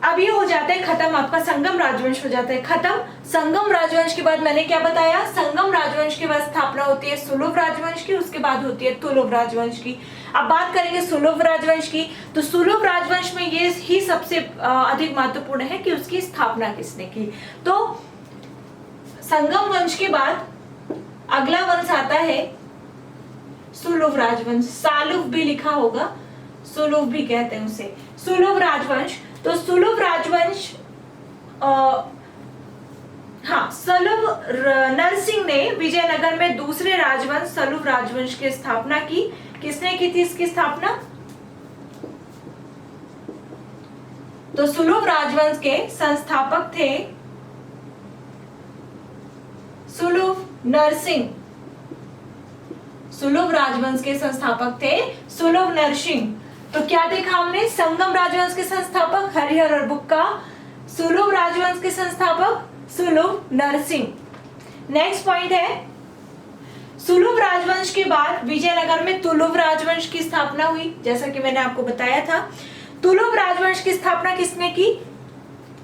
अब ये हो जाता है खत्म, आपका संगम राजवंश हो जाता है खत्म। संगम राजवंश के बाद मैंने क्या बताया? संगम राजवंश के बाद स्थापना होती है सुलभ राजवंश की, उसके बाद होती है तुलुभ राजवंश की। अब बात करेंगे सुलभ राजवंश की, तो सुलभ राजवंश में ये ही सबसे अधिक महत्वपूर्ण है कि उसकी स्थापना किसने की। तो संगम वंश के बाद अगला वंश आता है सुलभ राजवंश। सालुभ भी लिखा होगा, सुलभ भी कहते हैं उसे, सुलभ राजवंश। तो सुलभ राजवंश, सलुभ नरसिंह ने विजयनगर में दूसरे राजवंश सलुभ राजवंश की स्थापना की। किसने की थी इसकी स्थापना? तो सुलभ राजवंश के संस्थापक थे सुलभ नरसिंह। सुलभ राजवंश के संस्थापक थे सुलभ नरसिंह। तो क्या देखा हमने? संगम राजवंश के संस्थापक हरिहर और बुक्का, सुलभ राजवंश के संस्थापक सुलभ नरसिंह। नेक्स्ट पॉइंट है, सुलभ राजवंश के बाद विजयनगर में तुलुभ राजवंश की स्थापना हुई। जैसा कि मैंने आपको बताया था, तुलुभ राजवंश की स्थापना किसने की?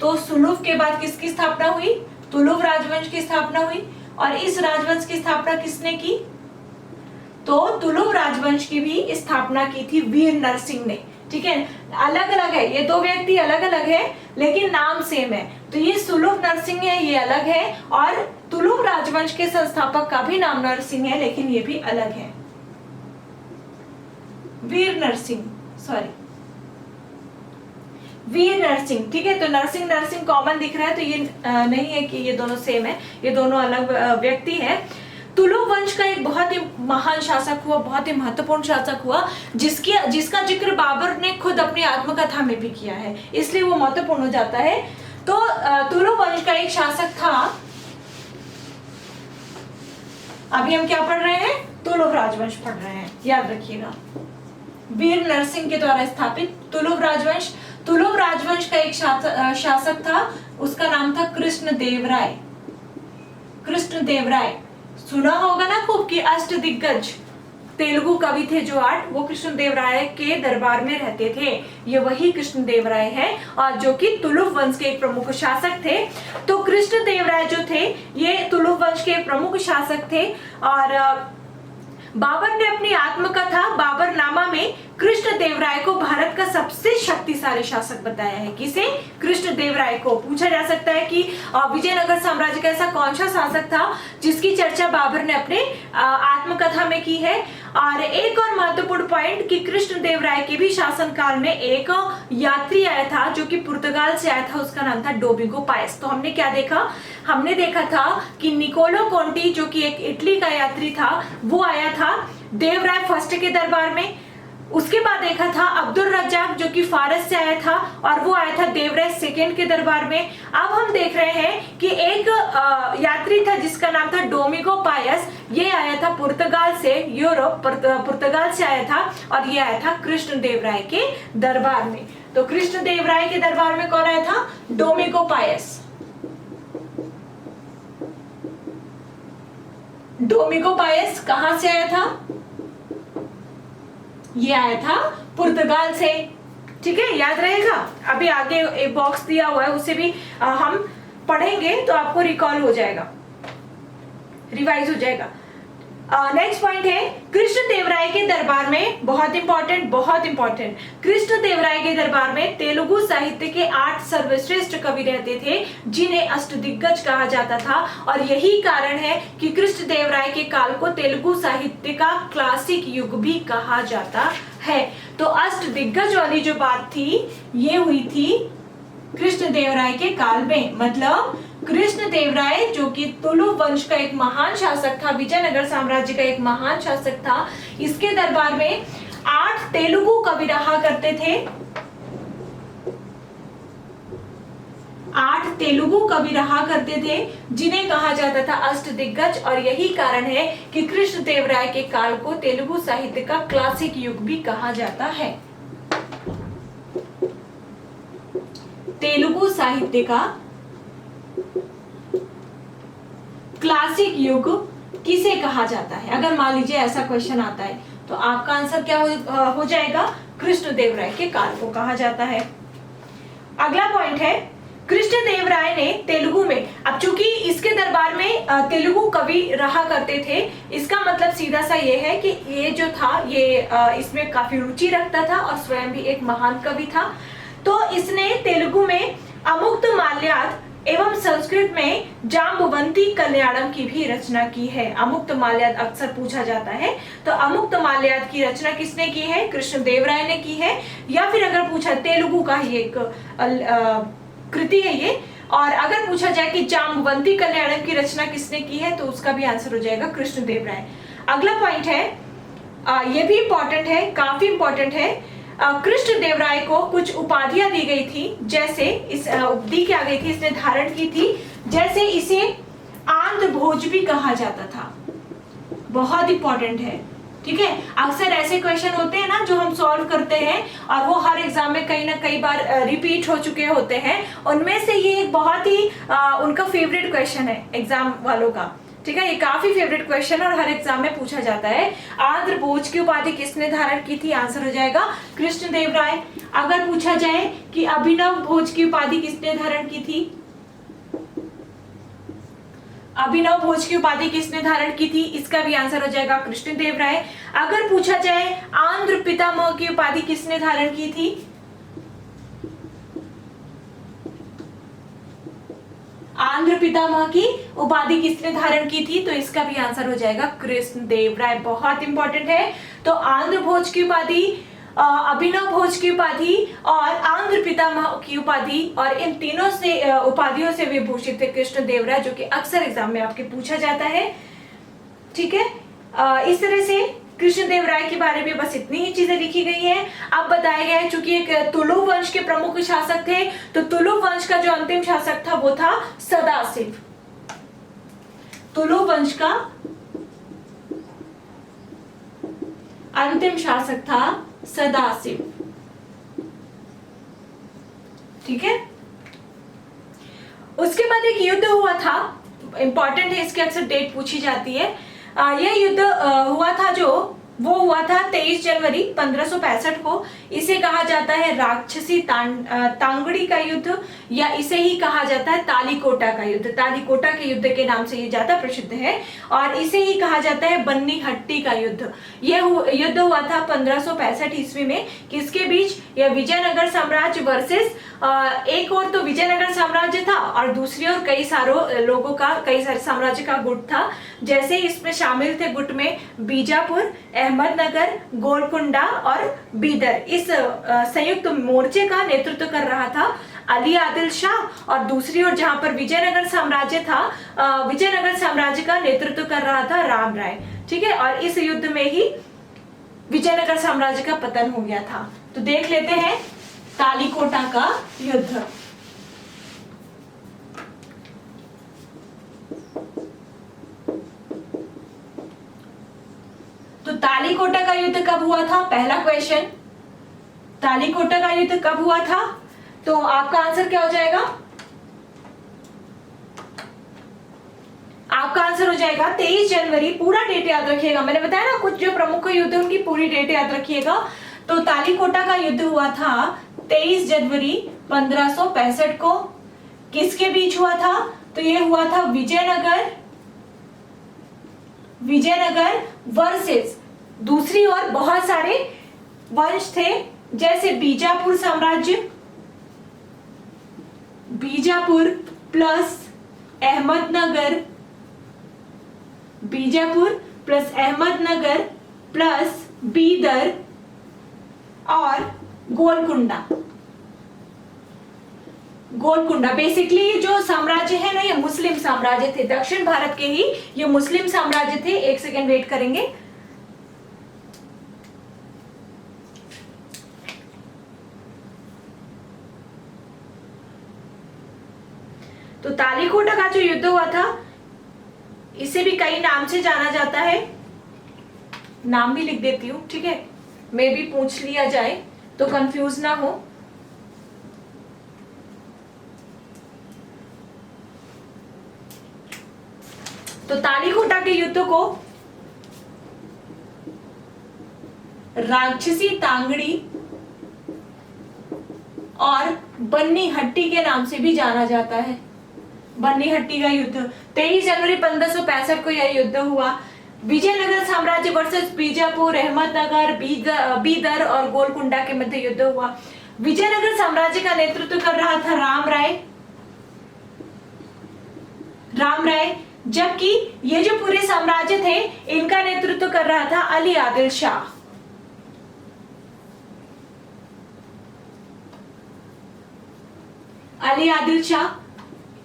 तो सुलभ के बाद किसकी स्थापना हुई? तुलुभ राजवंश की स्थापना हुई। और इस राजवंश की स्थापना किसने की? तो तुलुभ राजवंश की भी स्थापना की थी वीर नरसिंह ने। ठीक है, अलग अलग है, ये दो व्यक्ति अलग अलग है लेकिन नाम सेम है। तो ये सुलभ नरसिंह है, ये अलग है, और तुलुभ राजवंश के संस्थापक का भी नाम नरसिंह है लेकिन ये भी अलग है, वीर नरसिंह, वीर नरसिंह। ठीक है, तो नरसिंह नरसिंह कॉमन दिख रहा है, तो ये नहीं है कि ये दोनों सेम है, ये दोनों अलग व्यक्ति है। तुलुभ वंश का एक बहुत ही महान शासक हुआ, बहुत ही महत्वपूर्ण शासक हुआ, जिसका जिक्र बाबर ने खुद अपनी आत्मकथा में भी किया है, इसलिए वो महत्वपूर्ण हो जाता है। तो तुलुभ वंश का एक शासक था, अभी हम क्या पढ़ रहे हैं? तुलुभ राजवंश पढ़ रहे हैं, याद रखिएगा। वीर नरसिंह के द्वारा स्थापित तुलुभ राजवंश। तुलुभ राजवंश का एक शासक था, उसका नाम था कृष्णदेवराय। कृष्णदेवराय सुना होगा ना खूब कि अष्टदिग्गज तेलुगु कवि थे जो 8, वो कृष्णदेवराय के दरबार में रहते थे। ये वही कृष्णदेवराय है, और जो कि तुलुभ वंश के एक प्रमुख शासक थे। तो कृष्णदेवराय जो थे ये तुलुभ वंश के प्रमुख शासक थे, और बाबर ने अपनी आत्मकथा बाबरनामा में कृष्णदेवराय को भारत का सबसे शक्तिशाली शासक बताया है। किसे? कृष्णदेवराय को। पूछा जा सकता है कि विजयनगर साम्राज्य का ऐसा कौन सा शासक था जिसकी चर्चा बाबर ने अपने आत्मकथा में की है। और एक और महत्वपूर्ण पॉइंट कि कृष्णदेवराय के भी शासनकाल में एक यात्री आया था जो कि पुर्तगाल से आया था, उसका नाम था डोमिंगो पायस। तो हमने क्या देखा, हमने देखा था कि निकोलो कोंटी जो कि एक इटली का यात्री था वो आया था देवराय फर्स्ट के दरबार में। उसके बाद देखा था अब्दुल रज्जाक जो कि फारस से आया था और वो आया था देवराय सेकंड के दरबार में। अब हम देख रहे हैं कि एक यात्री था जिसका नाम था डोमिंगो पायस, ये आया था पुर्तगाल से, यूरोप पुर्तगाल से आया था और ये आया था कृष्णदेवराय के दरबार में। तो कृष्णदेवराय के दरबार में कौन आया था, डोमिंगो पायस। डोमिंगो पायस कहां से आया था, ये आया था पुर्तगाल से। ठीक है, याद रहेगा। अभी आगे एक बॉक्स दिया हुआ है उसे भी हम पढ़ेंगे तो आपको रिकॉल हो जाएगा, रिवाइज हो जाएगा। नेक्स्ट पॉइंट है कृष्णदेवराय के दरबार में, बहुत इंपॉर्टेंट, कृष्णदेवराय के दरबार में तेलुगु साहित्य के 8 सर्वश्रेष्ठ कवि रहते थे जिन्हें अष्टदिग्गज कहा जाता था। और यही कारण है कि कृष्णदेवराय के काल को तेलुगु साहित्य का क्लासिक युग भी कहा जाता है। तो अष्टदिग्गज वाली जो बात थी ये हुई थी कृष्णदेवराय के काल में, मतलब कृष्णदेवराय जो कि तुलु वंश का एक महान शासक था, विजयनगर साम्राज्य का एक महान शासक था, इसके दरबार में 8 तेलुगु कवि रहा करते थे। 8 तेलुगु कवि रहा करते थे जिन्हें कहा जाता था अष्टदिग्गज। और यही कारण है कि कृष्णदेवराय के काल को तेलुगु साहित्य का क्लासिक युग भी कहा जाता है। तेलुगु साहित्य का क्लासिक युग किसे कहा जाता है, अगर मान लीजिए ऐसा क्वेश्चन आता है तो आपका आंसर क्या हो जाएगा, कृष्णदेवराय के काल को कहा जाता है। अगला पॉइंट है कृष्णदेवराय ने तेलुगु में, अब चूंकि इसके दरबार में तेलुगु कवि रहा करते थे, इसका मतलब सीधा सा ये है कि ये जो था ये इसमें काफी रुचि रखता था और स्वयं भी एक महान कवि था। तो इसने तेलुगु में अमुक्त माल्याद एवं संस्कृत में जाम्बवंती कल्याणम की भी रचना की है। अमुक्त माल्याद अक्सर पूछा जाता है, तो अमुक्त माल्याद की रचना किसने की है, कृष्णदेवराय ने की है। या फिर अगर पूछा तेलुगु का ही एक कृति है ये, और अगर पूछा जाए कि जाम्बवंती कल्याणम की रचना किसने की है तो उसका भी आंसर हो जाएगा कृष्णदेवराय। अगला पॉइंट है, ये भी इंपॉर्टेंट है, काफी इंपॉर्टेंट है। कृष्णदेवराय को कुछ उपाधियां दी गई थी, जैसे इस दी क्या गई थी, इसने धारण की थी, जैसे इसे आंध्र भोज भी कहा जाता था। बहुत इंपॉर्टेंट है, ठीक है। अक्सर ऐसे क्वेश्चन होते हैं ना जो हम सॉल्व करते हैं और वो हर एग्जाम में कई ना कई बार रिपीट हो चुके होते हैं, उनमें से ये एक बहुत ही उनका फेवरेट क्वेश्चन है एग्जाम वालों का, ठीक है। ये काफी फेवरेट क्वेश्चन और हर एग्जाम में पूछा जाता है। आंध्र भोज की उपाधि किसने धारण की थी, आंसर हो जाएगा कृष्णदेवराय। अगर पूछा जाए कि अभिनव भोज की उपाधि किसने धारण की थी, अभिनव भोज की उपाधि किसने धारण की थी, इसका भी आंसर हो जाएगा कृष्णदेवराय। अगर पूछा जाए आंध्र पितामह की उपाधि किसने धारण की थी, आंध्र पितामह की उपाधि किसने धारण की थी, तो इसका भी आंसर हो जाएगा कृष्णदेवराय। बहुत इंपॉर्टेंट है। तो आंध्र भोज की उपाधि, अभिनव भोज की उपाधि और आंध्र पितामह की उपाधि, और इन तीनों से उपाधियों से विभूषित थे कृष्णदेवराय, जो कि अक्सर एग्जाम में आपके पूछा जाता है, ठीक है। इस तरह से कृष्णदेवराय के बारे में बस इतनी ही चीजें लिखी गई है। अब बताया गया है चूंकि एक तुलु वंश के प्रमुख शासक थे, तो तुलु वंश का जो अंतिम शासक था वो था सदाशिव। तुलु वंश का अंतिम शासक था सदाशिव, ठीक है। उसके बाद एक युद्ध हुआ था, इंपॉर्टेंट है, इसकी अक्सर डेट पूछी जाती है। यह युद्ध हुआ था वो हुआ था 23 जनवरी 1565 को। इसे कहा जाता है राक्षसी तांगड़ी का युद्ध या इसे ही कहा जाता है तालीकोटा का युद्ध। तालीकोटा के युद्ध के नाम से ये ज्यादा प्रसिद्ध है और इसे ही कहा जाता है बन्नी हट्टी का युद्ध। यह युद्ध हुआ था 1565 ईस्वी में। किसके बीच? यह विजयनगर साम्राज्य वर्सेस एक और तो विजयनगर साम्राज्य था और दूसरी ओर कई सारे लोगों का, कई सारे साम्राज्य का गुट था। जैसे इसमें शामिल थे गुट में बीजापुर, अहमदनगर, गोलकुंडा और बीदर। इस संयुक्त मोर्चे का नेतृत्व कर रहा था अली आदिल शाह और दूसरी ओर जहां पर विजयनगर साम्राज्य था, विजयनगर साम्राज्य का नेतृत्व कर रहा था राम राय। ठीक है, और इस युद्ध में ही विजयनगर साम्राज्य का पतन हो गया था। तो देख लेते हैं तालीकोटा का युद्ध। तो तालीकोटा का युद्ध कब हुआ था? पहला क्वेश्चन, तालीकोटा का युद्ध कब हुआ था? तो आपका आंसर क्या हो जाएगा? आपका आंसर हो जाएगा 23 जनवरी। पूरा डेट याद रखिएगा, मैंने बताया ना कुछ जो प्रमुख युद्ध उनकी पूरी डेट याद रखिएगा। तो तालीकोटा का युद्ध हुआ था 23 जनवरी 1565 को। किसके बीच हुआ था? तो ये हुआ था विजयनगर वर्सेस दूसरी ओर बहुत सारे वंश थे, जैसे बीजापुर साम्राज्य, Bijapur plus Ahmednagar, Bijapur plus Ahmednagar plus Bidar और गोलकुंडा। गोलकुंडा बेसिकली जो साम्राज्य है ना, ये मुस्लिम साम्राज्य थे, दक्षिण भारत के ही ये मुस्लिम साम्राज्य थे। एक सेकेंड वेट करेंगे। तो तालीकोटा का जो युद्ध हुआ था, इसे भी कई नाम से जाना जाता है। नाम भी लिख देती हूं, ठीक है, मे भी पूछ लिया जाए तो कंफ्यूज ना हो। तो तालीकोटा के युद्ध को राक्षसी तांगड़ी और बन्नी हट्टी के नाम से भी जाना जाता है। बन्नी हट्टी का युद्ध 23 जनवरी 1565 को यह युद्ध हुआ। विजयनगर साम्राज्य वर्सेस बीजापुर, अहमदनगर, बीदर और गोलकुंडा के मध्य युद्ध हुआ। विजयनगर साम्राज्य का नेतृत्व कर रहा था राम राय, जबकि ये जो पूरे साम्राज्य थे इनका नेतृत्व कर रहा था अली आदिल शाह। अली आदिल शाह।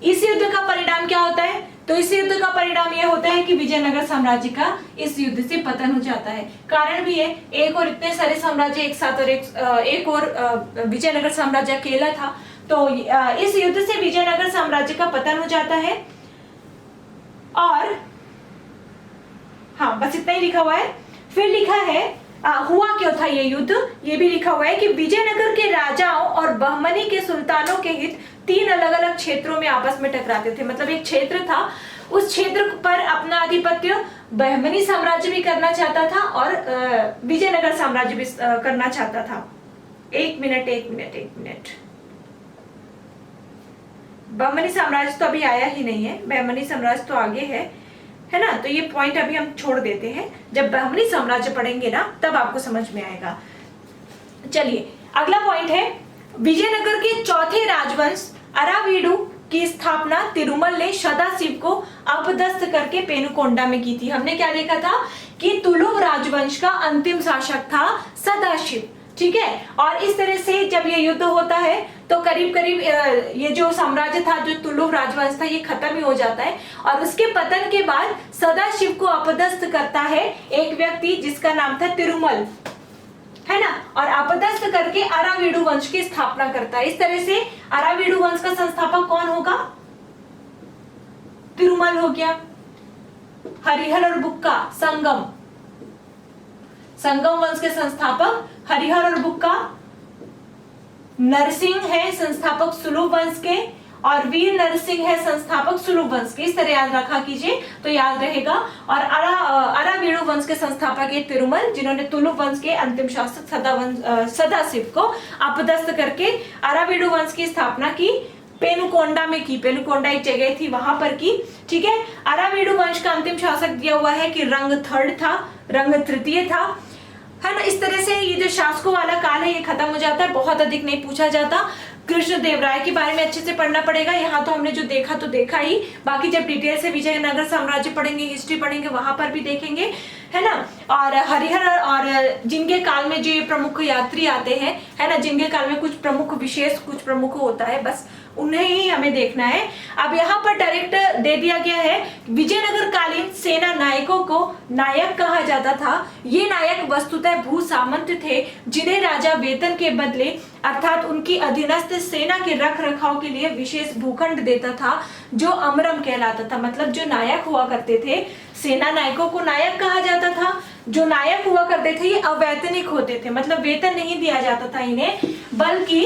इस युद्ध का परिणाम क्या होता है? तो इस युद्ध का परिणाम यह होता है कि विजयनगर साम्राज्य का इस युद्ध से पतन हो जाता है। कारण भी है, एक और इतने सारे साम्राज्य एक साथ और एक और विजयनगर साम्राज्य अकेला था। तो इस युद्ध से विजयनगर साम्राज्य का पतन हो जाता है। और हाँ, बस इतना ही लिखा हुआ है। फिर लिखा है हुआ क्यों था ये युद्ध, ये भी लिखा हुआ है कि विजयनगर के राजाओं और बहमनी के सुल्तानों के हित 3 अलग अलग क्षेत्रों में आपस में टकराते थे। मतलब एक क्षेत्र था, उस क्षेत्र पर अपना आधिपत्य बहमनी साम्राज्य भी करना चाहता था और विजयनगर साम्राज्य भी करना चाहता था। एक मिनट। बहमनी साम्राज्य तो अभी आया ही नहीं है, बहमनी साम्राज्य तो आगे है ना। तो ये पॉइंट अभी हम छोड़ देते हैं, जब बहमनी साम्राज्य पढ़ेंगे ना तब आपको समझ में आएगा। चलिए अगला पॉइंट है, विजयनगर के चौथे राजवंश अरावीडू की स्थापना तिरुमल ने सदाशिव को अपदस्थ करके पेनुकोंडा में की थी। हमने क्या देखा था कि तुलुव राजवंश का अंतिम शासक था सदाशिव, ठीक है। और इस तरह से जब ये युद्ध होता है तो करीब करीब ये जो साम्राज्य था, जो तुलुव राजवंश था, ये खत्म ही हो जाता है। और उसके पतन के बाद सदाशिव को अपदस्थ करता है एक व्यक्ति जिसका नाम था तिरुमल, है ना। और अपदस्थ करके अरावीडू वंश की स्थापना करता है। इस तरह से अरावीडू वंश का संस्थापक कौन होगा? तिरुमल हो गया। हरिहर और बुक्का, संगम वंश के संस्थापक हरिहर और बुक्का। नरसिंह है संस्थापक सुलभ वंश के, और वीर नरसिंह है संस्थापक सुलभ वंश के। इस तरह याद रखा कीजिए तो याद रहेगा। और अरावीडू वंश के संस्थापक है तिरुमल, जिन्होंने तुलुव वंश के अंतिम शासक सदाशिव को अपदस्थ करके अरावीडू वंश की स्थापना की। पेनुकोंडा में की, पेनुकोंडा एक जगह थी वहां पर की। ठीक है, अराविडु वंश का अंतिम शासक दिया हुआ है कि रंग थर्ड था, रंग तृतीय था, है ना। इस तरह से ये जो शासकों वाला काल है ये खत्म हो जाता है, बहुत अधिक नहीं पूछा जाता। कृष्णदेवराय के बारे में अच्छे से पढ़ना पड़ेगा, यहाँ तो हमने जो देखा तो देखा ही, बाकी जब डिटेल से विजयनगर साम्राज्य पढ़ेंगे, हिस्ट्री पढ़ेंगे, वहां पर भी देखेंगे, है ना। और हरिहर और जिनके काल में जो ये प्रमुख यात्री आते हैं, है ना, जिनके काल में कुछ प्रमुख विशेष कुछ प्रमुख होता है, बस उन्हें ही हमें देखना है। अब यहाँ पर डायरेक्ट दे दिया गया है, विजयनगर कालीन सेना नायकों को नायक कहा जाता था। ये नायक वस्तुतः भू सामंत थे, जिन्हें राजा वेतन के बदले अर्थात उनकी अधीनस्थ सेना के रख रखाव के लिए विशेष भूखंड देता था, जो अमरम कहलाता था। मतलब जो नायक हुआ करते थे, सेना नायकों को नायक कहा जाता था। जो नायक हुआ करते थे ये अवैतनिक होते थे, मतलब वेतन नहीं दिया जाता था इन्हें, बल्कि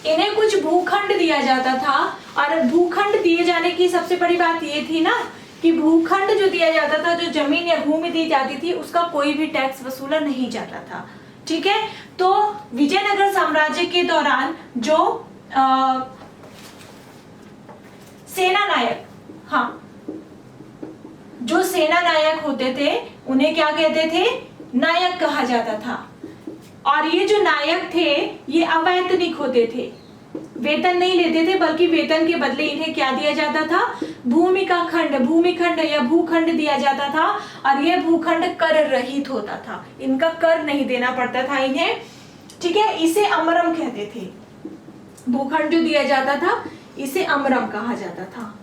इन्हें कुछ भूखंड दिया जाता था। और भूखंड दिए जाने की सबसे बड़ी बात ये थी ना कि भूखंड जो दिया जाता था, जो जमीन या भूमि दी जाती थी, उसका कोई भी टैक्स वसूला नहीं जाता था। ठीक है, तो विजयनगर साम्राज्य के दौरान जो सेना नायक, हाँ, जो सेना नायक होते थे उन्हें क्या कहते थे, नायक कहा जाता था। और ये जो नायक थे ये अवैतनिक होते थे, वेतन नहीं लेते थे, बल्कि वेतन के बदले इन्हें क्या दिया जाता था, भूमि का खंड, भूमिखंड या भूखंड दिया जाता था। और यह भूखंड कर रहित होता था, इनका कर नहीं देना पड़ता था इन्हें। ठीक है, इसे अमरम कहते थे। भूखंड जो दिया जाता था इसे अमरम कहा जाता था।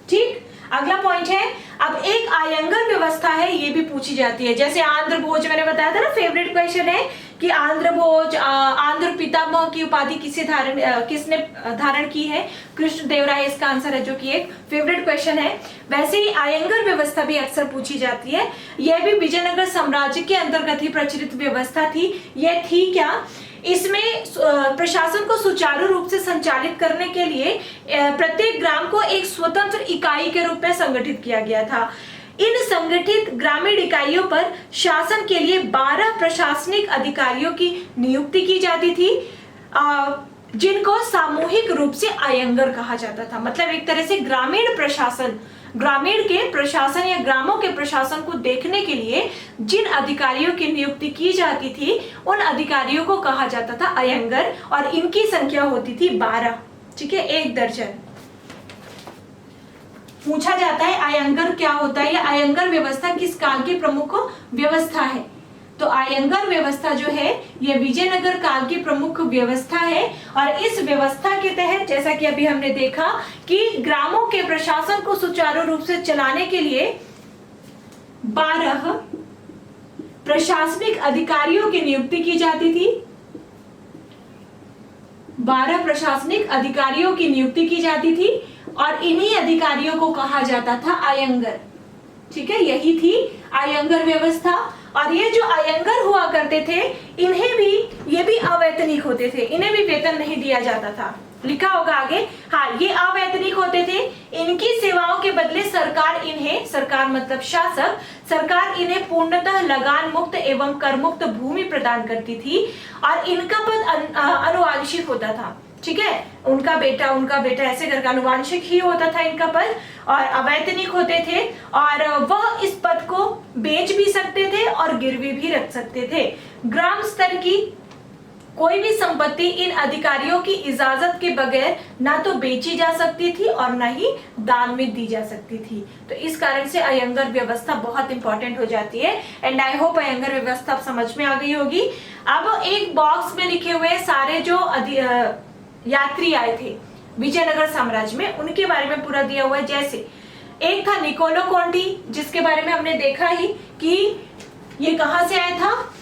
ठीक, अगला पॉइंट है, अब एक आयंगर व्यवस्था है, ये भी पूछी जाती है। जैसे आंध्र भोज मैंने बताया था ना, फेवरेट क्वेश्चन है कि आंध्र भोज, आंध्र पितामह की उपाधि किसने धारण की है, कृष्णदेवराय इसका आंसर है, जो कि एक फेवरेट क्वेश्चन है। वैसे ही आयंगर व्यवस्था भी अक्सर पूछी जाती है। यह भी विजयनगर साम्राज्य के अंतर्गत ही प्रचलित व्यवस्था थी। यह थी क्या, इसमें प्रशासन को सुचारू रूप से संचालित करने के लिए प्रत्येक ग्राम को एक स्वतंत्र इकाई के रूप में संगठित किया गया था। इन संगठित ग्रामीण इकाइयों पर शासन के लिए 12 प्रशासनिक अधिकारियों की नियुक्ति की जाती थी, जिनको सामूहिक रूप से आयंगर कहा जाता था। मतलब एक तरह से ग्रामीण प्रशासन, ग्रामीण के प्रशासन या ग्रामों के प्रशासन को देखने के लिए जिन अधिकारियों की नियुक्ति की जाती थी, उन अधिकारियों को कहा जाता था आयंगर, और इनकी संख्या होती थी 12। ठीक है, 1 दर्जन। पूछा जाता है आयंगर क्या होता है, या आयंगर व्यवस्था किस काल की प्रमुख व्यवस्था है। तो आयंगर व्यवस्था जो है ये विजयनगर काल की प्रमुख व्यवस्था है। और इस व्यवस्था के तहत, जैसा कि अभी हमने देखा, कि ग्रामों के प्रशासन को सुचारू रूप से चलाने के लिए 12 प्रशासनिक अधिकारियों की नियुक्ति की जाती थी। 12 प्रशासनिक अधिकारियों की नियुक्ति की जाती थी, और इन्हीं अधिकारियों को कहा जाता था आयंगर। ठीक है, यही थी आयंगर व्यवस्था। और ये जो आयंगर हुआ करते थे, इन्हें भी, ये भी अवैतनिक होते थे, इन्हें भी वेतन नहीं दिया जाता था। लिखा होगा आगे, हाँ, ये अवैतनिक होते थे। इनकी सेवाओं के बदले सरकार इन्हें, सरकार मतलब शासक, सरकार इन्हें पूर्णतः लगान मुक्त एवं कर मुक्त भूमि प्रदान करती थी, और इनका पद अनुवांशिक होता था। ठीक है, उनका बेटा ऐसे करके अनुवांशिक ही होता था इनका पद, और अवैतनिक होते थे, और वह इस पद को बेच भी सकते थे और गिरवी भी रख सकते थे। ग्राम स्तर की कोई भी संपत्ति इन अधिकारियों की इजाजत के बगैर ना तो बेची जा सकती थी और ना ही दान में दी जा सकती थी। तो इस कारण से अयंगर व्यवस्था बहुत इंपॉर्टेंट हो जाती है। एंड आई होप अयंगर व्यवस्था अब समझ में आ गई होगी। अब एक बॉक्स में लिखे हुए सारे जो यात्री आए थे विजयनगर साम्राज्य में, उनके बारे में पूरा दिया हुआ है। जैसे एक था निकोलो कॉन्टी, जिसके बारे में हमने देखा ही कि ये कहां से आया था,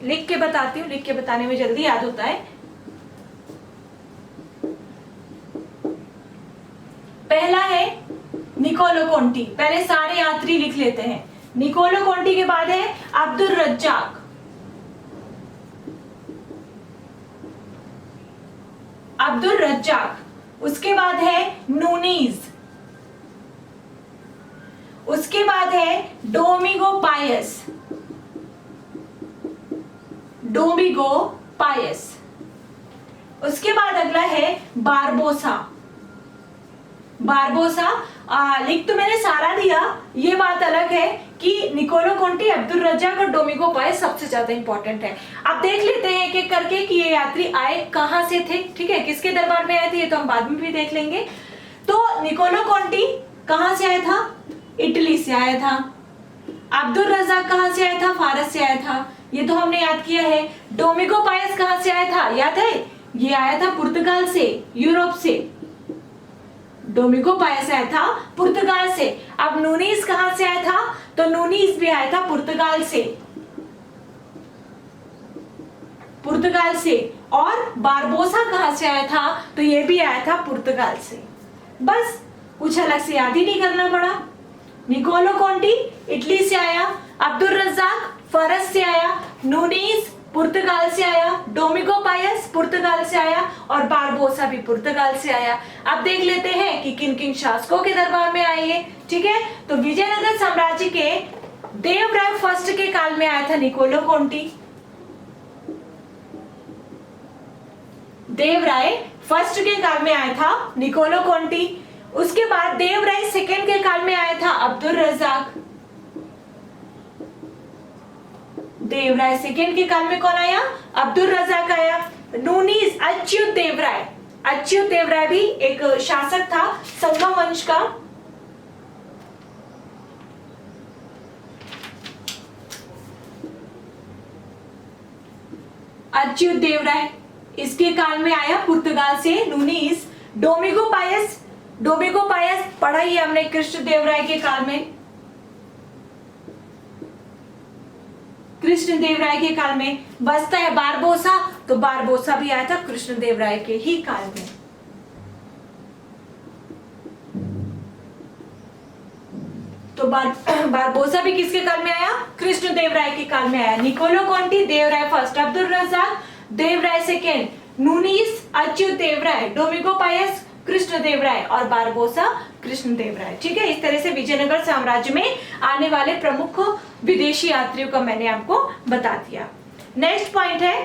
लिख के बताती हूँ, लिख के बताने में जल्दी याद होता है। पहला है निकोलो कॉन्टी, पहले सारे यात्री लिख लेते हैं। निकोलो कॉन्टी के बाद है अब्दुल रज्जाक, अब्दुल रज्जाक, उसके बाद है नूनीज, उसके बाद है डोमिगो पायस, डोमिगो पायस। उसके बाद अगला है बारबोसा। बारबोसा लिख तो मैंने सारा दिया, ये बात अलग है कि निकोलो कोंटी, अब्दुल रज्जाक और डोमिंगो पायस सबसे ज्यादा इंपॉर्टेंट है। अब देख लेते हैं एक एक करके कि ये यात्री आए कहां से थे, ठीक है, किसके दरबार में आए थे, ये तो हम बाद में भी देख लेंगे। तो निकोलो कोंटी कहां से आया था? इटली से आया था। अब्दुल रज्जाक कहां से आया था? फारस से आया था, ये तो हमने याद किया है। डोमिंगो पायस कहां से आया था? याद है, ये आया था पुर्तगाल से, यूरोप से। डोमिंगो पायस आया था पुर्तगाल से। अब नूनीज कहां से आया था? तो नूनीज भी आया था पुर्तगाल से, पुर्तगाल से। और बारबोसा कहां से आया था? तो ये भी आया था पुर्तगाल से। बस कुछ अलग से याद ही नहीं करना पड़ा। निकोलो कोंटी इटली से आया, अब्दुल रज्जाक फारस से आया, नूनीज पुर्तगाल से आया, डोमिंगो पायस पुर्तगाल से आया और बारबोसा भी पुर्तगाल से आया। अब देख लेते हैं कि किन किन शासकों के दरबार में आए ये, ठीक है। तो विजयनगर साम्राज्य के देवराय फर्स्ट के काल में आया था निकोलो कोंटी। देवराय फर्स्ट के काल में आया था निकोलो कोंटी। उसके बाद देवराय सेकंड के काल में आया था अब्दुल रज्जाक। देवराय सेकंड के काल में कौन आया? अब्दुल रज्जाक आया। नूनीज अच्युत देवराय, अच्युत देवराय भी एक शासक था संगम वंश का। अच्युत देवराय इसके काल में आया पुर्तगाल से। Nuniz Domingo Paes, Domingo Paes पढ़ा ही हमने कृष्ण देवराय के काल में, कृष्ण देवराय के काल में। बचता है बारबोसा, तो बारबोसा भी आया था कृष्ण देवराय के ही काल में। तो बारबोसा भी किसके काल में आया? कृष्ण देवराय के काल में आया। Niccolo Conti Devaraya first, Abdul Razzaq Devaraya second, Nuniz Achyuta Devaraya, Domingo Paes Krishna Devaraya और बारबोसा कृष्ण देवराय, ठीक है। इस तरह से विजयनगर साम्राज्य में आने वाले प्रमुख विदेशी यात्रियों का मैंने आपको बता दिया। नेक्स्ट पॉइंट है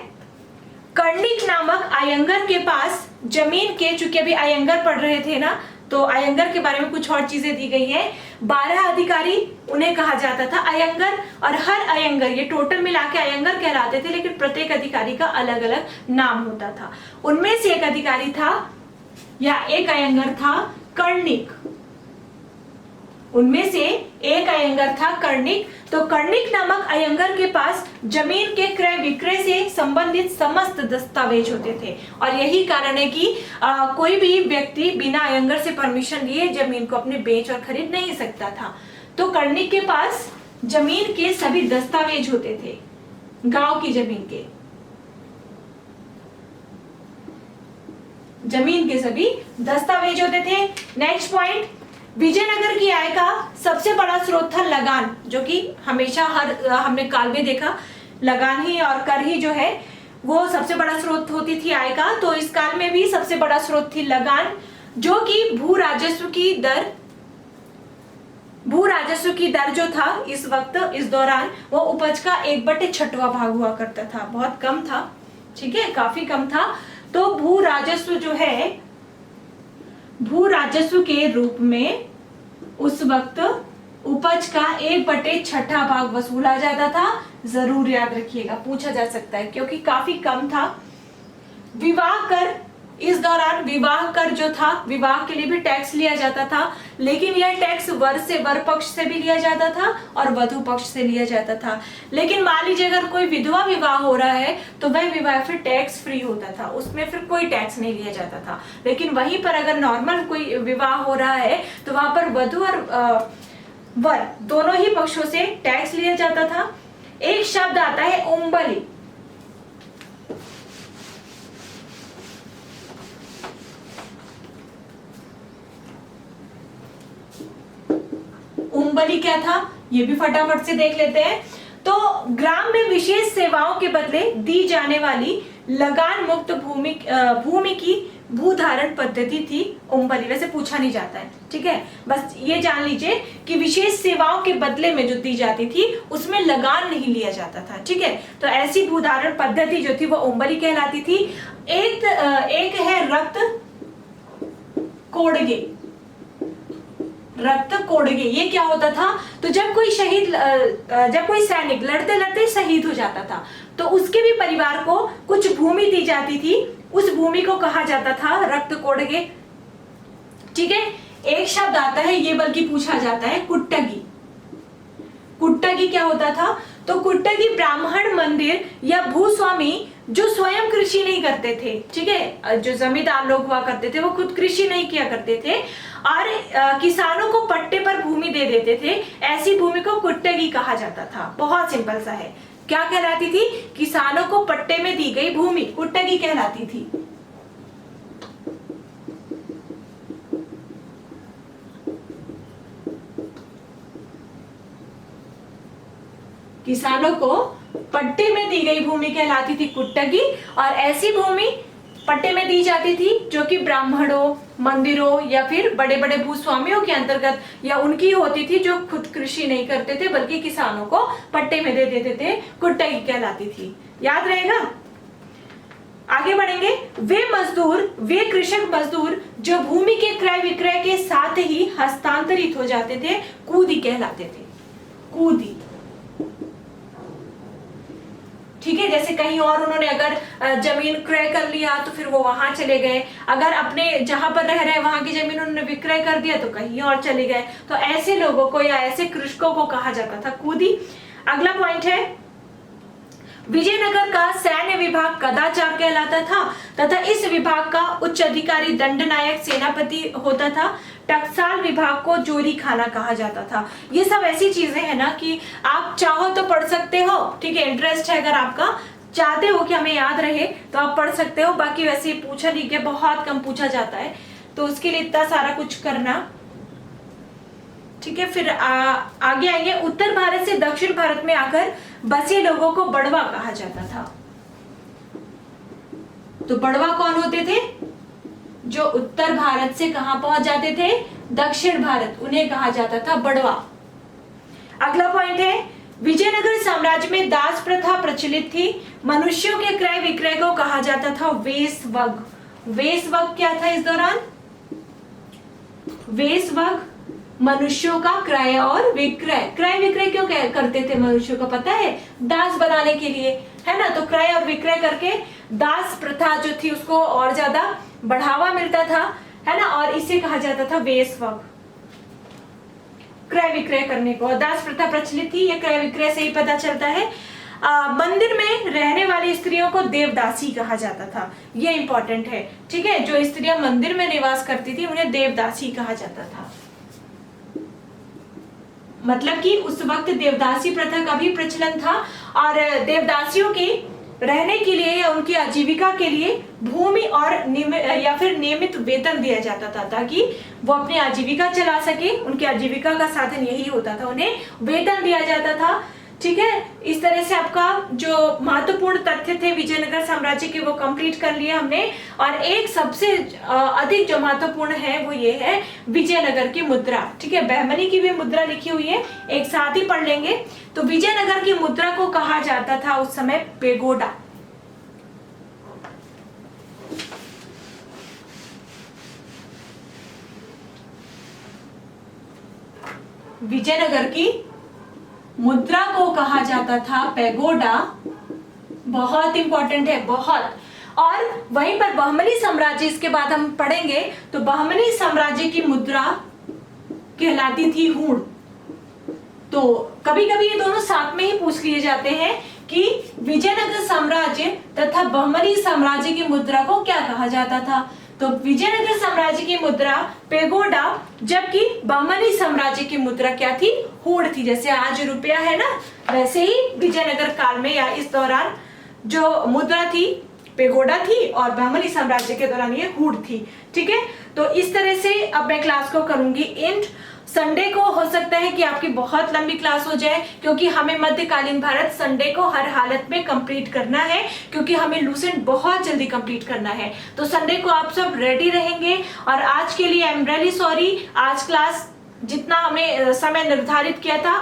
कर्णिक नामक अयंगर के पास जमीन के, चूंकि अभी अयंगर पढ़ रहे थे ना, तो अयंगर के बारे में कुछ और चीजें दी गई हैं। 12 अधिकारी उन्हें कहा जाता था अयंगर, और हर अयंगर, ये टोटल मिला के अयंगर कहलाते थे, लेकिन प्रत्येक अधिकारी का अलग अलग नाम होता था। उनमें से एक अधिकारी था या एक अयंगर था कर्णिक, उनमें से एक अयंगर था कर्णिक। तो कर्णिक नामक अयंगर के पास जमीन के क्रय विक्रय से संबंधित समस्त दस्तावेज होते थे, और यही कारण है कि कोई भी व्यक्ति बिना अयंगर से परमिशन लिए जमीन को अपने बेच और खरीद नहीं सकता था। तो कर्णिक के पास जमीन के सभी दस्तावेज होते थे, गांव की जमीन के सभी दस्तावेज होते थे। नेक्स्ट पॉइंट, विजयनगर की आय का सबसे बड़ा स्रोत था लगान, जो कि हमेशा हमने काल में देखा, लगान ही और कर ही जो है वो सबसे बड़ा स्रोत होती थी आय का। तो इस काल में भी सबसे बड़ा स्रोत थी लगान, जो कि भू राजस्व की दर जो था इस वक्त, इस दौरान, वो उपज का 1/6 भाग हुआ करता था, बहुत कम था, ठीक है, काफी कम था। तो भू राजस्व जो है, भू राजस्व के रूप में उस वक्त उपज का 1/6 भाग वसूला जाता था। जरूर याद रखिएगा, पूछा जा सकता है, क्योंकि काफी कम था। विवाह कर, इस दौरान विवाह कर जो था, विवाह के लिए भी टैक्स लिया जाता था, लेकिन यह टैक्स वर पक्ष से भी लिया जाता था और वधु पक्ष से लिया जाता था। लेकिन मान लीजिए अगर कोई विधवा विवाह हो रहा है तो वह विवाह फिर टैक्स फ्री होता था, उसमें फिर कोई टैक्स नहीं लिया जाता था। लेकिन वहीं पर अगर नॉर्मल कोई विवाह हो रहा है तो वहां पर वधु और वर दोनों ही पक्षों से टैक्स लिया जाता था। एक शब्द आता है उम्बली, उम्बली क्या था ये भी फटाफट से देख लेते हैं। तो ग्राम में विशेष सेवाओं के बदले दी जाने वाली लगान मुक्त भूमि की भूधारण पद्धति थी उम्बली, वैसे पूछा नहीं जाता है, ठीक है, बस ये जान लीजिए कि विशेष सेवाओं के बदले में जो दी जाती थी उसमें लगान नहीं लिया जाता था, ठीक है। तो ऐसी भूधारण पद्धति जो थी वो उम्बली कहलाती थी। एक है रक्त कोड़गे। रक्त कोड़गे ये क्या होता था, तो जब कोई सैनिक लड़ते लड़ते शहीद हो जाता था तो उसके भी परिवार को कुछ भूमि दी जाती थी, उस भूमि को कहा जाता था रक्त कोड़गे, ठीक है। एक शब्द आता है ये बल्कि पूछा जाता है कुट्टगी। कुट्टगी क्या होता था, तो कुट्टगी ब्राह्मण मंदिर या भूस्वामी जो स्वयं कृषि नहीं करते थे, ठीक है, जो जमींदार लोग हुआ करते थे वो खुद कृषि नहीं किया करते थे और किसानों को पट्टे पर भूमि दे देते थे, ऐसी भूमि को कुट्टगी कहा जाता था। बहुत सिंपल सा है, क्या कहलाती थी, किसानों को पट्टे में दी गई भूमि कुट्टगी कहलाती थी। किसानों को पट्टे में दी गई भूमि कहलाती थी कुट्टगी, और ऐसी भूमि पट्टे में दी जाती थी जो कि ब्राह्मणों, मंदिरों या फिर बड़े बड़े भूस्वामियों के अंतर्गत या उनकी होती थी जो खुद कृषि नहीं करते थे बल्कि किसानों को पट्टे में दे देते थे, कुट्टगी कहलाती थी। याद रहेगा। आगे बढ़ेंगे। वे कृषक मजदूर जो भूमि के क्रय विक्रय के साथ ही हस्तांतरित हो जाते थे कूदी कहलाते थे। कूदी, ठीक है, जैसे कहीं और उन्होंने अगर जमीन क्रय कर लिया तो फिर वो वहां चले गए, अगर अपने जहां पर रह रहे हैं वहां की जमीन उन्होंने विक्रय कर दिया तो कहीं और चले गए, तो ऐसे लोगों को या ऐसे कृषकों को कहा जाता था कूदी। अगला पॉइंट है, विजयनगर का सैन्य विभाग कदाचार कहलाता था तथा इस विभाग का उच्च अधिकारी दंडनायक सेनापति होता था। टकसाल विभाग को जोरी खाना कहा जाता था। ये सब ऐसी चीजें हैं ना कि आप चाहो तो पढ़ सकते हो, ठीक है, इंटरेस्ट है, अगर आपका चाहते हो कि हमें याद रहे तो आप पढ़ सकते हो, बाकी वैसे पूछा नहीं के बहुत कम पूछा जाता है तो उसके लिए इतना सारा कुछ करना, ठीक है। फिर आगे आएंगे। उत्तर भारत से दक्षिण भारत में आकर बसे लोगों को बड़वा कहा जाता था। तो बड़वा कौन होते थे, जो उत्तर भारत से कहां पहुंच जाते थे, दक्षिण भारत, उन्हें कहा जाता था बड़वा। अगला पॉइंट है, विजयनगर साम्राज्य में दास प्रथा प्रचलित थी। मनुष्यों के क्रय विक्रय को कहा जाता था वेश्वग। वेश्वग क्या था इस दौरान, वेश्वग मनुष्यों का क्रय और विक्रय। क्रय विक्रय क्यों करते थे मनुष्यों को पता है, दास बनाने के लिए, है ना। तो क्रय और विक्रय करके दास प्रथा जो थी उसको और ज्यादा बढ़ावा मिलता था, है ना, और इसे कहा जाता था वेश्वग। क्रय विक्रय करने को दास प्रथा प्रचलित थी, ये क्रय विक्रय से ही पता चलता है। मंदिर में रहने वाली स्त्रियों को देवदासी कहा जाता था, ये इंपॉर्टेंट है, ठीक है। जो स्त्रियां मंदिर में निवास करती थी उन्हें देवदासी कहा जाता था। मतलब कि उस वक्त देवदासी प्रथा का भी प्रचलन था और देवदासियों के रहने के लिए या उनकी आजीविका के लिए भूमि और या फिर नियमित वेतन दिया जाता था ताकि वो अपनी आजीविका चला सके। उनकी आजीविका का साधन यही होता था, उन्हें वेतन दिया जाता था, ठीक है। इस तरह से आपका जो महत्वपूर्ण तथ्य थे विजयनगर साम्राज्य के वो कंप्लीट कर लिए हमने। और एक सबसे अधिक जो महत्वपूर्ण है वो ये है विजयनगर की मुद्रा, ठीक है। बहमनी की भी मुद्रा लिखी हुई है, एक साथ ही पढ़ लेंगे। तो विजयनगर की मुद्रा को कहा जाता था उस समय पेगोडा। विजयनगर की मुद्रा को कहा जाता था पेगोडा। बहुत इंपॉर्टेंट है, बहुत। और वहीं पर बहमनी साम्राज्य, इसके बाद हम पढ़ेंगे, तो बहमनी साम्राज्य की मुद्रा कहलाती थी हूण। तो कभी कभी ये दोनों साथ में ही पूछ लिए जाते हैं कि विजयनगर साम्राज्य तथा बहमनी साम्राज्य की मुद्रा को क्या कहा जाता था। तो विजयनगर साम्राज्य की मुद्रा पेगोडा, जबकि बहमनी साम्राज्य की मुद्रा क्या थी, हूण थी। जैसे आज रुपया है ना, वैसे ही विजयनगर काल में या इस दौरान जो मुद्रा थी पेगोडा थी और बहमनी साम्राज्य के दौरान ये हूण थी, ठीक है। तो इस तरह से अब मैं क्लास को करूंगी एंड। संडे को हो सकता है कि आपकी बहुत लंबी क्लास हो जाए, क्योंकि हमें मध्यकालीन भारत संडे को हर हालत में कंप्लीट करना है, क्योंकि हमें लूसेंट बहुत जल्दी कंप्लीट करना है। तो संडे को आप सब रेडी रहेंगे। और आज के लिए आई एम रियली सॉरी, आज क्लास जितना हमें समय निर्धारित किया था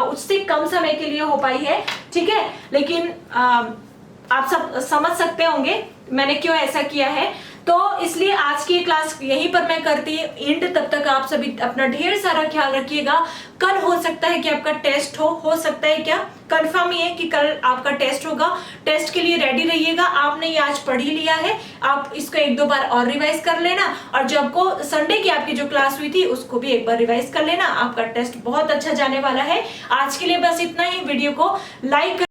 उससे कम समय के लिए हो पाई है, ठीक है। लेकिन आप सब समझ सकते होंगे मैंने क्यों ऐसा किया है। तो इसलिए आज की क्लास यहीं पर मैं करती हूँ एंड। तब तक आप सभी अपना ढेर सारा ख्याल रखिएगा। कल हो सकता है कि आपका टेस्ट हो सकता है, क्या कंफर्म ही है कि कल आपका टेस्ट होगा। टेस्ट के लिए रेडी रहिएगा। आपने ये आज पढ़ ही लिया है, आप इसको एक दो बार और रिवाइज कर लेना, और जो आपको संडे की आपकी जो क्लास हुई थी उसको भी एक बार रिवाइज कर लेना। आपका टेस्ट बहुत अच्छा जाने वाला है। आज के लिए बस इतना ही। वीडियो को लाइक